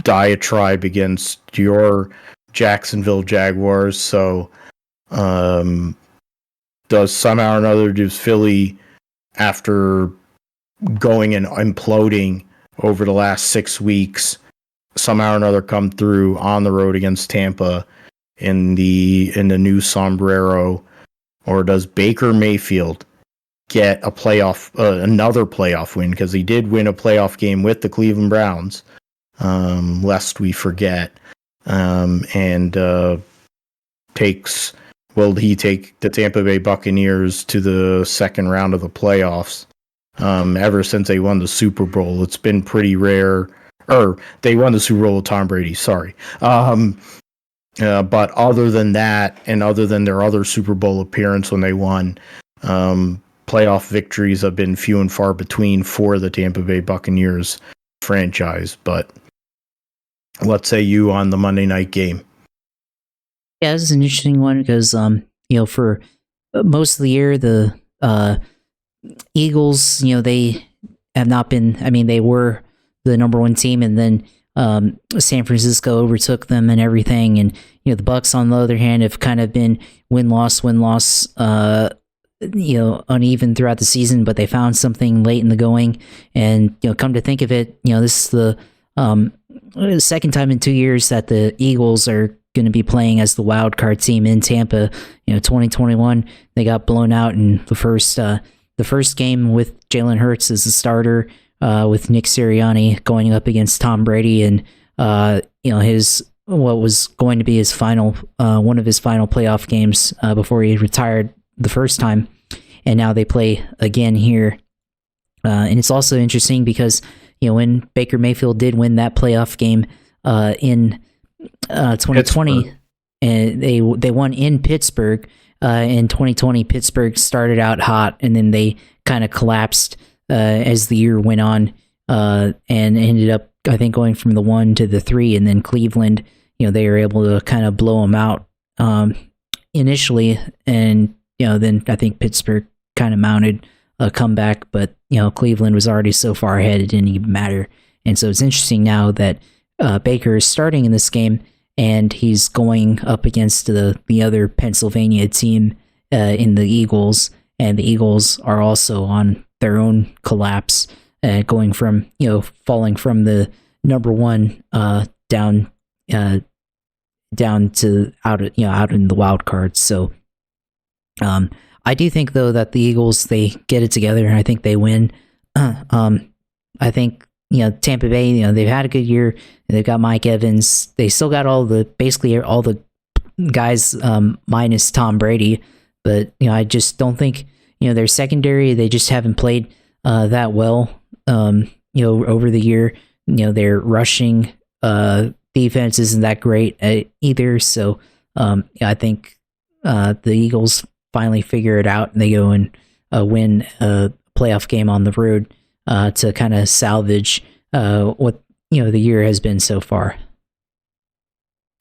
diatribe against your Jacksonville Jaguars. So does somehow or another, does Philly, after going and imploding over the last 6 weeks, somehow or another come through on the road against Tampa in the new sombrero? Or does Baker Mayfield get a another playoff win? Because he did win a playoff game with the Cleveland Browns, lest we forget. Will he take the Tampa Bay Buccaneers to the second round of the playoffs? Ever since they won the Super Bowl, it's been pretty rare. Or they won the Super Bowl with Tom Brady, sorry. But other than that, and other than their other Super Bowl appearance when they won, playoff victories have been few and far between for the Tampa Bay Buccaneers franchise. But what say you on the Monday night game? Yeah, this is an interesting one because, for most of the year, the Eagles, they have not been, they were the number one team, and then San Francisco overtook them and everything. And, the Bucs, on the other hand, have kind of been win-loss, uneven throughout the season, but they found something late in the going. And, come to think of it, this is the second time in 2 years that the Eagles are going to be playing as the wild card team in Tampa. 2021, they got blown out in the the first game with Jalen Hurts as the starter, with Nick Sirianni going up against Tom Brady, and his what was going to be his final one of his final playoff games before he retired the first time, and now they play again here. And it's also interesting because when Baker Mayfield did win that playoff game in 2020, Pittsburgh. and they won in Pittsburgh. In 2020, Pittsburgh started out hot, and then they kind of collapsed as the year went on, and ended up, I think, going from the 1 to the 3, and then Cleveland, they were able to kind of blow them out initially, and then I think Pittsburgh kind of mounted a comeback, but Cleveland was already so far ahead it didn't even matter. And so it's interesting now that Baker is starting in this game, and he's going up against the other Pennsylvania team in the Eagles, and the Eagles are also on their own collapse, going from falling from the number 1 down to out in the wild cards. So I do think though that the Eagles, they get it together, and I think they win. I think Tampa Bay, they've had a good year. They've got Mike Evans. They still got basically all the guys minus Tom Brady, but I just don't think their secondary, they just haven't played that well over the year. Their rushing defense isn't that great either. So I think the Eagles finally figure it out, and they go and win a playoff game on the road to kind of salvage what the year has been so far.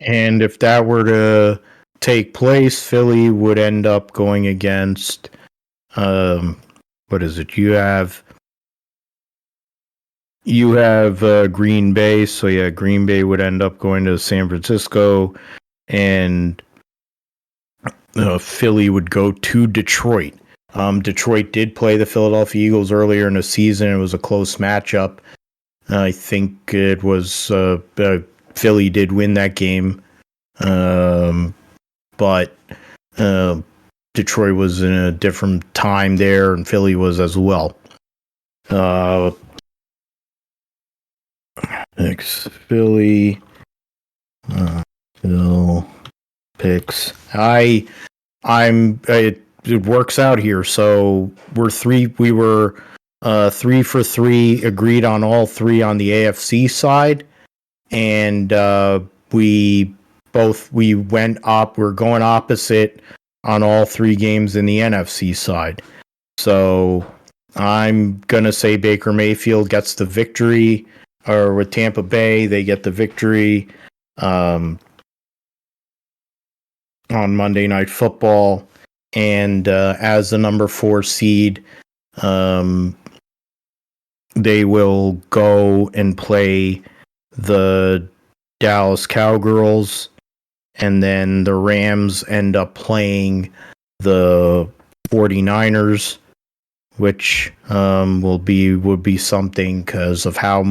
And if that were to take place, Philly would end up going against what is it? You have Green Bay, so yeah, Green Bay would end up going to San Francisco, and Philly would go to Detroit. Detroit did play the Philadelphia Eagles earlier in the season. It was a close matchup. I think it was Philly did win that game, but Detroit was in a different time there, and Philly was as well. Philly, Phil picks. It works out here. So we were 3 for 3, agreed on all 3 on the AFC side, and we went up. We're going opposite on all 3 games in the NFC side. So I'm gonna say Baker Mayfield gets the victory, or with Tampa Bay, they get the victory on Monday Night Football, and as the number 4 seed, they will go and play the Dallas Cowgirls, and then the Rams end up playing the 49ers, which would be something because of how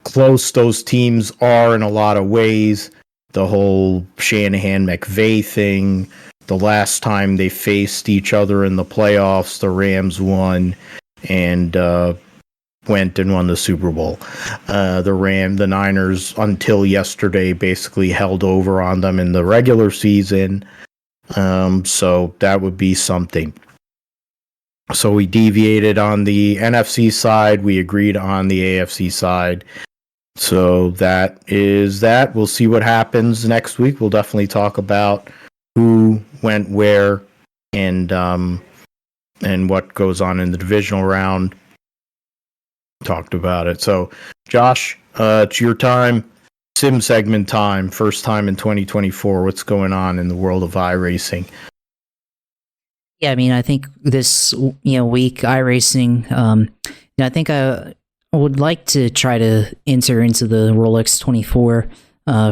close those teams are in a lot of ways. The whole Shanahan-McVay thing. The last time they faced each other in the playoffs, the Rams won and went and won the Super Bowl. The Niners, until yesterday, basically held over on them in the regular season. So that would be something. So we deviated on the NFC side. We agreed on the AFC side. So that is that. We'll see what happens next week. We'll definitely talk about who went where and what goes on in the divisional round. Talked about it. So, Josh, it's your time. Sim segment time. First time in 2024. What's going on in the world of iRacing? Yeah, I mean, I think this week iRacing, I think I would like to try to enter into the Rolex 24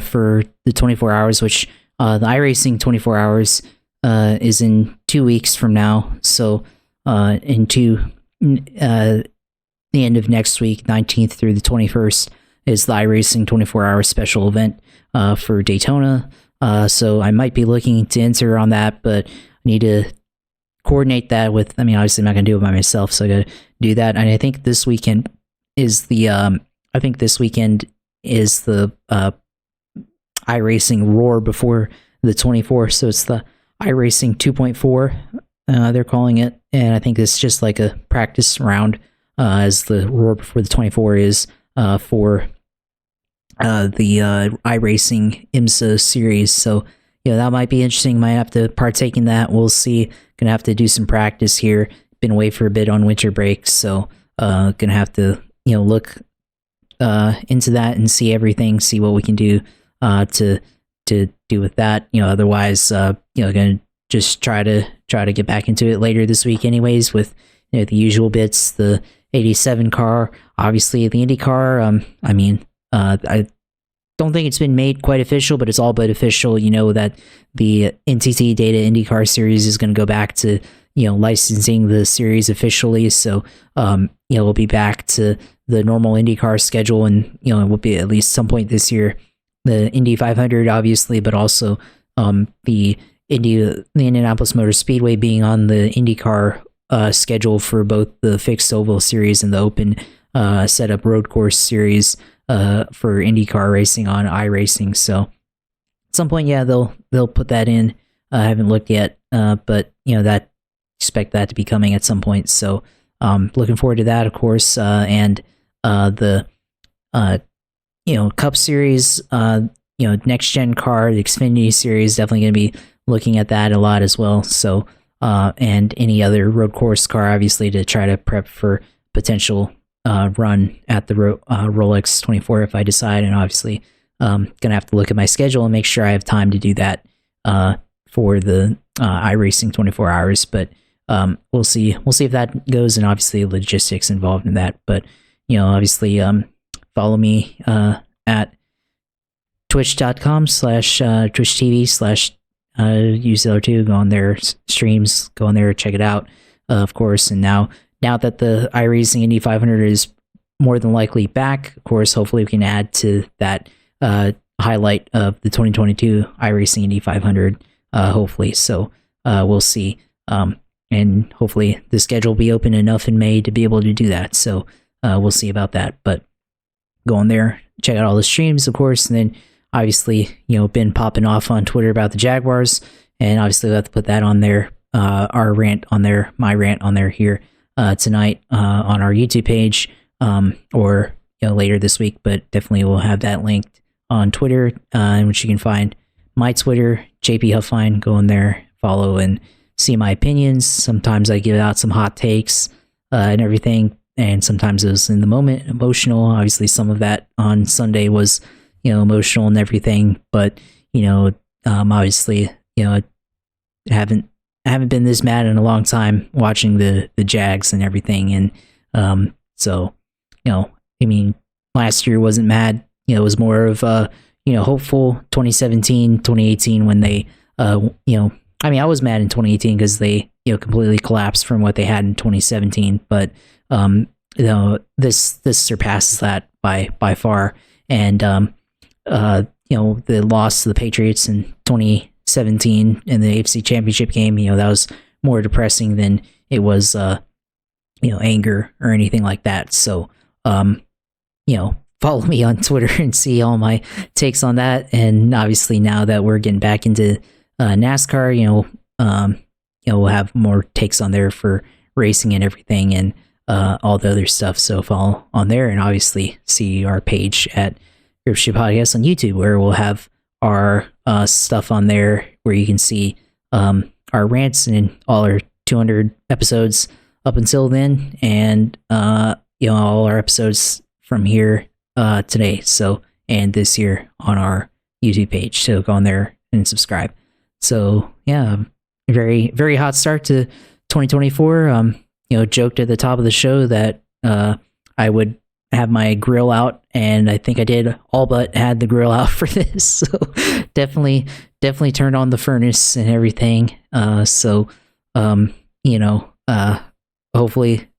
for the 24 hours, which the iRacing 24 hours is in 2 weeks from now. So into the end of next week, 19th through the 21st, is the iRacing 24-hour special event for Daytona. So I might be looking to enter on that, but I need to coordinate that with. I mean, obviously, I'm not gonna do it by myself, so I gotta do that. And I think this weekend is the iRacing Roar before the 24th. So it's the iRacing 2.4, they're calling it, and I think it's just like a practice round, as the Roar before the 24 is for the iRacing IMSA series. So that might be interesting. Might have to partake in that. We'll see. Gonna have to do some practice here. Been away for a bit on winter break, so gonna have to look into that and see everything. See what we can do to do with that. Otherwise, gonna just try to get back into it later this week. Anyways, with the usual bits, the 87 car, obviously the Indy car. I don't think it's been made quite official, but it's all but official. That the NTT Data IndyCar series is going to go back to licensing the series officially. So we'll be back to the normal IndyCar schedule, and it will be at least some point this year the Indy 500, obviously, but also the Indianapolis Motor Speedway being on the IndyCar schedule for both the fixed oval series and the open setup road course series for IndyCar racing on iRacing. So at some point, they'll put that in. I haven't looked yet, but that expect that to be coming at some point. So looking forward to that, of course, and the Cup Series, next gen car, the Xfinity Series, definitely going to be looking at that a lot as well. So and any other road course car, obviously, to try to prep for potential run at the Rolex 24 if I decide. And obviously gonna have to look at my schedule and make sure I have time to do that for the iRacing 24 hours. But we'll see if that goes, and obviously logistics involved in that. But obviously follow me at twitch.com/Twitch TV/UZR2. Go on their streams, go on there, check it out, of course. And now that the iRacing Indy 500 is more than likely back, of course, hopefully we can add to that highlight of the 2022 iRacing Indy 500, hopefully. So we'll see. And hopefully the schedule will be open enough in May to be able to do that. So we'll see about that. But go on there, check out all the streams, of course. And then obviously, been popping off on Twitter about the Jaguars. And obviously we'll have to put that on there, our rant on there, my rant on there here tonight on our YouTube page, or later this week. But definitely we'll have that linked on Twitter, in which you can find my Twitter, JP Huffine. Go in there, follow, and see my opinions. Sometimes I give out some hot takes and everything, and sometimes it was in the moment emotional. Obviously, some of that on Sunday was emotional and everything, but obviously I haven't been this mad in a long time watching the Jags and everything. And so last year wasn't mad. It was more of hopeful. 2017, 2018, when they I was mad in 2018 because they completely collapsed from what they had in 2017, but this surpasses that by far. And the loss to the Patriots in 2017 in the AFC Championship game, that was more depressing than it was anger or anything like that. So follow me on Twitter and see all my takes on that. And obviously now that we're getting back into NASCAR, we'll have more takes on there for racing and everything, and all the other stuff. So follow on there, and obviously see our page at Gripship Podcast on YouTube, where we'll have our stuff on there, where you can see our rants and all our 200 episodes up until then, and all our episodes from here today, so, and this year on our YouTube page. So go on there and subscribe. So yeah, very, very hot start to 2024. Joked at the top of the show that I would have my grill out, and I think I did all but had the grill out for this. So definitely turned on the furnace and everything.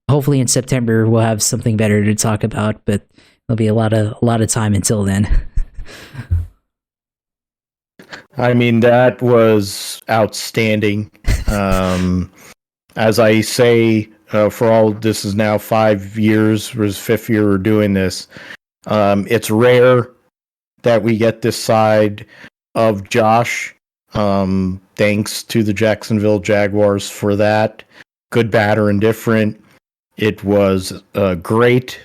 Hopefully in September we'll have something better to talk about, but there'll be a lot of time until then. I mean, that was outstanding. as I say, for all this is now 5 years, was 5th year we're doing this. It's rare that we get this side of Josh. Thanks to the Jacksonville Jaguars for that. Good, bad, or indifferent. It was great.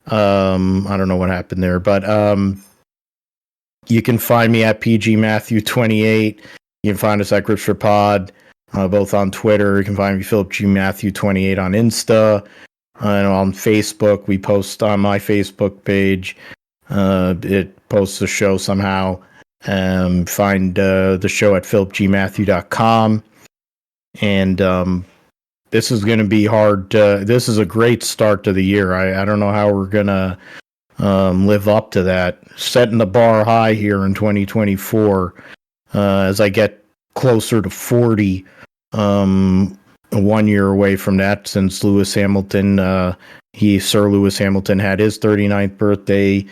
I don't know what happened there, but you can find me at PGMatthew28. You can find us at GripsForPod, both on Twitter. You can find me Philip G. Matthew28 on Insta. And on Facebook, we post on my Facebook page. It posts the show somehow. Find the show at philipgmatthew.com. And this is going to be hard. This is a great start to the year. I don't know how we're going to live up to that. Setting the bar high here in 2024 as I get closer to 40. 1 year away from that since Lewis Hamilton, Sir Lewis Hamilton had his 39th birthday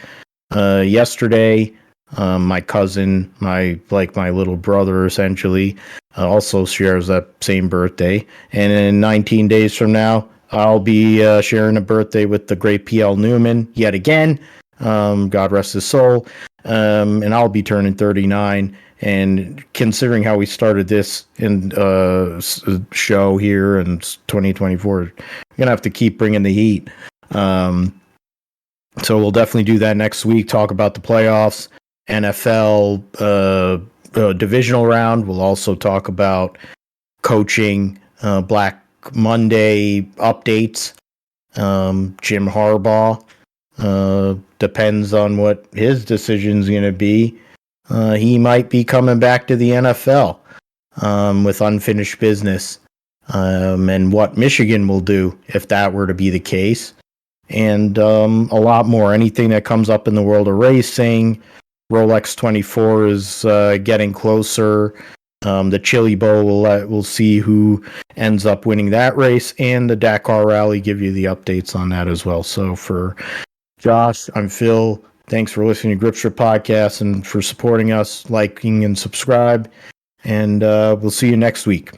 yesterday. My cousin, my little brother, essentially, also shares that same birthday. And in 19 days from now, I'll be sharing a birthday with the great P.L. Newman yet again. God rest his soul. And I'll be turning 39. And considering how we started this in show here in 2024, we're gonna have to keep bringing the heat. So we'll definitely do that next week. Talk about the playoffs. NFL divisional round. We'll also talk about coaching, Black Monday updates. Jim Harbaugh, depends on what his decision's going to be. He might be coming back to the NFL with unfinished business, and what Michigan will do if that were to be the case, and a lot more. Anything that comes up in the world of racing. Rolex 24 is getting closer. The Chili Bowl, we'll see who ends up winning that race, and the Dakar Rally, give you the updates on that as well. So for Josh, I'm Phil. Thanks for listening to Grips for Podcast and for supporting us, liking and subscribe. And we'll see you next week.